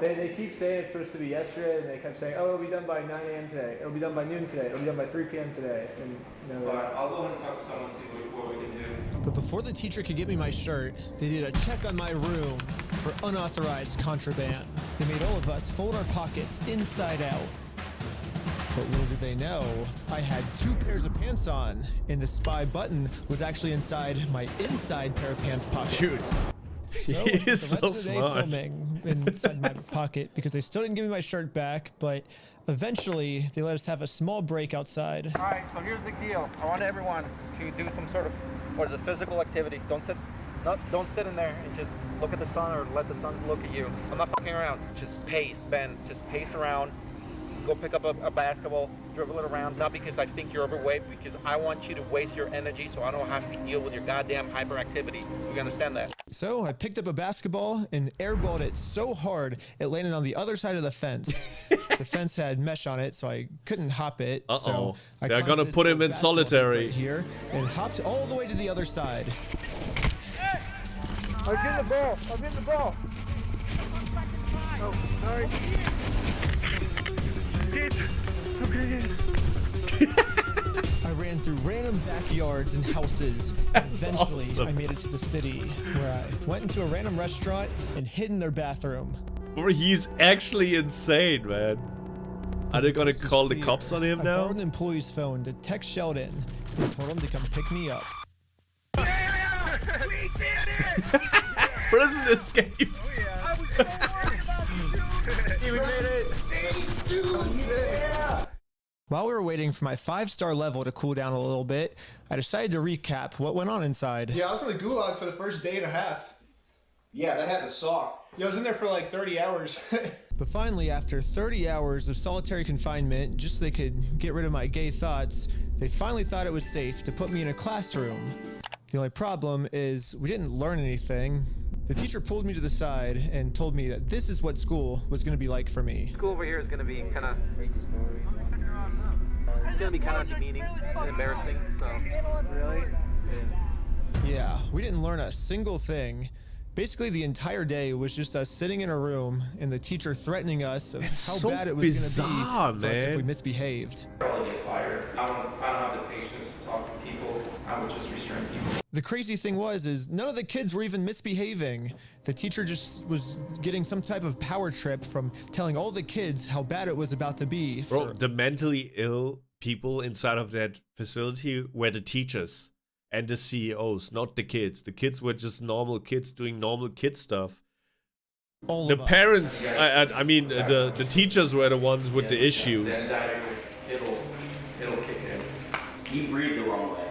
They keep saying it's supposed to be yesterday, and they kept saying, oh, it'll be done by 9 a.m. today. It'll be done by noon today. It'll be done by 3 p.m. today. And Alright, I'll go ahead and talk to someone and see what we can do. But before the teacher could get me my shirt, they did a check on my room for unauthorized contraband. They made all of us fold our pockets inside out. But little did they know, I had 2 pairs of pants on, and the spy button was actually inside my inside pair of pants pockets. Dude. So He is so the rest of the day smart. filming inside my pocket because they still didn't give me my shirt back, but eventually they let us have a small break outside. All right, so here's the deal. I want everyone to do some sort of, what is it, physical activity. Don't sit in there and just look at the sun or let the sun look at you. I'm not fucking around. Just pace, Ben. Just pace around. Go pick up a basketball, dribble it around, not because I think you're overweight, because I want you to waste your energy so I don't have to deal with your goddamn hyperactivity. You understand that? So I picked up a basketball and airballed it so hard it landed on the other side of the fence. The fence had mesh on it, so I couldn't hop it. So I They're gonna climbed put this him in basketball solitary. right here and hopped all the way to the other side. I'm getting the ball. I'm getting the ball. Oh, sorry. I ran through random backyards and houses. And eventually, awesome. I made it to the city, where I went into a random restaurant and hid in their bathroom. Or he's actually insane, man. Are they gonna call the cops on him I now? borrowed an employee's phone to text Sheldon and told him to come pick me up. We did it! Prison escape. We made it! Yeah! While we were waiting for my 5-star level to cool down a little bit, I decided to recap what went on inside. Yeah, I was in the gulag for the first day and a half. Yeah, that had to suck. Yeah, I was in there for like 30 hours. But finally, after 30 hours of solitary confinement, just so they could get rid of my gay thoughts, they finally thought it was safe to put me in a classroom. The only problem is we didn't learn anything. The teacher pulled me to the side and told me that this is what school was going to be like for me. School over here is going to be kind of... It's going to be kind of demeaning and embarrassing, so... Really? Yeah, we didn't learn a single thing. Basically, the entire day was just us sitting in a room and the teacher threatening us of It's how so bad it was going bizarre, to be for us if man. we misbehaved. Probably get fired. I don't have the patience to talk to people. I would just restrain people. The crazy thing was none of the kids were even misbehaving. The teacher just was getting some type of power trip from telling all the kids how bad it was about to be. Bro, the mentally ill people inside of that facility were the teachers and the CEOs, not the kids. The kids were just normal kids doing normal kid stuff. The parents, I mean, the teachers were the ones with the issues. Then it'll kick in. You breathe the wrong way.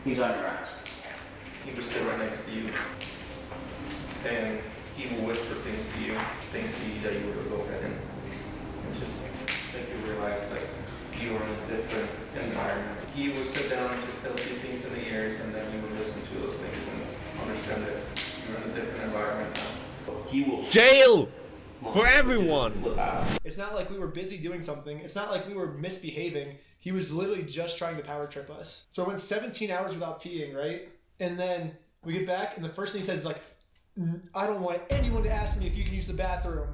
He's on your ass. He will sit right next to you, and he will whisper things to you that you would go ahead and just make you realize that you are in a different environment. He will sit down and just tell you things in the ears, and then you will listen to those things and understand that you're in a different environment now. He will jail for everyone. It's not like we were busy doing something. It's not like we were misbehaving. He was literally just trying to power trip us. So I went 17 hours without peeing, right? And then we get back, and the first thing he says is like, I don't want anyone to ask me if you can use the bathroom.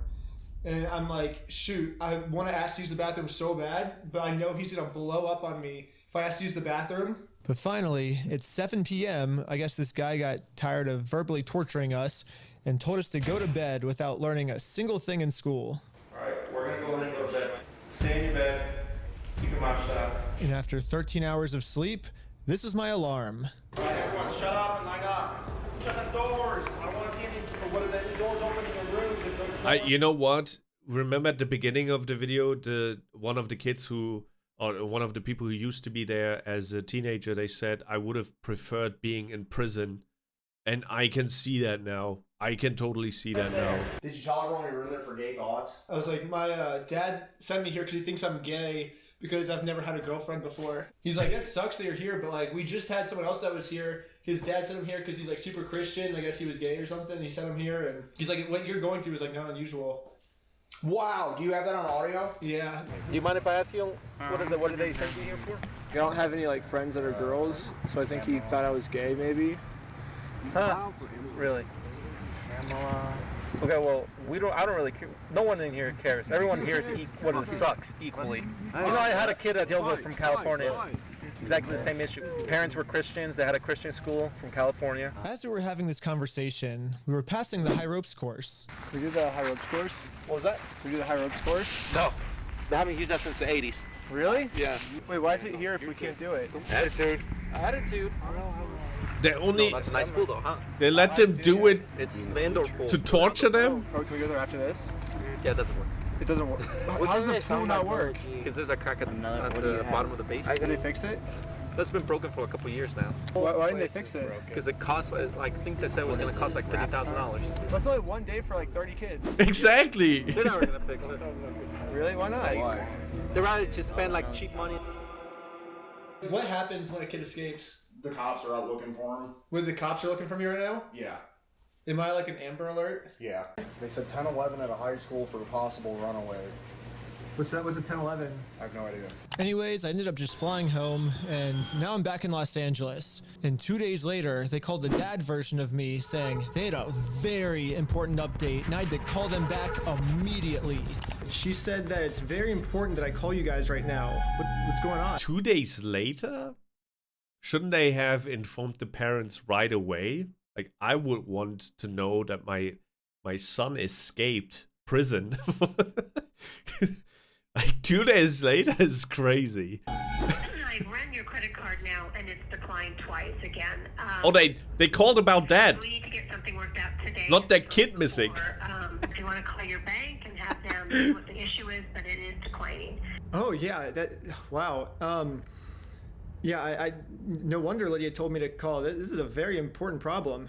And I'm like, shoot, I want to ask to use the bathroom so bad, but I know he's going to blow up on me if I ask to use the bathroom. But finally, it's 7 p.m. I guess this guy got tired of verbally torturing us and told us to go to bed without learning a single thing in school. All right, we're going to go ahead and go to bed. Stay in your bed. Keep your mouth shut. And after 13 hours of sleep, this is my alarm. All right, everyone, shut up and line up. Shut the doors. I don't want to see any doors open in your rooms. You know what? Remember at the beginning of the video, one of the kids one of the people who used to be there as a teenager, they said, I would have preferred being in prison. And I can see that now. I can totally see that now. Did you tell everyone you were in there for gay thoughts? I was like, my dad sent me here because he thinks I'm gay because I've never had a girlfriend before. He's like, that sucks that you're here, but like, we just had someone else that was here. His dad sent him here because he's like super Christian. I guess he was gay or something. He sent him here, and he's like, what you're going through is like not unusual. Wow, do you have that on audio? Yeah. Do you mind if I ask you, what did they send you here for? I don't have any like friends that are girls, so I think he thought I was gay maybe. Huh? Really? Okay, well, I don't really care. No one in here cares. Everyone here sucks equally. You know, I had a kid I dealt with from California. Exactly the same issue. Parents were Christians. They had a Christian school from California. As we were having this conversation, we were passing the high ropes course. We did the high ropes course? What was that? We did the high ropes course? No. They haven't used that since the 80s. Really? Yeah. Wait, why is it here if we can't do it? Attitude. Attitude. They only... that's a nice pool though, huh? They let them do it It's the indoor pool. to torture them? Oh, can we go there after this? Yeah, it doesn't work. It doesn't work. How does the pool not work? Because there's a crack at the bottom of the base. Did they fix it? That's been broken for a couple of years now. Why didn't they fix it? Because it costs, I think they said it was going to cost like $50,000. That's only one day for like 30 kids. Exactly. They're never going to fix it. Really? Why not? Why? They'd rather just spend like cheap money. What happens when a kid escapes? The cops are out looking for him. When the cops are looking for me right now? Yeah. Am I like an Amber Alert? Yeah. They said 10-11 at a high school for a possible runaway. What's that? What's a 10-11? I have no idea. Anyways, I ended up just flying home, and now I'm back in Los Angeles. And 2 days later, they called the dad version of me saying they had a very important update, and I had to call them back immediately. She said that it's very important that I call you guys right now. What's going on? 2 days later? Shouldn't they have informed the parents right away? Like, I would want to know that my son escaped prison. Like 2 days later is crazy. I ran your credit card now, and it's declined twice again. Oh, they called about that. We need to get something worked out today. Not that kid missing. Do you want to call your bank and have them see what the issue is, but it is declining? Oh yeah, wow. Yeah, I no wonder Lydia told me to call. This is a very important problem.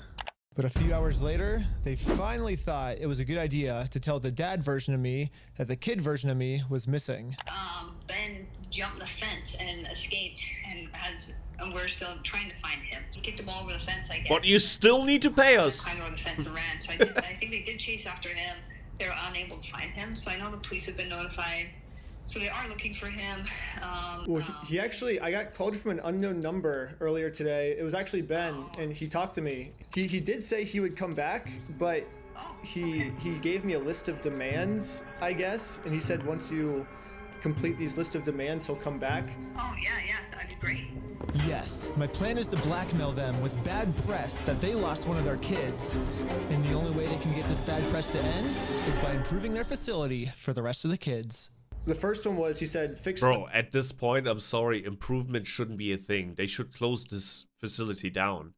But a few hours later, they finally thought it was a good idea to tell the dad version of me that the kid version of me was missing. Ben jumped the fence and escaped, and we're still trying to find him. He kicked him all over the fence, I guess. But you still need to pay us. Climbed over the fence and ran. So I think they did chase after him. They were unable to find him. So I know the police have been notified. So they are looking for him. Well, he actually, I got called from an unknown number earlier today. It was actually Ben, and he talked to me. He did say he would come back, but he gave me a list of demands, I guess, and he said once you complete these list of demands, he'll come back. Oh, yeah, that'd be great. Yes, my plan is to blackmail them with bad press that they lost one of their kids. And the only way they can get this bad press to end is by improving their facility for the rest of the kids. The first one was, he said, fix Bro, at this point, I'm sorry, improvement shouldn't be a thing. They should close this facility down.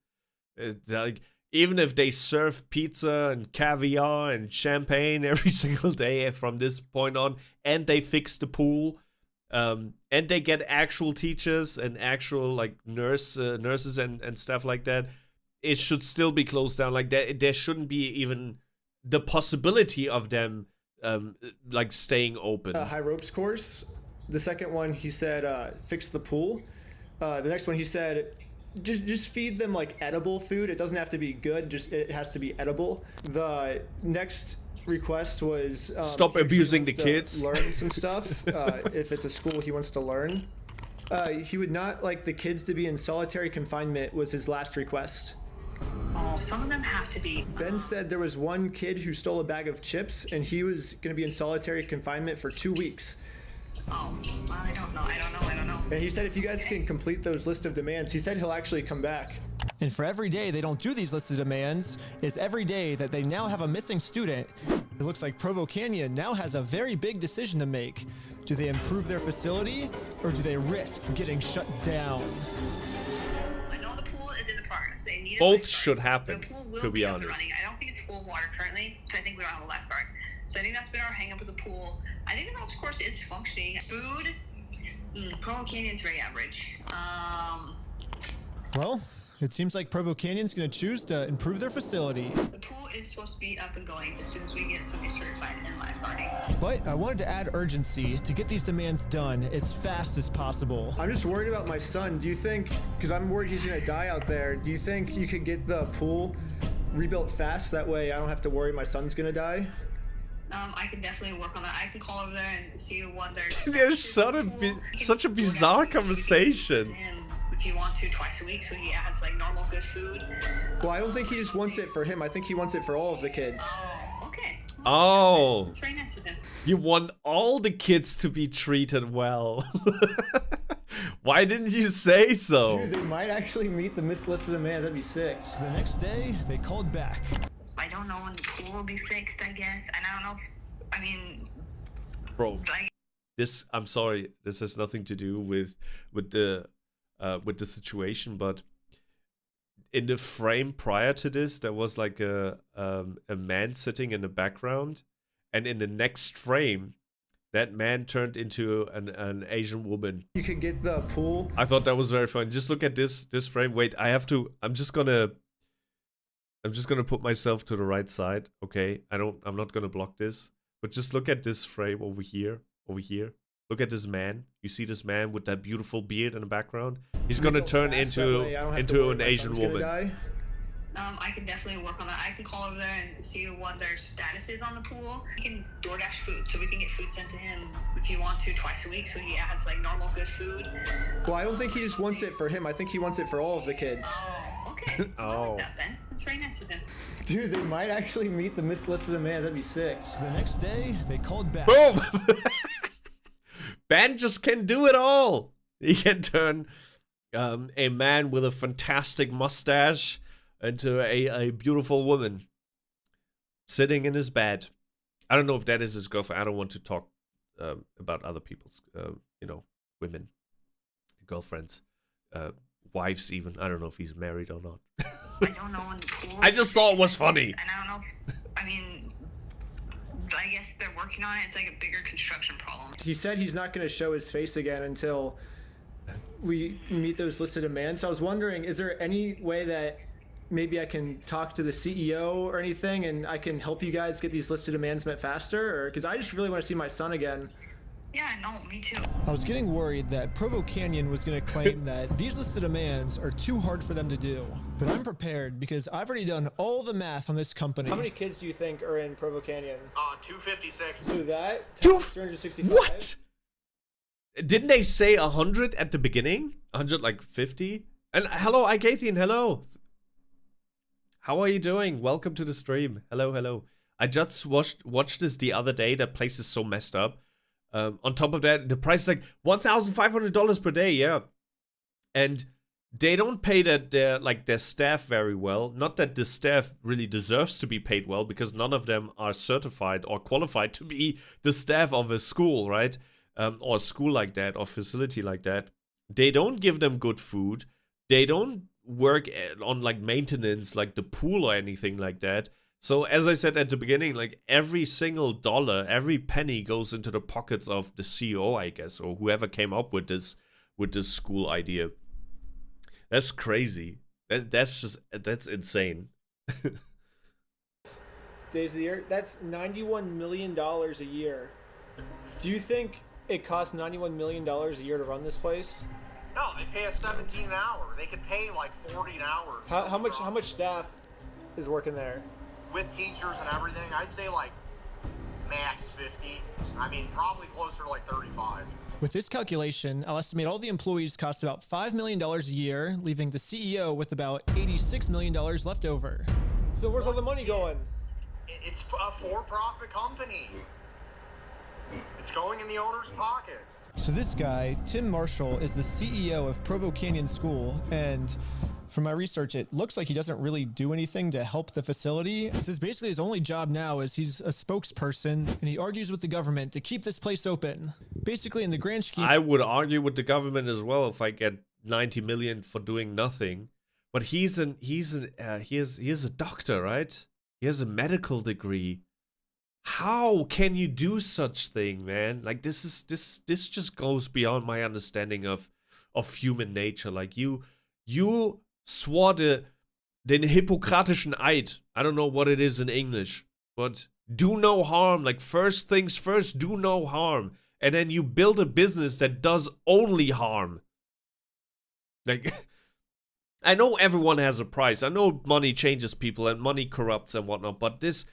Like, even if they serve pizza and caviar and champagne every single day from this point on, and they fix the pool, and they get actual teachers and actual like nurses and stuff like that, it should still be closed down. Like there shouldn't be even the possibility of them like staying open. High ropes course. The second one, he said, fix the pool. The next one, he said, just feed them like edible food. It doesn't have to be good, just it has to be edible. The next request was stop abusing the kids. Learn some stuff. If it's a school he wants to learn. He would not like the kids to be in solitary confinement was his last request. Oh, some of them have to be. Ben said there was one kid who stole a bag of chips and he was going to be in solitary confinement for 2 weeks. Oh, I don't know. And he said if you guys can complete those list of demands, he said he'll actually come back. And for every day they don't do these list of demands, it's every day that they now have a missing student. It looks like Provo Canyon now has a very big decision to make. Do they improve their facility or do they risk getting shut down? I know the pool is in the progress. They need Both should happen, the pool will to be up and honest. running. I don't think it's full of water currently, so I think we don't have a lifeguard. So I think that's been our hang up with the pool. I think the ropes course is functioning. Food, Provo Canyon's very average. Well, it seems like Provo Canyon's going to choose to improve their facility. The pool is supposed to be up and going as soon as we get somebody certified in lifeguarding. But I wanted to add urgency to get these demands done as fast as possible. I'm just worried about my son. Do you think, because I'm worried he's going to die out there, do you think you could get the pool rebuilt fast? That way I don't have to worry my son's going to die? I can definitely work on that. I can call over there and see what they're. There's such a bizarre conversation. If you want to, twice a week, so he has like normal good food. Well, I don't think he just wants it for him. I think he wants it for all of the kids. Oh, okay. Oh. That's very nice of him. You want all the kids to be treated well. Why didn't you say so? Dude, they might actually meet the list of demands. That'd be sick. So the next day, they called back. I don't know when the pool will be fixed, I guess. And I don't know if, I mean... Bro, this, I'm sorry, this has nothing to do with the situation, but in the frame prior to this, there was like a man sitting in the background, and in the next frame, that man turned into an Asian woman. You could get the pool. I thought that was very fun. Just look at this frame. Wait, I'm just gonna put myself to the right side, okay? I'm not gonna block this, but just look at this frame over here. Look at this man. You see this man with that beautiful beard in the background? He's gonna turn into an Asian woman. I can definitely work on that. I can call over there and see what their status is on the pool. We can DoorDash food, so we can get food sent to him if you want to twice a week, so he has like normal good food. Well, I don't think he just wants it for him. I think he wants it for all of the kids. Oh, okay. I like that, Ben. That's very nice of him. Dude, they might actually meet the list of demands. That'd be sick. So the next day, they called back. Boom! Ben just can do it all. He can turn a man with a fantastic mustache into a beautiful woman sitting in his bed. I don't know if that is his girlfriend. I don't want to talk about other people's, women, girlfriends, wives even. I don't know if he's married or not. I don't know when the pool... I just thought it was funny. And I don't know if, I mean, I guess they're working on it. It's like a bigger construction problem. He said he's not going to show his face again until we meet those listed demands. So I was wondering, is there any way that maybe I can talk to the CEO or anything and I can help you guys get these listed demands met faster? Or because I just really want to see my son again. Yeah, no, me too. I was getting worried that Provo Canyon was going to claim that these listed demands are too hard for them to do. But I'm prepared because I've already done all the math on this company. How many kids do you think are in Provo Canyon? 256. So that? 365? What? Didn't they say 100 at the beginning? 100, like 50? And hello, Igathian, hello. How are you doing? Welcome to the stream. Hello. I just watched this the other day. That place is so messed up. On top of that, the price is like $1,500 per day, yeah. And they don't pay their staff very well. Not that the staff really deserves to be paid well, because none of them are certified or qualified to be the staff of a school, right? Or a school like that, or facility like that. They don't give them good food. They don't work on like maintenance, like the pool or anything like that. So as I said at the beginning, like every single dollar, every penny goes into the pockets of the CEO, I guess, or whoever came up with this school idea. That's crazy. That's insane. Days of the year. That's $91 million a year. Do you think it costs $91 million a year to run this place? No, they pay us 17 an hour. They could pay like 40 an hour. How much staff is working there? With teachers and everything, I'd say like max 50. I mean, probably closer to like 35. With this calculation, I'll estimate all the employees cost about $5 million a year, leaving the CEO with about $86 million left over. So where's all the money going? It's a for-profit company. It's going in the owner's pocket. So this guy, Tim Marshall, is the CEO of Provo Canyon School, and from my research, it looks like he doesn't really do anything to help the facility. It says basically his only job now is he's a spokesperson, and he argues with the government to keep this place open. Basically, in the grand scheme, I would argue with the government as well if I get 90 million for doing nothing. But he is a doctor, right? He has a medical degree. How can you do such thing, man? Like this just goes beyond my understanding of human nature. Like you swore den Hippokratischen Eid. I don't know what it is in English, but do no harm. Like first things first, do no harm. And then you build a business that does only harm. Like, I know everyone has a price. I know money changes people and money corrupts and whatnot, but this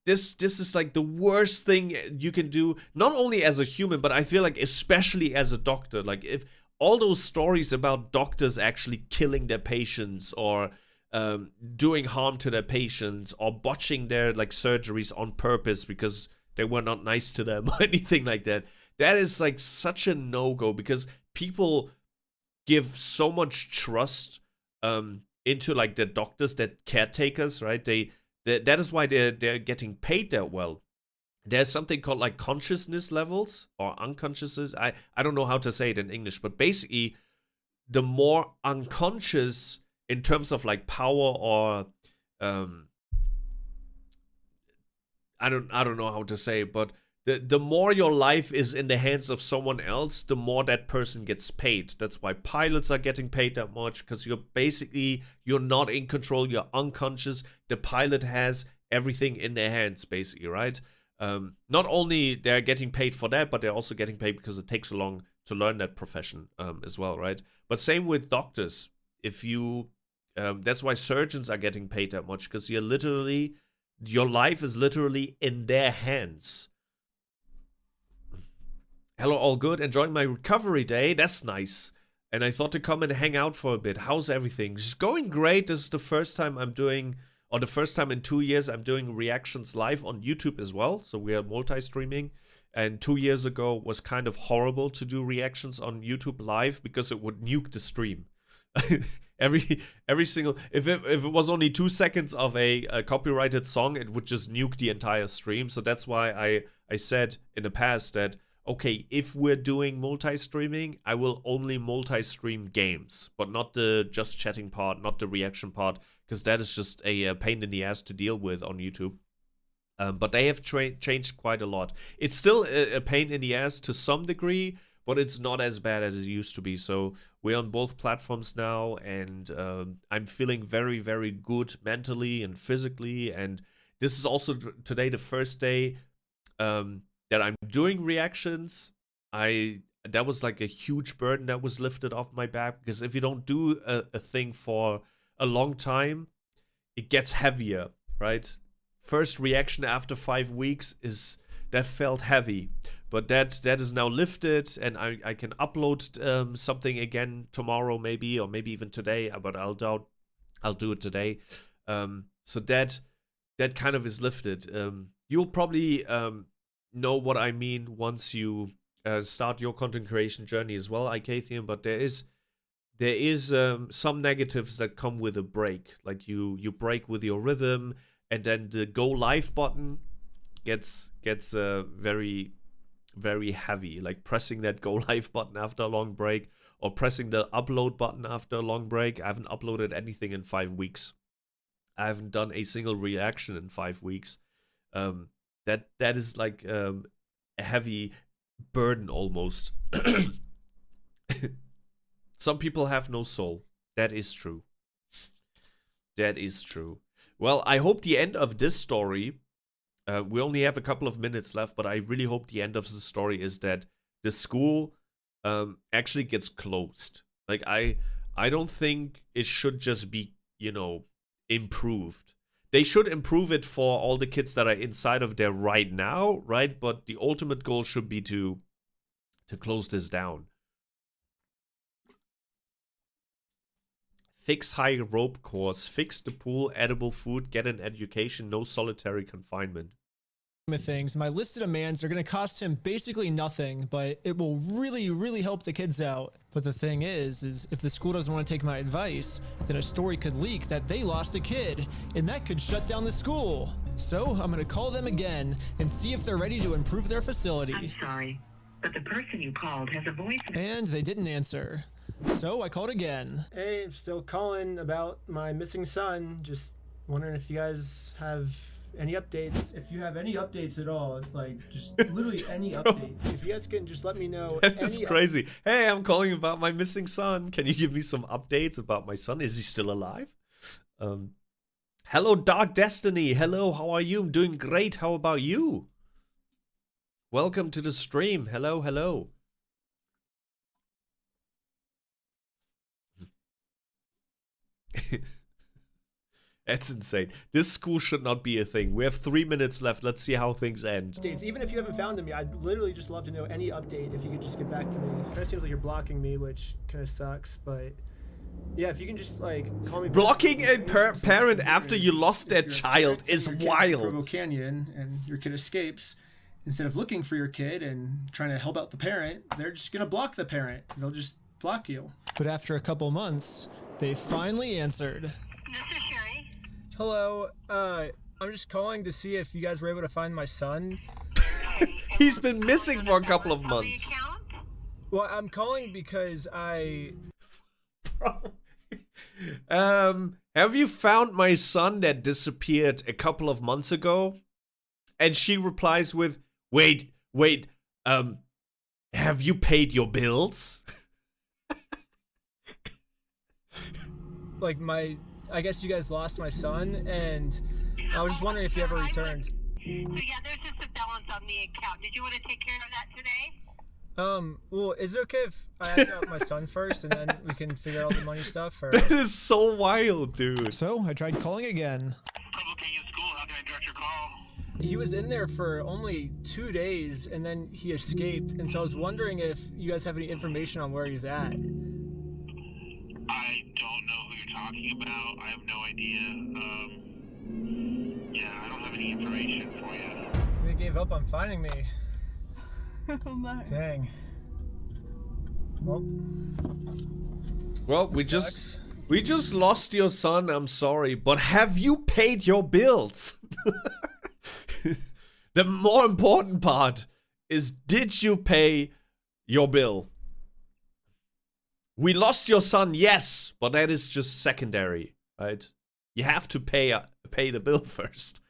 is like the worst thing you can do, not only as a human, but I feel like especially as a doctor. Like if all those stories about doctors actually killing their patients or doing harm to their patients or botching their like surgeries on purpose because they were not nice to them or anything like that, that is like such a no-go, because people give so much trust into like the doctors, that caretakers, right? That is why they're getting paid that well. There's something called like consciousness levels or unconsciousness. I don't know how to say it in English, but basically the more unconscious in terms of like power or I don't know how to say it, but the more your life is in the hands of someone else, the more that person gets paid. That's why pilots are getting paid that much, because you're not in control, you're unconscious. The pilot has everything in their hands, basically, right? Not only they're getting paid for that, but they're also getting paid because it takes so long to learn that profession as well, right? But same with doctors. If you, that's why surgeons are getting paid that much, because your life is literally in their hands. Hello, all good. Enjoying my recovery day. That's nice. And I thought to come and hang out for a bit. How's everything? It's going great. This is the first time I'm doing, or the first time in 2 years I'm doing reactions live on YouTube as well. So we are multi-streaming. And 2 years ago was kind of horrible to do reactions on YouTube live because it would nuke the stream. every single, if it was only 2 seconds of a copyrighted song, it would just nuke the entire stream. So that's why I said in the past that, okay, if we're doing multi-streaming, I will only multi-stream games, but not the just chatting part, not the reaction part, because that is just a pain in the ass to deal with on YouTube. But they have changed quite a lot. It's still a pain in the ass to some degree, but it's not as bad as it used to be. So we're on both platforms now, and I'm feeling very, very good mentally and physically. And this is also today the first day that I'm doing reactions. That was like a huge burden that was lifted off my back, because if you don't do a thing for a long time, it gets heavier, right? First reaction after 5 weeks that felt heavy, but that is now lifted, and I can upload something again tomorrow maybe, or maybe even today, but I'll do it today. So that kind of is lifted. You'll probably know what I mean once you start your content creation journey as well, Icathian, but there is some negatives that come with a break. Like you break with your rhythm, and then the go live button gets very very heavy, like pressing that go live button after a long break, or pressing the upload button after a long break. I haven't uploaded anything in 5 weeks. I haven't done a single reaction in 5 weeks. That is like a heavy burden almost. Some people have no soul. That is true. That is true. Well, I hope the end of this story, we only have a couple of minutes left, but I really hope the end of the story is that the school actually gets closed. Like, I don't think it should just be, you know, improved. They should improve it for all the kids that are inside of there right now, right? But the ultimate goal should be to close this down. Fix high rope course, fix the pool, edible food, get an education, no solitary confinement. Things. My list of demands are going to cost him basically nothing, but it will really help the kids out. But the thing is if the school doesn't want to take my advice, then a story could leak that they lost a kid, and that could shut down the school. So I'm going to call them again and see if they're ready to improve their facility. I'm sorry, but the person you called has a voice. And they didn't answer. So I called again. Hey, I'm still calling about my missing son. Just wondering if you guys have any updates. If you have any updates at all, like just literally any updates. If you guys can just let me know. That's crazy. Hey, I'm calling about my missing son. Can you give me some updates about my son? Is he still alive? Hello, Dark Destiny. Hello, how are you? I'm doing great. How about you? Welcome to the stream. Hello, hello. That's insane. This school should not be a thing. We have 3 minutes left. Let's see how things end. Even if you haven't found them, I'd literally just love to know any update. If you could just get back to me. Kind of seems like you're blocking me, which kind of sucks. But yeah, if you can just like call me. Blocking a parent after you lost their child is wild. Provo Canyon, and your kid escapes. Instead of looking for your kid and trying to help out the parent, they're just gonna block the parent. They'll just block you. But after a couple months, they finally answered. This is Sherry. Hello, I'm just calling to see if you guys were able to find my son. He's been missing for a couple of months. Well, I'm calling because have you found my son that disappeared a couple of months ago? And she replies with, wait, have you paid your bills? Like I guess you guys lost my son, and I was just wondering if you ever returned. So yeah, there's just a balance on the account. Did you want to take care of that today? Well, is it okay if I ask about my son first, and then we can figure out the money stuff? Or... That is so wild, dude. So I tried calling again. Provo Canyon School, how can I direct your call? He was in there for only 2 days, and then he escaped, and so I was wondering if you guys have any information on where he's at. I don't know who you're talking about. I have no idea. Yeah, I don't have any information for you. They gave up on finding me. Oh my. Dang. Well, we just lost your son. I'm sorry, but have you paid your bills? The more important part is, did you pay your bill? We lost your son, yes, but that is just secondary, right? You have to pay the bill first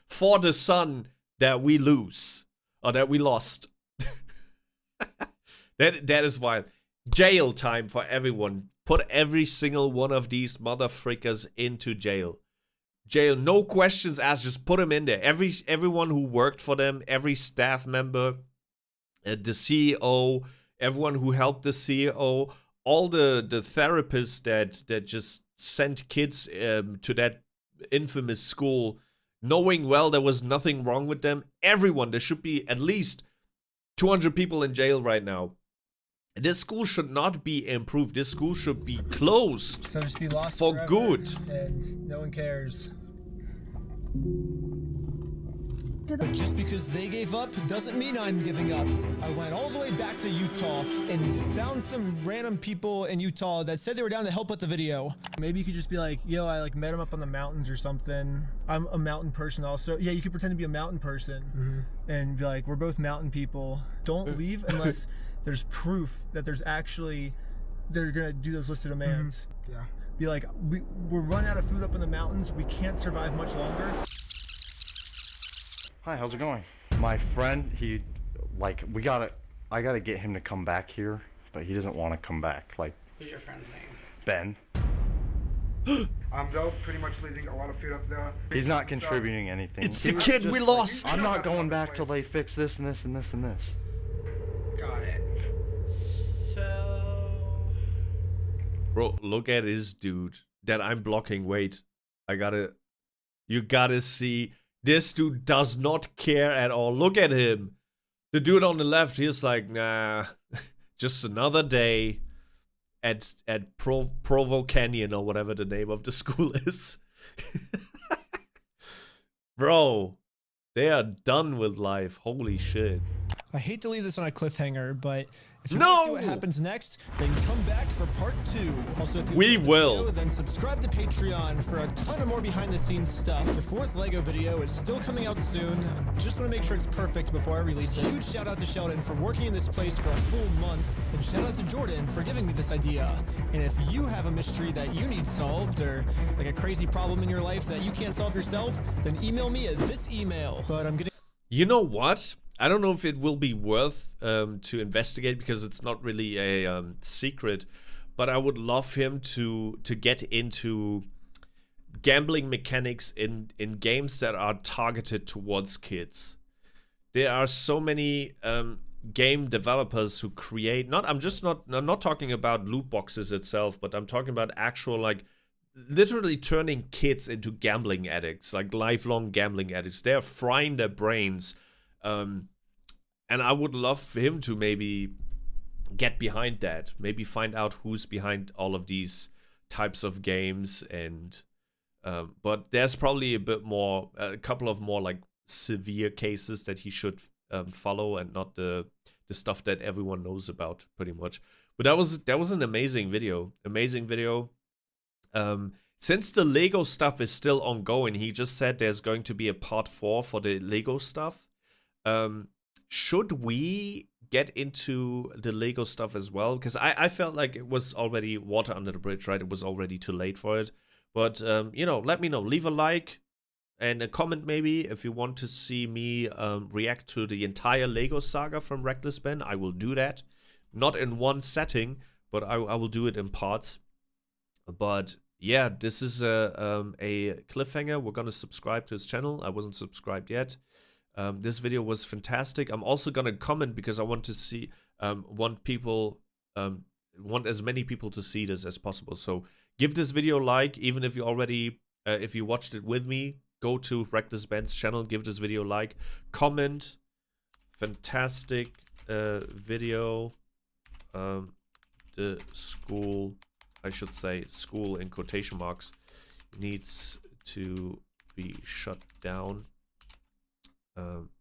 for the son that we lose or that we lost. That is wild. Jail time for everyone. Put every single one of these motherfrickers into jail. Jail, no questions asked. Just put them in there. Everyone who worked for them, every staff member, the CEO, everyone who helped the CEO. All the therapists that just sent kids to that infamous school, knowing well there was nothing wrong with them. Everyone, there should be at least 200 people in jail right now. This school should not be improved. This school should be closed. So just be lost for good. And no one cares. to them. But just because they gave up doesn't mean I'm giving up. I went all the way back to Utah and found some random people in Utah that said they were down to help with the video. Maybe you could just be like, yo, I like met him up on the mountains or something. I'm a mountain person also. Yeah, you could pretend to be a mountain person and be like, we're both mountain people. Don't leave unless there's proof that there's actually, they're gonna do those listed demands. Yeah. Be like, we're running out of food up in the mountains. We can't survive much longer. Hi, how's it going? My friend, I gotta get him to come back here, but he doesn't want to come back. Like, What's your friend's name? Ben. Joe pretty much leaving a lot of food up there. He's not contributing anything. It's the kid we lost. I'm not going back till they fix this and this and this and this. Got it. So... Bro, look at this dude that I'm blocking. Wait, you gotta see. This dude does not care at all. Look at him. The dude on the left, he's like, nah, just another day at Provo Canyon or whatever the name of the school is. Bro, they are done with life. Holy shit. I hate to leave this on a cliffhanger, but if you want to see what happens next, then come back for part 2. Also, if you enjoyed the video, then subscribe to Patreon for a ton of more behind-the-scenes stuff. The 4th Lego video is still coming out soon. Just want to make sure it's perfect before I release it. Huge shout out to Sheldon for working in this place for a full month, and shout out to Jordan for giving me this idea. And if you have a mystery that you need solved, or like a crazy problem in your life that you can't solve yourself, then email me at this email. But I'm getting... You know what? I don't know if it will be worth to investigate because it's not really a secret, but I would love him to get into gambling mechanics in games that are targeted towards kids. There are so many game developers who create, I'm not talking about loot boxes itself, but I'm talking about actual, like, literally turning kids into gambling addicts, like lifelong gambling addicts. They're frying their brains. And I would love for him to maybe get behind that, maybe find out who's behind all of these types of games. And but there's probably a couple of more like severe cases that he should follow, and not the stuff that everyone knows about, pretty much. But that was an amazing video. Since the Lego stuff is still ongoing, he just said there's going to be a part 4 for the Lego stuff. Should we get into the Lego stuff as well? Because I felt like it was already water under the bridge, right? It was already too late for it. But, you know, let me know. Leave a like and a comment maybe if you want to see me react to the entire Lego saga from Reckless Ben. I will do that. Not in one setting, but I will do it in parts. But yeah, this is a cliffhanger. We're going to subscribe to his channel. I wasn't subscribed yet. This video was fantastic. I'm also gonna comment because I want to see, want as many people to see this as possible. So give this video a like, even if you already, if you watched it with me. Go to Reckless Ben's channel, give this video a like, comment. Fantastic video. The school, I should say school in quotation marks, needs to be shut down.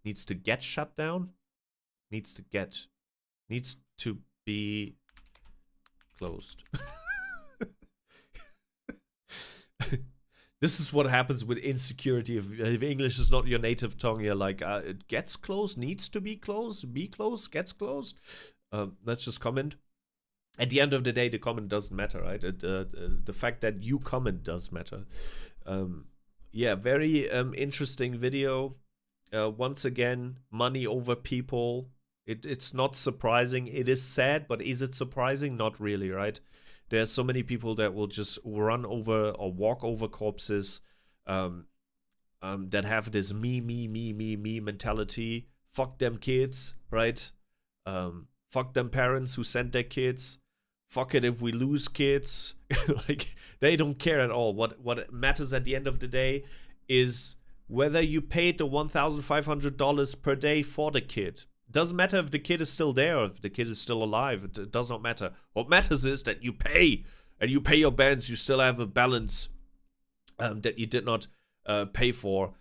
Needs to get shut down. Needs to be closed. This is what happens with insecurity. If English is not your native tongue, you're like, it gets closed, needs to be closed, gets closed. Let's just comment. At the end of the day, the comment doesn't matter, right? The fact that you comment does matter. Yeah, very interesting video. Once again, money over people. It's not surprising. It is sad, but is it surprising? Not really, right? There are so many people that will just run over or walk over corpses that have this me mentality. Fuck them kids, right? Fuck them parents who sent their kids. Fuck it if we lose kids. Like, they don't care at all. What matters at the end of the day is whether you paid the $1,500 per day for the kid. Doesn't matter if the kid is still there or if the kid is still alive. It does not matter. What matters is that you pay, and you pay your bands. You still have a balance that you did not pay for.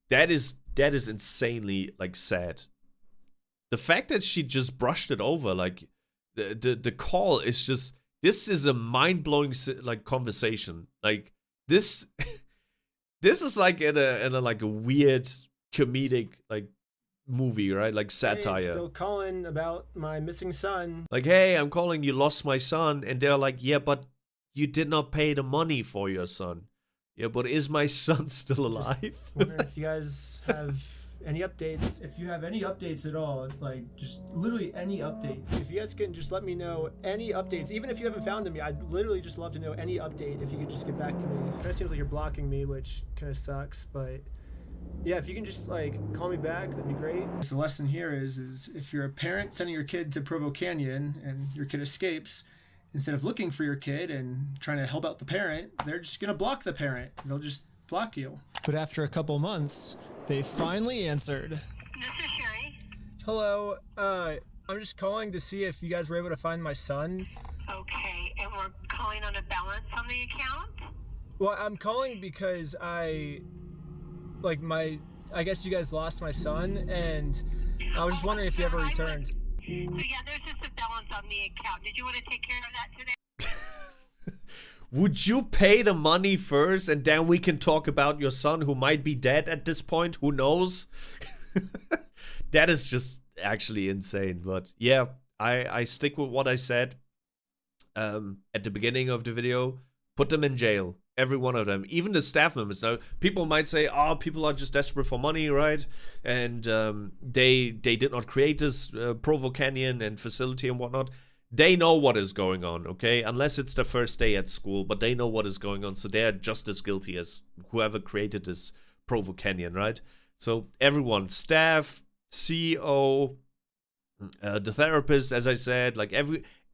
That is that is insanely like sad. The fact that she just brushed it over, like the call is just, this is a mind-blowing like conversation. Like this this is like in a like a weird comedic like movie, right? Like satire. Hey, so calling about my missing son. Like, hey, I'm calling, you lost my son. And they're like, yeah, but you did not pay the money for your son. Yeah, but is my son still alive? Just wondering if you guys have any updates. If you have any updates at all, like just literally any updates. If you guys can just let me know any updates, even if you haven't found them yet, I'd literally just love to know any update. If you could just get back to me. Kind of seems like you're blocking me, which kind of sucks, but yeah, if you can just like call me back, that'd be great. The lesson here is if you're a parent sending your kid to Provo Canyon and your kid escapes, instead of looking for your kid and trying to help out the parent, they're just gonna block the parent. They'll just block you. But after a couple months, they finally answered. This is Sherry. Hello, I'm just calling to see if you guys were able to find my son. Okay, and we're calling on a balance on the account? Well, I'm calling because I guess you guys lost my son, and I was just wondering if you ever returned. So yeah, there's just a balance on the account. Did you want to take care of that today? Would you pay the money first and then we can talk about your son who might be dead at this point? Who knows? That is just actually insane. But yeah, I stick with what I said at the beginning of the video. Put them in jail. Every one of them. Even the staff members. Now, people might say, oh, people are just desperate for money, right? And they did not create this Provo Canyon and facility and whatnot. They know what is going on, okay? Unless it's the first day at school, but they know what is going on, so they're just as guilty as whoever created this Provo Canyon, right? So everyone, staff, CEO, the therapist, as I said, like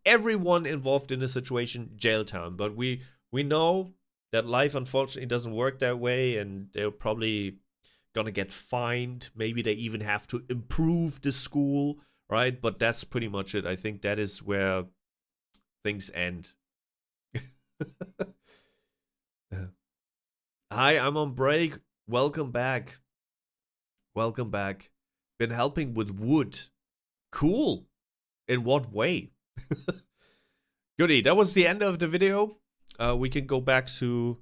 everyone involved in the situation, jail time. But we know that life unfortunately doesn't work that way, and they're probably gonna get fined. Maybe they even have to improve the school, right? But that's pretty much it. I think that is where things end. Hi, I'm on break. Welcome back. Welcome back. Been helping with wood. Cool. In what way? Goody, that was the end of the video. We can go back to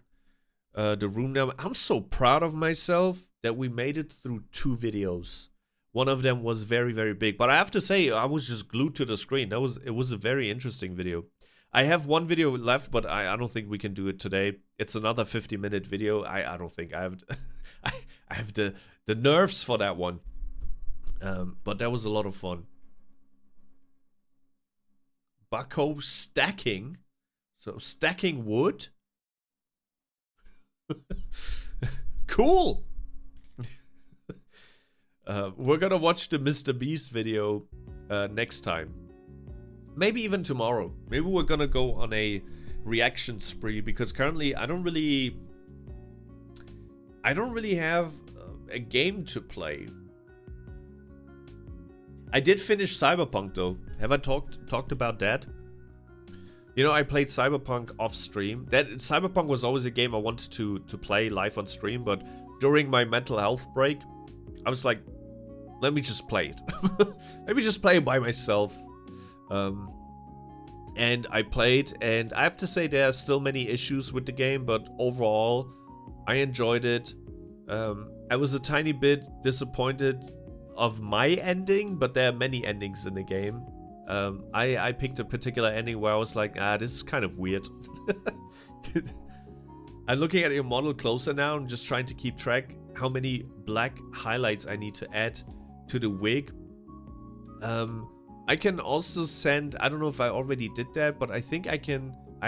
the room now. I'm so proud of myself that we made it through 2 videos. One of them was very, very big. But I have to say, I was just glued to the screen. It was a very interesting video. I have one video left, but I don't think we can do it today. It's another 50-minute video. I don't think I have I have the nerves for that one. But that was a lot of fun. Bucko stacking. So stacking wood? Cool! We're gonna watch the Mr. Beast video next time. Maybe even tomorrow. Maybe we're gonna go on a reaction spree, because currently I don't really have a game to play. I did finish Cyberpunk though. Have I talked about that? You know, I played Cyberpunk off stream. Cyberpunk was always a game I wanted to play live on stream, but during my mental health break, I was like, let me just play it. Let me just play it by myself. And I played, and I have to say there are still many issues with the game, but overall, I enjoyed it. I was a tiny bit disappointed of my ending, but there are many endings in the game. I picked a particular ending where I was like, this is kind of weird. I'm looking at your model closer now and just trying to keep track how many black highlights I need to add to the wig. I can also send, I don't know if I already did that, but I think I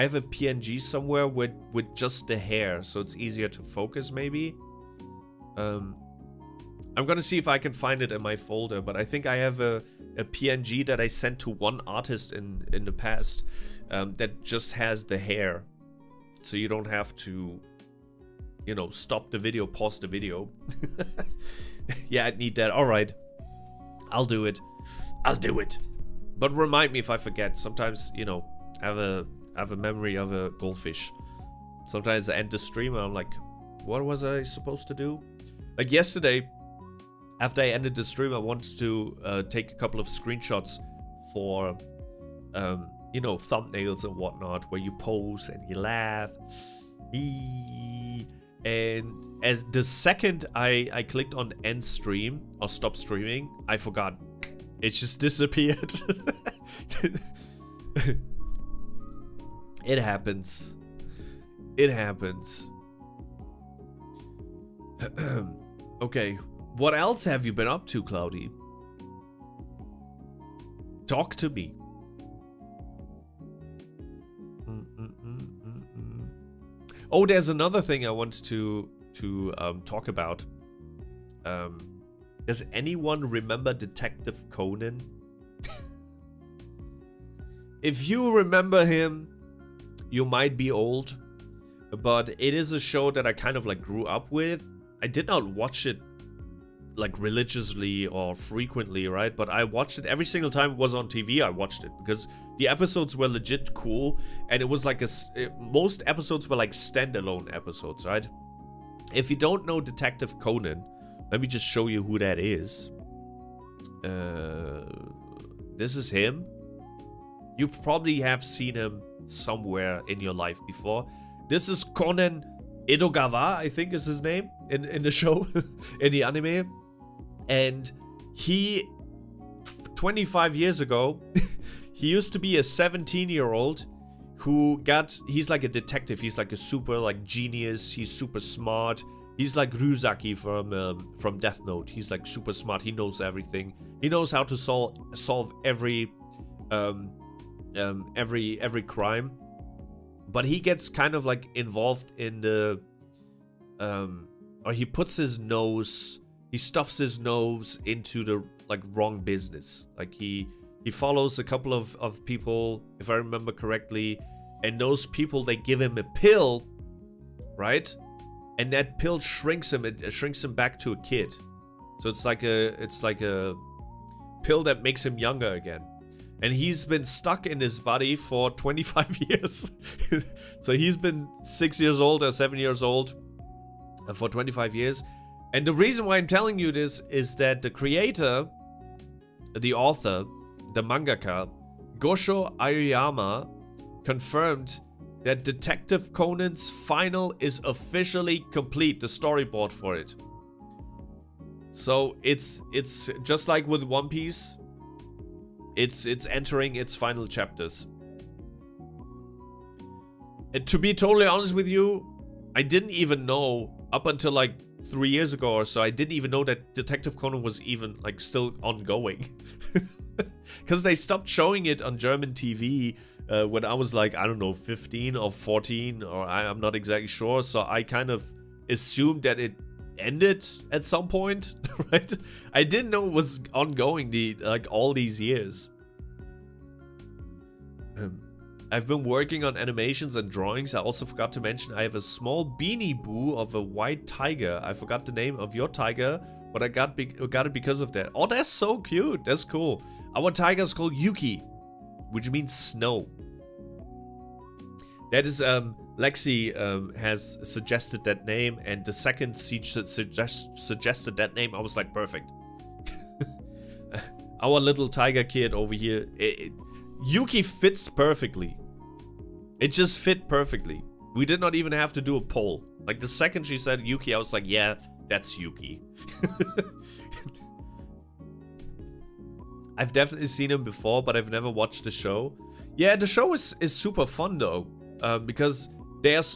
have a PNG somewhere with just the hair, so it's easier to focus maybe. I'm gonna see if I can find it in my folder, but I think I have a PNG that I sent to one artist in the past that just has the hair. So you don't have to, you know, stop the video, pause the video. Yeah, I'd need that. Alright. I'll do it. I'll do it. But remind me if I forget. Sometimes, you know, I have a memory of a goldfish. Sometimes I end the stream and I'm like, what was I supposed to do? Like yesterday, after I ended the stream, I wanted to take a couple of screenshots for, you know, thumbnails and whatnot, where you pose and you laugh. And as the second I clicked on end stream or stop streaming, I forgot. It just disappeared. It happens. It happens. Okay, what else have you been up to, Cloudy? Talk to me. Oh, there's another thing I want to talk about. Does anyone remember Detective Conan? If you remember him, you might be old, but it is a show that I kind of like grew up with. I did not watch it like religiously or frequently, right? But I watched it every single time it was on TV. I watched it because the episodes were legit cool, and it was like most episodes were like standalone episodes, right? If you don't know Detective Conan, let me just show you who that is. This is him. You probably have seen him somewhere in your life before. This is Conan Edogawa, I think is his name in the show, in the anime. And he, 25 years ago, he used to be a 17-year-old who he's like a detective. He's like a super like genius. He's super smart. He's like Ryuzaki from Death Note. He's like super smart. He knows everything. He knows how to solve every crime. But he gets kind of like involved in the or he puts his nose, he stuffs his nose into the like wrong business. Like he follows a couple of people, if I remember correctly, and those people, they give him a pill, right? And that pill shrinks him. It shrinks him back to a kid. So it's like a pill that makes him younger again. And he's been stuck in his body for 25 years. So he's been 6 years old or 7 years old for 25 years. And the reason why I'm telling you this is that the creator, the author, the mangaka, Gosho Aoyama, confirmed that Detective Conan's final is officially complete, the storyboard for it. So it's just like with One Piece. It's entering its final chapters. And to be totally honest with you, I didn't even know up until like 3 years ago or so. I didn't even know that Detective Conan was even like still ongoing, because they stopped showing it on German TV when I was like, I don't know, 15 or 14, or I'm not exactly sure. So I kind of assumed that it ended at some point, right? I didn't know it was ongoing all these years. I've been working on animations and drawings. I also forgot to mention I have a small Beanie Boo of a white tiger. I forgot the name of your tiger, but I got it because of that. Oh, that's so cute. That's cool. Our tiger is called Yuki, which means snow. That is Lexi has suggested that name, and the second Siege suggested that name, I was like, perfect. Our little tiger kid over here, Yuki fits perfectly. It just fit perfectly. We did not even have to do a poll. Like the second she said Yuki, I was like, yeah, that's Yuki. I've definitely seen him before, but I've never watched the show. Yeah, the show is super fun though. Because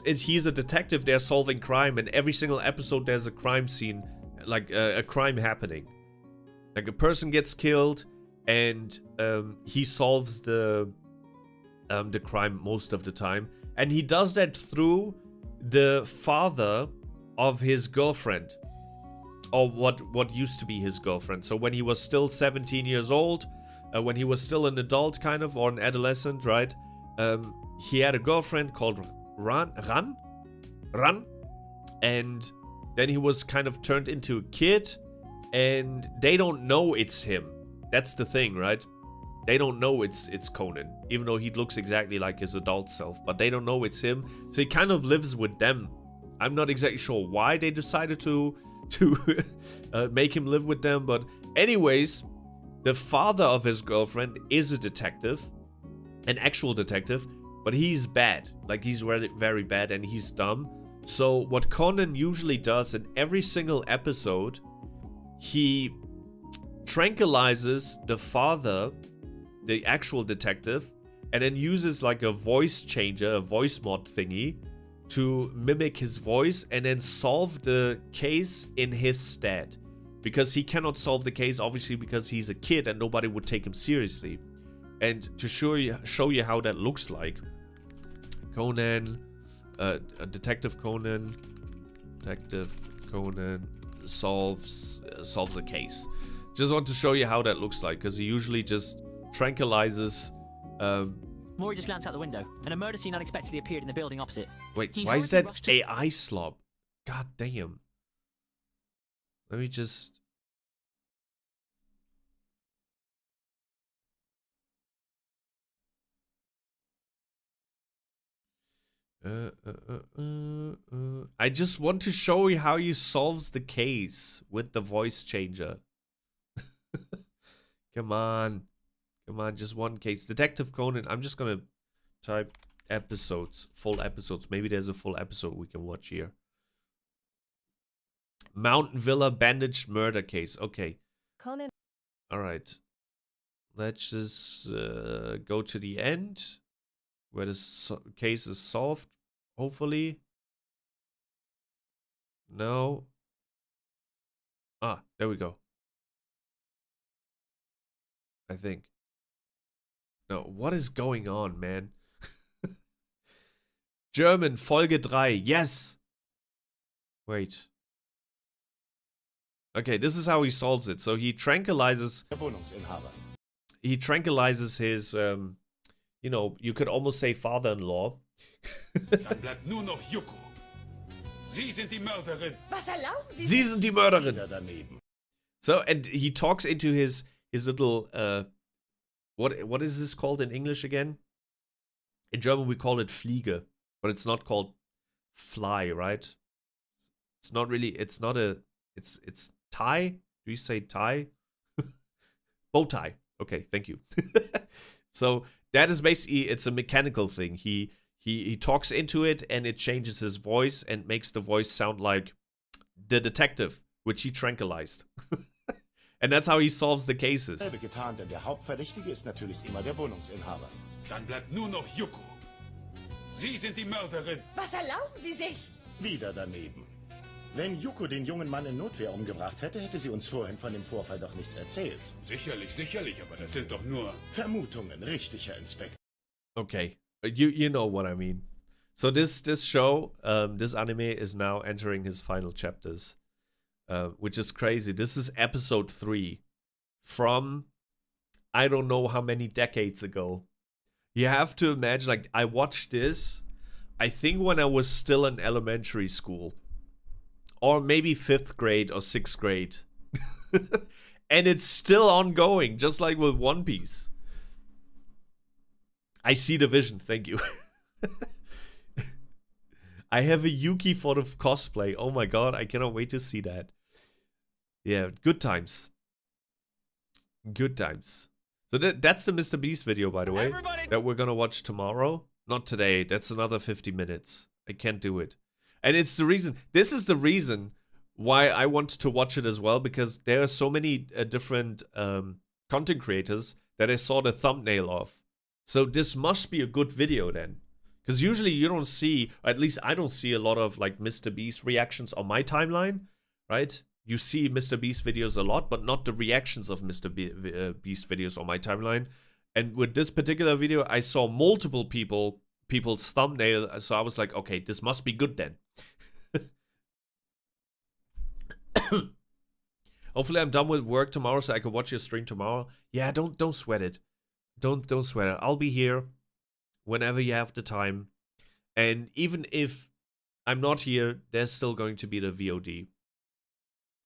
he's a detective, they're solving crime, and every single episode there's a crime scene, like a crime happening. Like a person gets killed, and he solves the crime most of the time. And he does that through the father of his girlfriend. Or what used to be his girlfriend. So when he was still 17 years old, when he was still an adult kind of, or an adolescent, right? He had a girlfriend called Ran, and then he was kind of turned into a kid, and they don't know it's him. That's the thing, right? They don't know it's Conan, even though he looks exactly like his adult self, but they don't know it's him. So he kind of lives with them. I'm not exactly sure why they decided to to make him live with them. But anyways, the father of his girlfriend is a detective, an actual detective, but he's bad. Like, he's very, very bad, and he's dumb. So what Conan usually does in every single episode, he tranquilizes the father, the actual detective, and then uses like a voice changer, a voice mod thingy, to mimic his voice and then solve the case in his stead. Because he cannot solve the case, obviously, because he's a kid and nobody would take him seriously. And to show you how that looks like, Conan, Detective Conan solves a case. Just want to show you how that looks like, because he usually just tranquilizes. Maury just glanced out the window. An emergency scene unexpectedly appeared in the building opposite. Wait, He why is hurriedly that rushed to- AI slob? God damn. Let me just... I just want to show you how he solves the case with the voice changer. Come on. Come on, just one case. Detective Conan. I'm just gonna type episodes, full episodes. Maybe there's a full episode we can watch here. Mountain Villa bandaged murder case. Okay. Conan. All right. Let's just go to the end where the case is solved. Hopefully. No. Ah, there we go. I think. No, what is going on, man? German, Folge 3. Yes! Wait. Okay, this is how he solves it. So he tranquilizes... He tranquilizes his, you know, you could almost say father-in-law. Dann bleibt nur noch Yuko. Sie sind die Mörderin. Was erlauben Sie? Sie sind die Mörderin. So, and he talks into his little, what is this called in English again? In German we call it Fliege, but it's not called fly, right? It's not really, it's not a, it's tie? Do you say tie? Bow tie. Okay, thank you. So that is basically, it's a mechanical thing. He talks into it and it changes his voice and makes the voice sound like the detective, which he tranquilized. And that's how he solves the cases. Getan, denn der Hauptverdächtige ist natürlich immer der Wohnungsinhaber. Dann bleibt nur noch Yuko. Sie sind die Mörderin. Was erlauben Sie sich? Wieder daneben. Wenn Yuko den jungen Mann in Notwehr umgebracht hätte, hätte sie uns vorhin von dem Vorfall doch nichts erzählt. Sicherlich, sicherlich, aber das sind doch nur... Vermutungen, richtig, Herr Inspektor. Okay, you know what I mean. So this show, this anime is now entering his final chapters, which is crazy. This is episode 3 from I don't know how many decades ago. You have to imagine, like, I watched this, I think when I was still in elementary school. Or maybe 5th grade or 6th grade. And it's still ongoing, just like with One Piece. I see the vision, thank you. I have a Yuki for the cosplay. Oh my god, I cannot wait to see that. Yeah, good times. Good times. So that's the Mr. Beast video, by the way, that we're gonna watch tomorrow. Not today, that's another 50 minutes. I can't do it. And it's the reason, this is the reason why I want to watch it as well, because there are so many different content creators that I saw the thumbnail of. So this must be a good video then. Because usually you don't see, or at least I don't see a lot of like Mr. Beast reactions on my timeline, right? You see Mr. Beast videos a lot, but not the reactions of Mr. Beast videos on my timeline. And with this particular video, I saw multiple people's thumbnail, so I was like, okay, this must be good then. Hopefully I'm done with work tomorrow so I can watch your stream tomorrow. Yeah, don't sweat it. Don't sweat it. I'll be here whenever you have the time. And even if I'm not here, there's still going to be the VOD.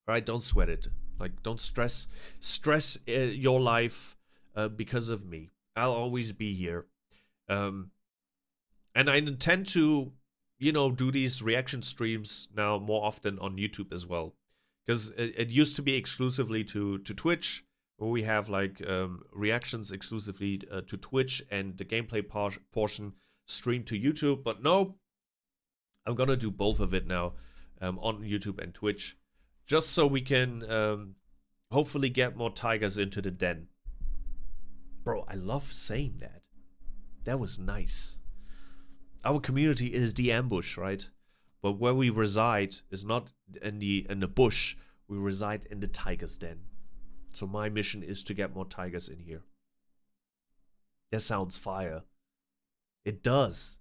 Alright, don't sweat it. Like, don't stress your life because of me. I'll always be here. And I intend to, you know, do these reaction streams now more often on YouTube as well. Because it used to be exclusively to Twitch, where we have like reactions exclusively to Twitch and the gameplay portion streamed to YouTube. But no, I'm gonna do both of it now on YouTube and Twitch, just so we can hopefully get more tigers into the den. Bro, I love saying that. That was nice. Our community is the ambush, right? But where we reside is not in the bush. We reside in the tiger's den. So my mission is to get more tigers in here. That sounds fire. It does.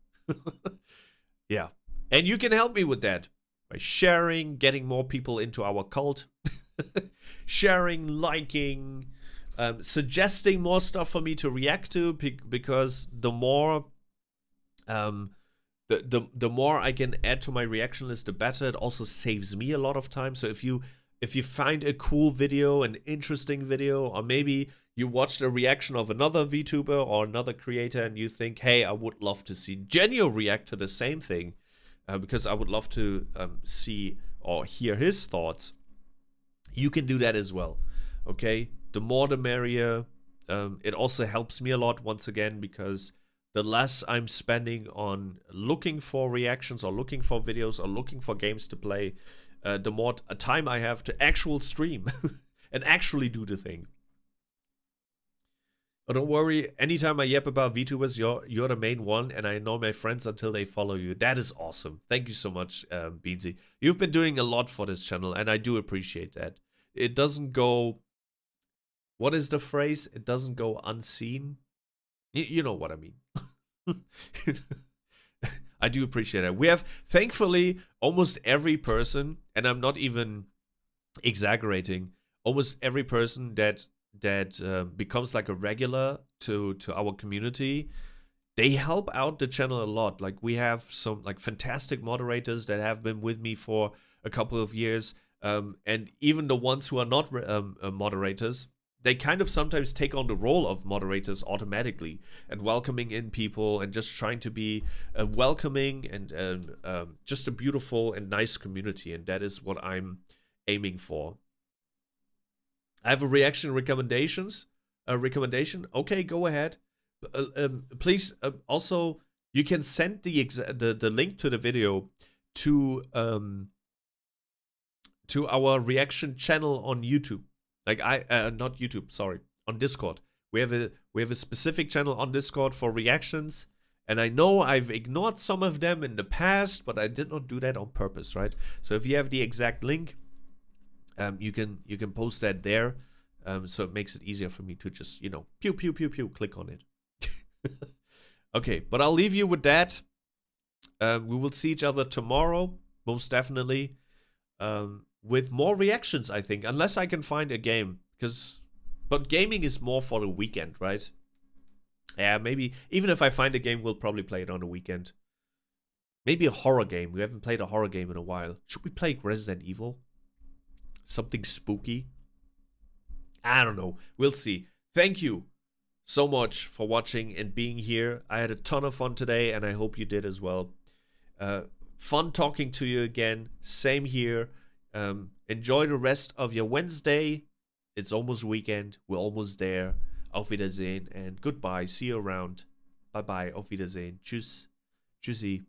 Yeah. And you can help me with that by sharing, getting more people into our cult. Sharing, liking, suggesting more stuff for me to react to, because the more the more I can add to my reaction list, the better. It also saves me a lot of time. So if you find a cool video, an interesting video, or maybe you watched a reaction of another VTuber or another creator and you think, hey, I would love to see Jinyo react to the same thing, because I would love to see or hear his thoughts, you can do that as well. Okay? The more the merrier. It also helps me a lot, once again, because the less I'm spending on looking for reactions or looking for videos or looking for games to play, the more time I have to actual stream and actually do the thing. But don't worry, anytime I yap about VTubers, you're the main one, and I know my friends until they follow you. That is awesome. Thank you so much, Beansy. You've been doing a lot for this channel, and I do appreciate that. It doesn't go... What is the phrase? It doesn't go unseen. You know what I mean. I do appreciate it. We have, thankfully, almost every person, and I'm not even exaggerating, almost every person that becomes like a regular to our community, they help out the channel a lot. Like, we have some like fantastic moderators that have been with me for a couple of years, and even the ones who are not moderators, they kind of sometimes take on the role of moderators automatically and welcoming in people and just trying to be welcoming and just a beautiful and nice community. And that is what I'm aiming for. I have a reaction recommendation. Okay, go ahead. Please, also, you can send the link to the video to our reaction channel on YouTube. Like not YouTube, sorry, on Discord. We have a specific channel on Discord for reactions, and I know I've ignored some of them in the past, but I did not do that on purpose, right? So if you have the exact link, you can post that there, so it makes it easier for me to just, you know, pew pew pew pew, click on it. Okay, but I'll leave you with that. We will see each other tomorrow, most definitely. With more reactions, I think, unless I can find a game, but gaming is more for the weekend, right? Yeah, maybe, even if I find a game, we'll probably play it on the weekend. Maybe a horror game. We haven't played a horror game in a while. Should we play Resident Evil? Something spooky? I don't know. We'll see. Thank you so much for watching and being here. I had a ton of fun today, and I hope you did as well. Fun talking to you again. Same here. Enjoy the rest of your Wednesday. It's almost weekend. We're almost there. Auf Wiedersehen and goodbye. See you around. Bye bye. Auf Wiedersehen. Tschüss. Tschüssi.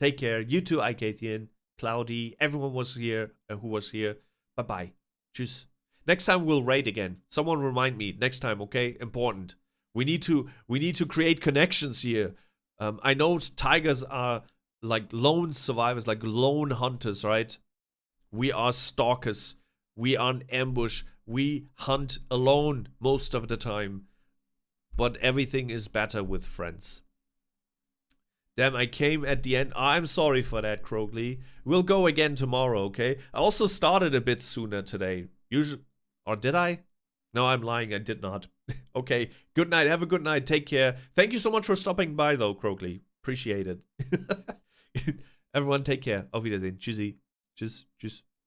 Take care. You too, Ikathian, Cloudy, everyone was here who was here. Bye bye. Tschüss. Next time we'll raid again. Someone remind me next time, okay? Important. We need to create connections here. I know tigers are like lone survivors, like lone hunters, right? We are stalkers. We are an ambush. We hunt alone most of the time. But everything is better with friends. Damn, I came at the end. I'm sorry for that, Krogley. We'll go again tomorrow, okay? I also started a bit sooner today. Usually, or did I? No, I'm lying. I did not. Okay, good night. Have a good night. Take care. Thank you so much for stopping by, though, Krogley. Appreciate it. Everyone, take care. Auf Wiedersehen. Tschüssi. Tschüss. Tschüss.